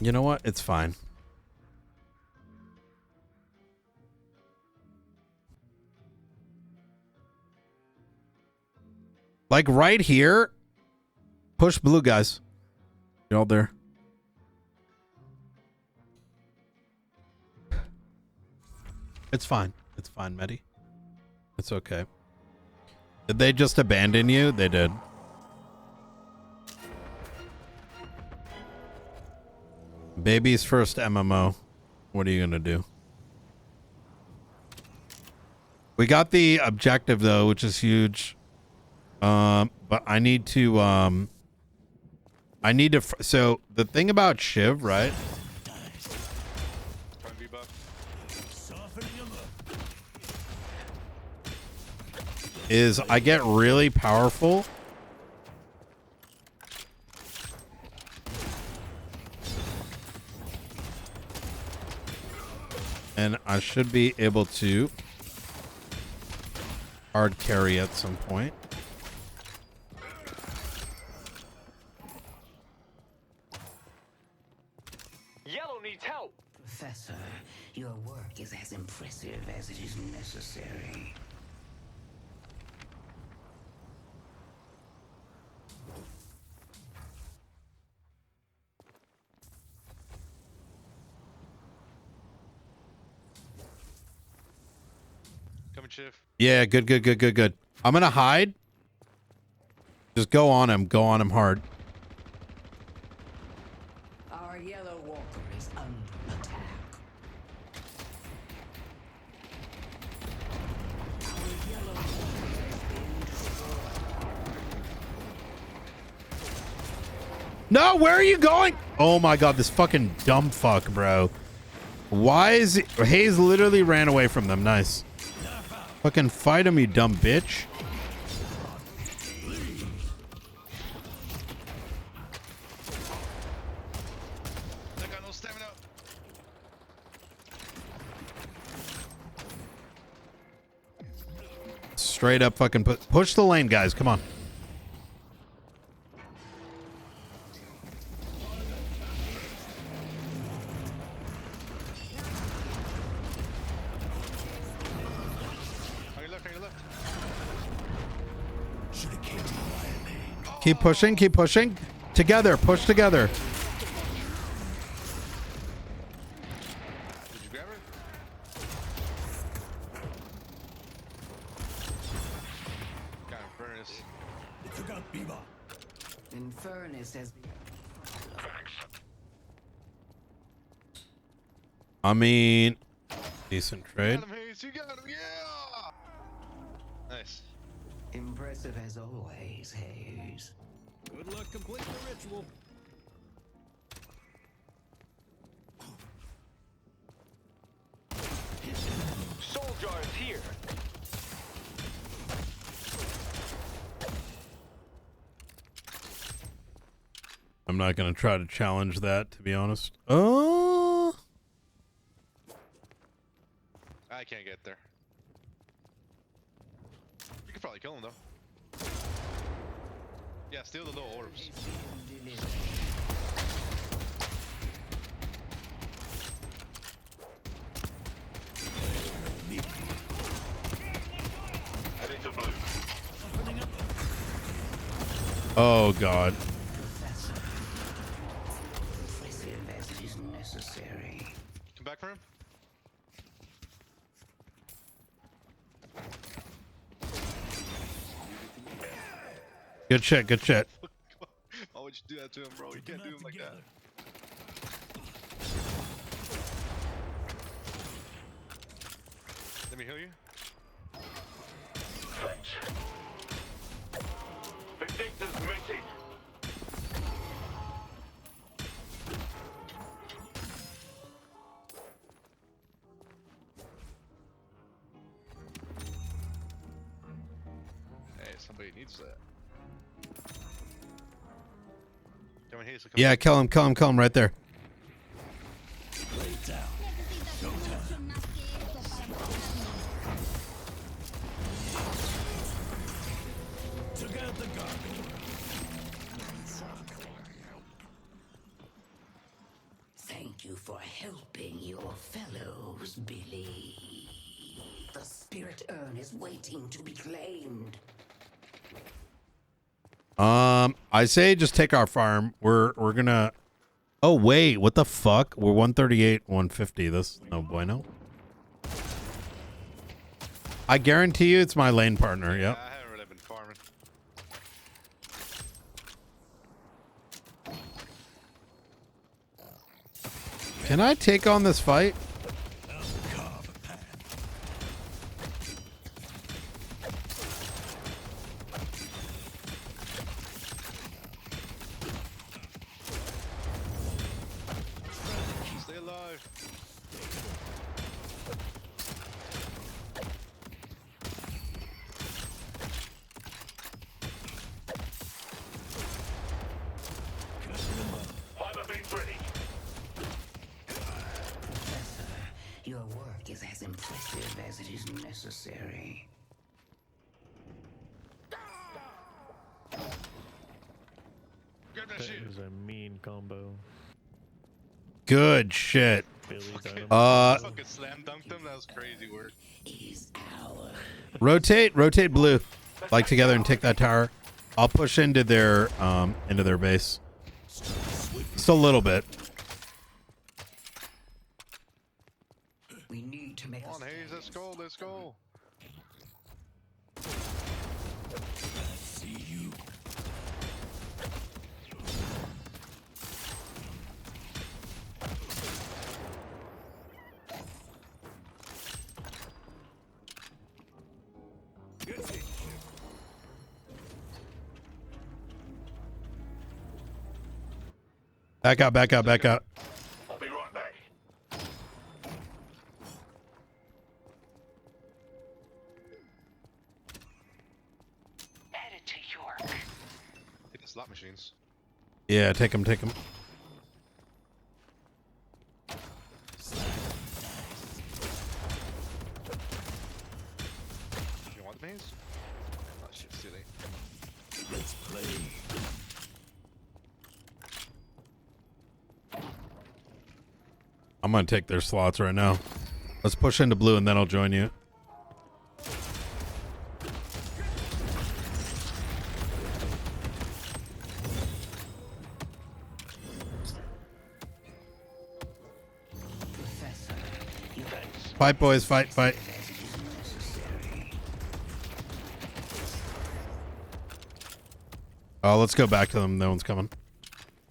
You know what? It's fine. Like right here. Push blue, guys. You're all there. It's fine. It's fine, Medi. It's okay. Did they just abandon you? They did. Baby's first MMO. What are you gonna do? We got the objective though, which is huge. But I need to so the thing about Shiv, right? Is I get really powerful. And I should be able to hard carry at some point. Yellow needs help. Professor, your work is as impressive as it is necessary. Coming, Chief. Yeah, good. I'm gonna hide. Just go on him. Go on him hard. Our yellow walker is under attack. Our yellow walker has been destroyed. No, where are you going? Oh my god, this fucking dumb fuck, bro. Why is it? Hayes literally ran away from them. Nice. Fucking fight him, you dumb bitch. Straight up fucking push the lane, guys. Come on. Keep pushing. Keep pushing. Together. Push together. Did you grab her? Got Infernus. It took out Biba. Infernus has been. I mean, decent trade. You got him, Hayes. You got him. Yeah. Nice. Impressive as always, Hayes. Good luck completing the ritual. Soul jar is here. I'm not going to try to challenge that, to be honest. Oh. I can't get there. You could probably kill him though. Yeah, steal the little orbs. Oh, God. Come back for him. Good shit. Good shit. Why would you do that to him, bro? You can't do him like that. Let me heal you. Vindicta's missing. Hey, somebody needs that. Yeah, kill him right there. Thank you for helping your fellows, Billy. The spirit urn is waiting to be claimed. I say just take our farm. We're gonna. Oh wait, what the fuck? We're 138, 150. This no bueno. I guarantee you, it's my lane partner. Yep. I haven't really been farming. Can I take on this fight? Stay alive. Fiber beams ready. Professor, your work is as impressive as it is necessary. Grab that That shit. was a mean combo. Good shit. Billy Dynamite. Fucking slam dunked him. That was crazy work. Rotate blue, like together, and take that tower. I'll push into their base. Just a little bit. We need to make Come on, Hayes. Let's go. Let's go. See you. Back out. I'll be right back. Added to your Take the slot machines. Yeah, take him. You want the maze? Oh shit, silly. Let's play. I'm gonna take their slots right now. Let's push into blue, and then I'll join you. Fight, boys. Fight, fight. Oh, let's go back to them. No one's coming.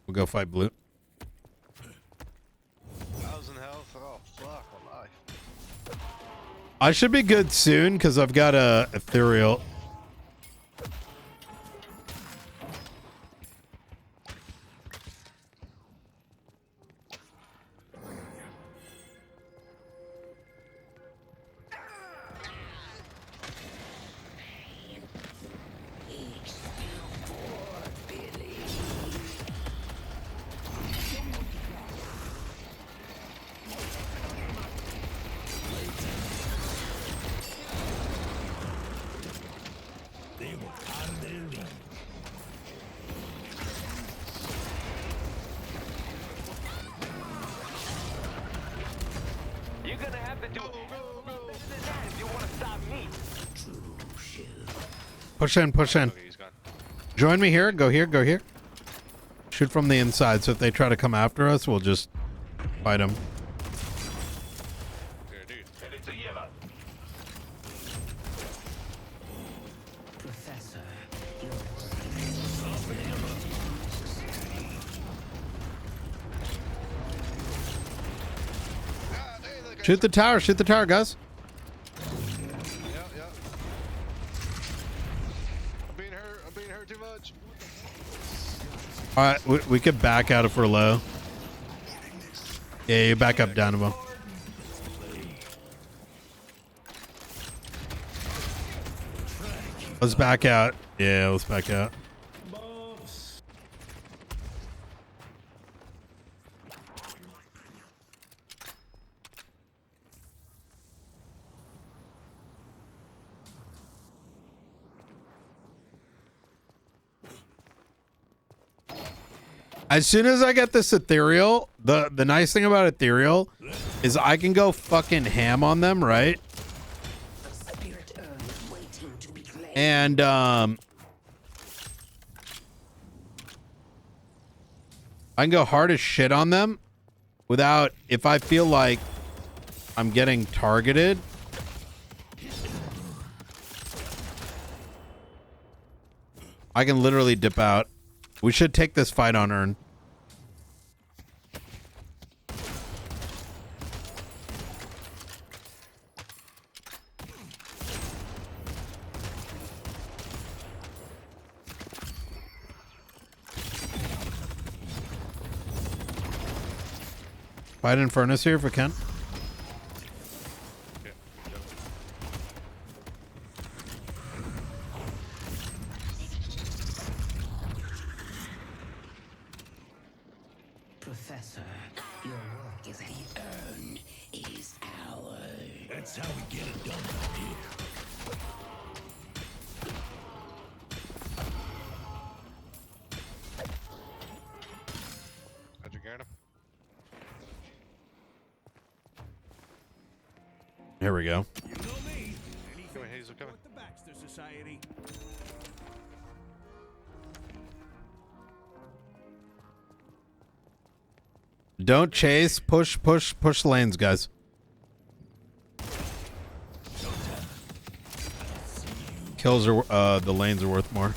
We'll go fight blue. 1,000 health. Oh, fuck my life. I should be good soon because I've got a ethereal. You're gonna have to do it. You want to stop me? Push in, push in. Join me here. Go here, go here. Shoot from the inside. So if they try to come after us, we'll just fight them. Professor, Shoot the tower, guys. Yep. I'm being hurt too much. All right, we could back out if we're low. Yeah, you back up, Dynamo. Let's back out. Yeah, let's back out. As soon as I get this ethereal, the nice thing about ethereal is I can go fucking ham on them, right? And I can go hard as shit on them without, if I feel like I'm getting targeted. I can literally dip out. We should take this fight on Earn. Fight Infernus here if we can. Professor, your work is the urn is ours. That's how we get it done out here. How'd you get him? Here we go. You know me. Come here, Hazel, come With the Baxter Society. Don't chase. Push lanes, guys. Kills are the lanes are worth more.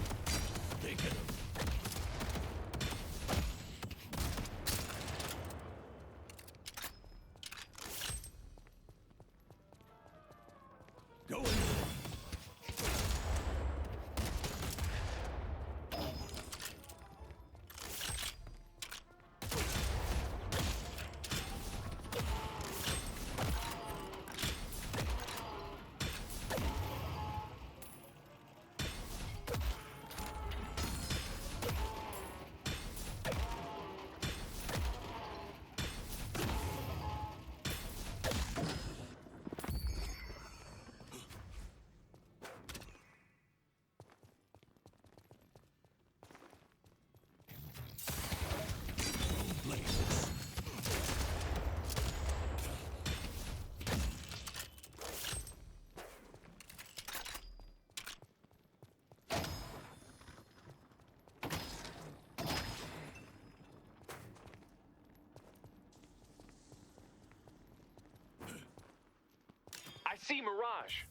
I see Mirage.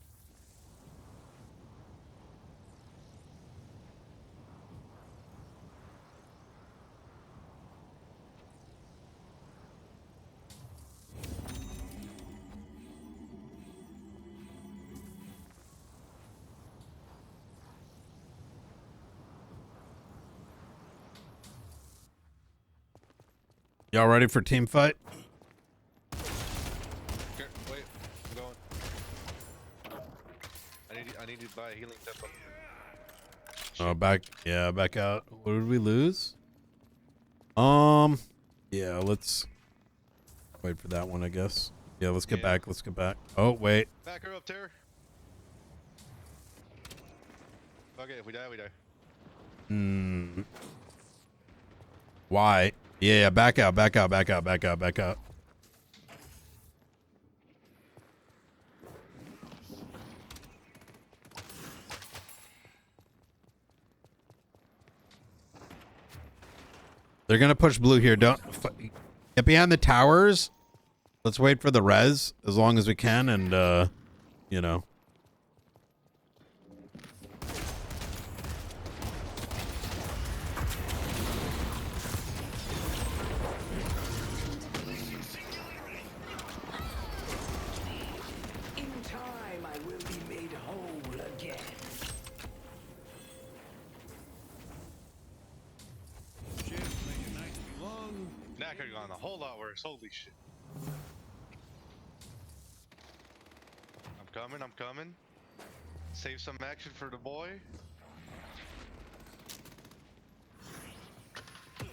Y'all ready for team fight? Okay, wait, I'm going. I need to buy a healing tempo. Oh, back out. What did we lose? Yeah, let's wait for that one, I guess. Yeah, let's get back. Let's get back. Oh, wait. Back her up, Terror. Okay, if we die, we die. Why? Yeah, back out. They're gonna push blue here. Don't get behind the towers. Let's wait for the res as long as we can, and you know. In time, I will be made whole again. That could have gone a whole lot worse. Holy shit. I'm coming. Save some action for the boy. I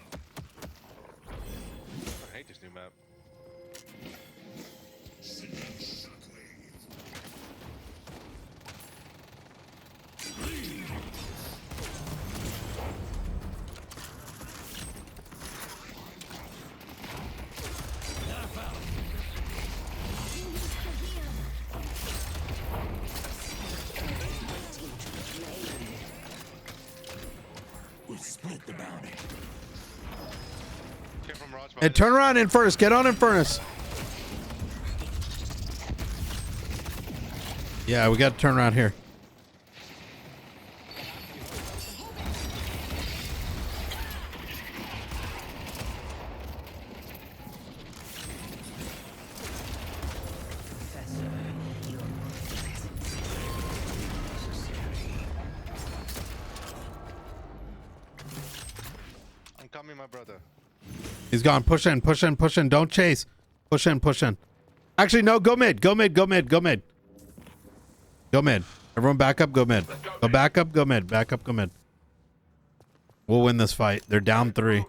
hate this new map. Split the bounty. Hey, turn around in furnace. Get on in furnace. Yeah, we got to turn around here. I'm coming, my brother. He's gone. Push in. Don't chase. Push in. Actually, no. Go mid. Go mid. Everyone back up. Go mid. Go back up. Go mid. Back up. Go mid. We'll win this fight. They're down 3.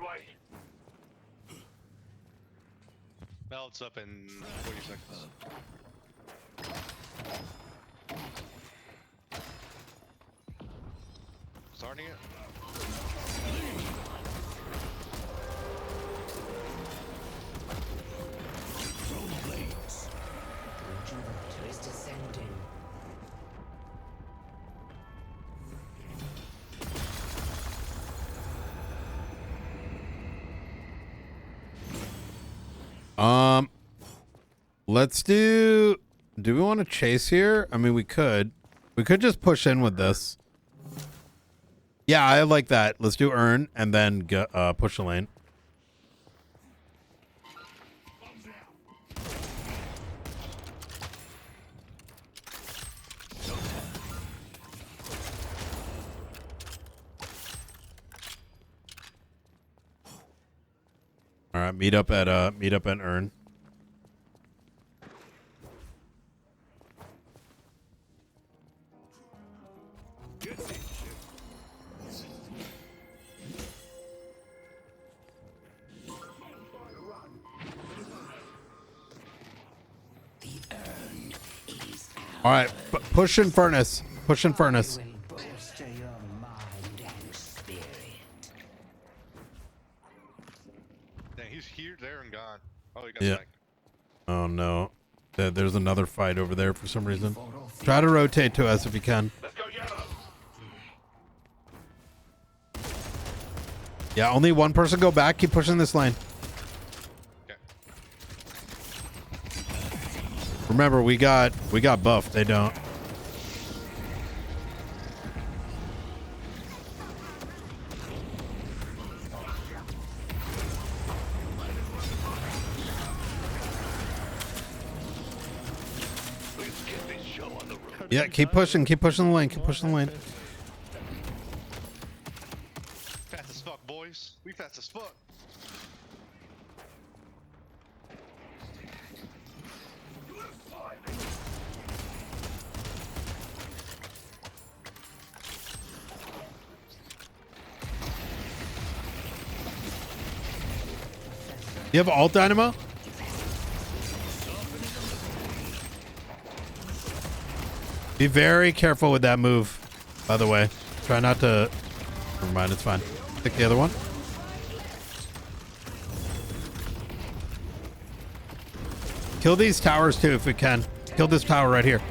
Melts up in 40 seconds. Starting it. Twist ascending. Let's do we want to chase here? I mean, we could just push in with this. Yeah, I like that. Let's do earn and then push the lane. All right, meet up at earn. All right, push in furnace. Bolster your mind and spirit. Dang, he's here, there, and gone. Oh, he got Yeah. back. Oh no. There's another fight over there for some reason. Try to rotate to us if you can. Yeah, only one person go back. Keep pushing this lane. Remember, we got buffed. They don't. Yeah, keep pushing the lane, keep pushing the lane. Fast as fuck, boys. We fast as fuck. You have alt dynamo? Be very careful with that move, by the way. Try not to... Never mind, it's fine. Pick the other one. Kill these towers too if we can. Kill this tower right here.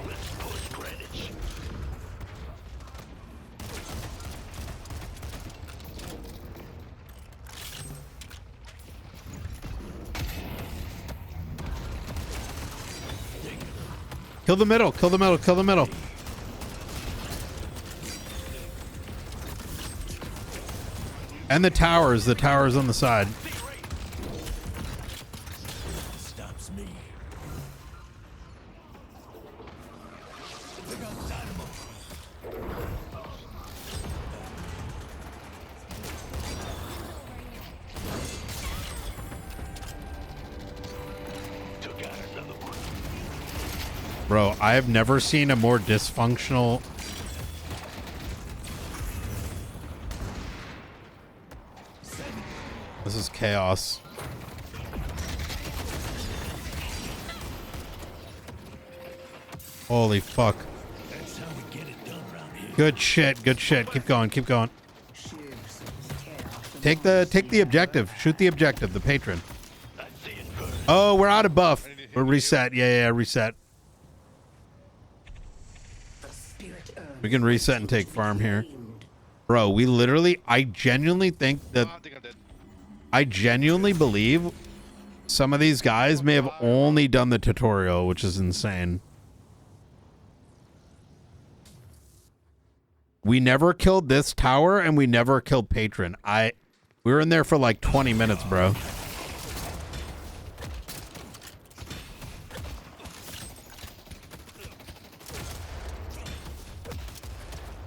Kill the middle, kill the middle, kill the middle. And the towers on the side. Stops me. Bro, I have never seen a more dysfunctional... This is chaos. Holy fuck. That's how we get it done around here. Good shit, good shit. Keep going, keep going. Take the objective. Shoot the objective, the patron. Oh, we're out of buff. We're reset. Yeah, reset. We can reset and take farm here. Bro, we literally, I genuinely think that, I genuinely believe some of these guys may have only done the tutorial, which is insane. We never killed this tower and we never killed patron. We were in there for like 20 minutes, bro.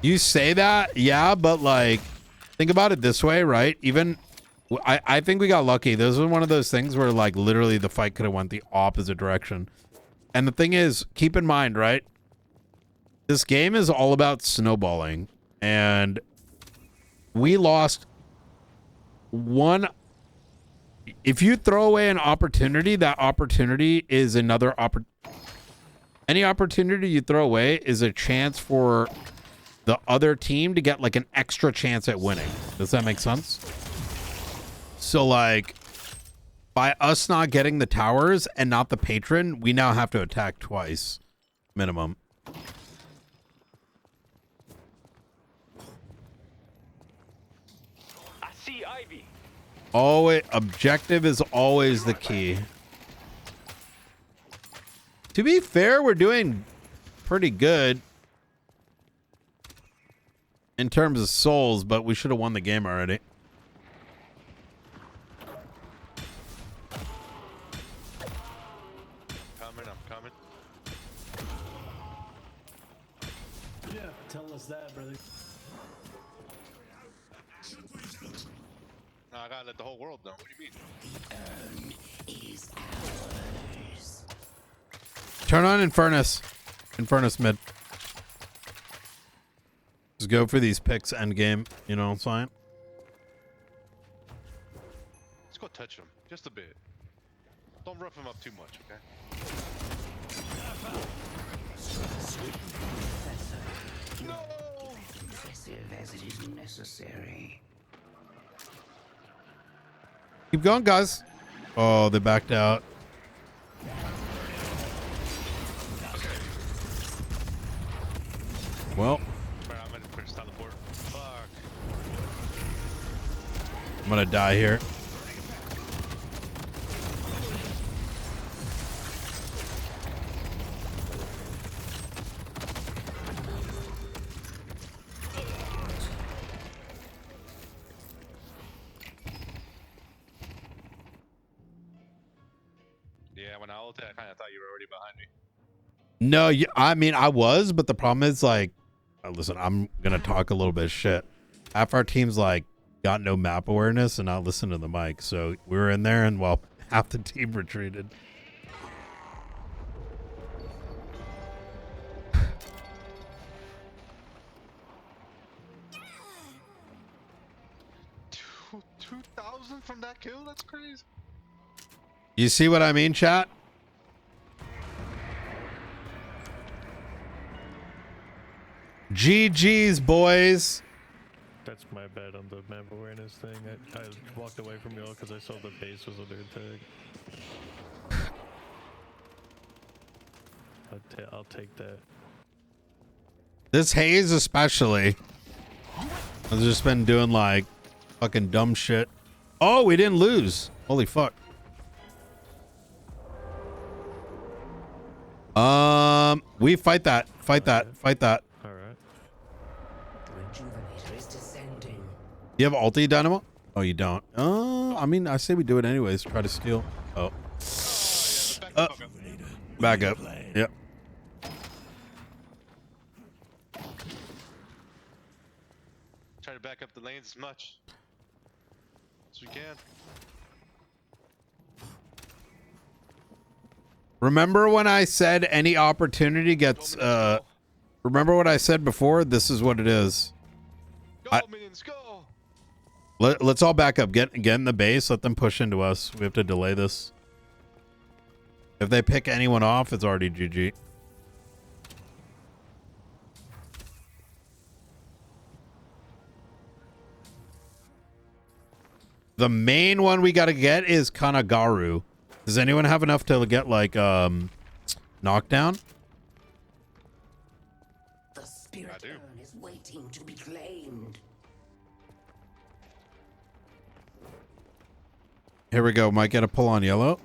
You say that, yeah, but like, think about it this way, right? Even, I think we got lucky. This was one of those things where like literally the fight could have went the opposite direction. And the thing is, keep in mind, right? This game is all about snowballing. And we lost one. If you throw away an opportunity, that opportunity is another any opportunity you throw away is a chance for the other team to get like an extra chance at winning. Does that make sense? So like, by us not getting the towers and not the patron, we now have to attack twice minimum. I see Ivy. Always, objective is always the key. To be fair, we're doing pretty good in terms of souls, but we should have won the game already. I'm coming. Yeah, tell us that, brother. No, I gotta let the whole world know. What do you mean? Is ours. Turn on Infernus. Infernus mid. Just go for these picks end game. You know what I'm saying? Let's go touch him just a bit. Don't rough him up too much, okay? No! Impressive as it is necessary. Keep going, guys. Oh, they backed out. Well, I'm gonna die here. ulti, I kind of thought you were already behind me. No, I mean, I was, but the problem is, like, listen, I'm going to talk a little bit of shit. Half our team's, like, got no map awareness and not listen to the mic. So we were in there, and, well, half the team retreated. $2,000 from that kill? That's crazy. You see what I mean, chat? GG's, boys. That's my bad on the map awareness thing. I walked away from y'all because I saw the base was under attack. I'll take that. This haze especially. I've just been doing like fucking dumb shit. Oh, we didn't lose. Holy fuck. We fight that. Fight that. Fight that. Alright. Rejuvenator is descending. You have ulti, Dynamo? Oh, you don't. I mean, I say we do it anyways. Try to steal. Oh. Back up. Yep. Try to back up the lanes as much as we can. Remember when I said any opportunity gets, remember what I said before? This is what it is. Go, minions, go! Let's all back up. Get in the base. Let them push into us. We have to delay this. If they pick anyone off, it's already GG. The main one we got to get is Kanagaru. Does anyone have enough to get like knockdown? The spirit urn is waiting to be claimed. Here we go. Might get a pull on yellow.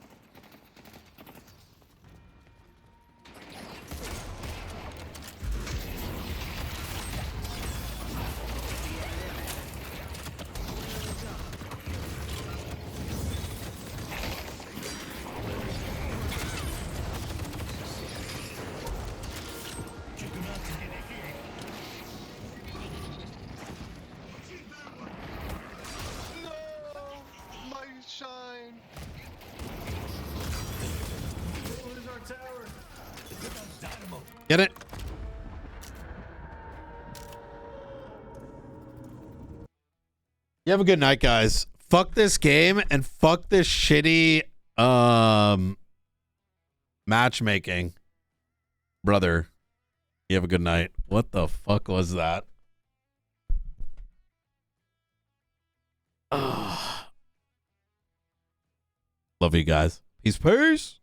Get it? You have a good night, guys. Fuck this game and fuck this shitty matchmaking. Brother, you have a good night. What the fuck was that? Love you guys. Peace.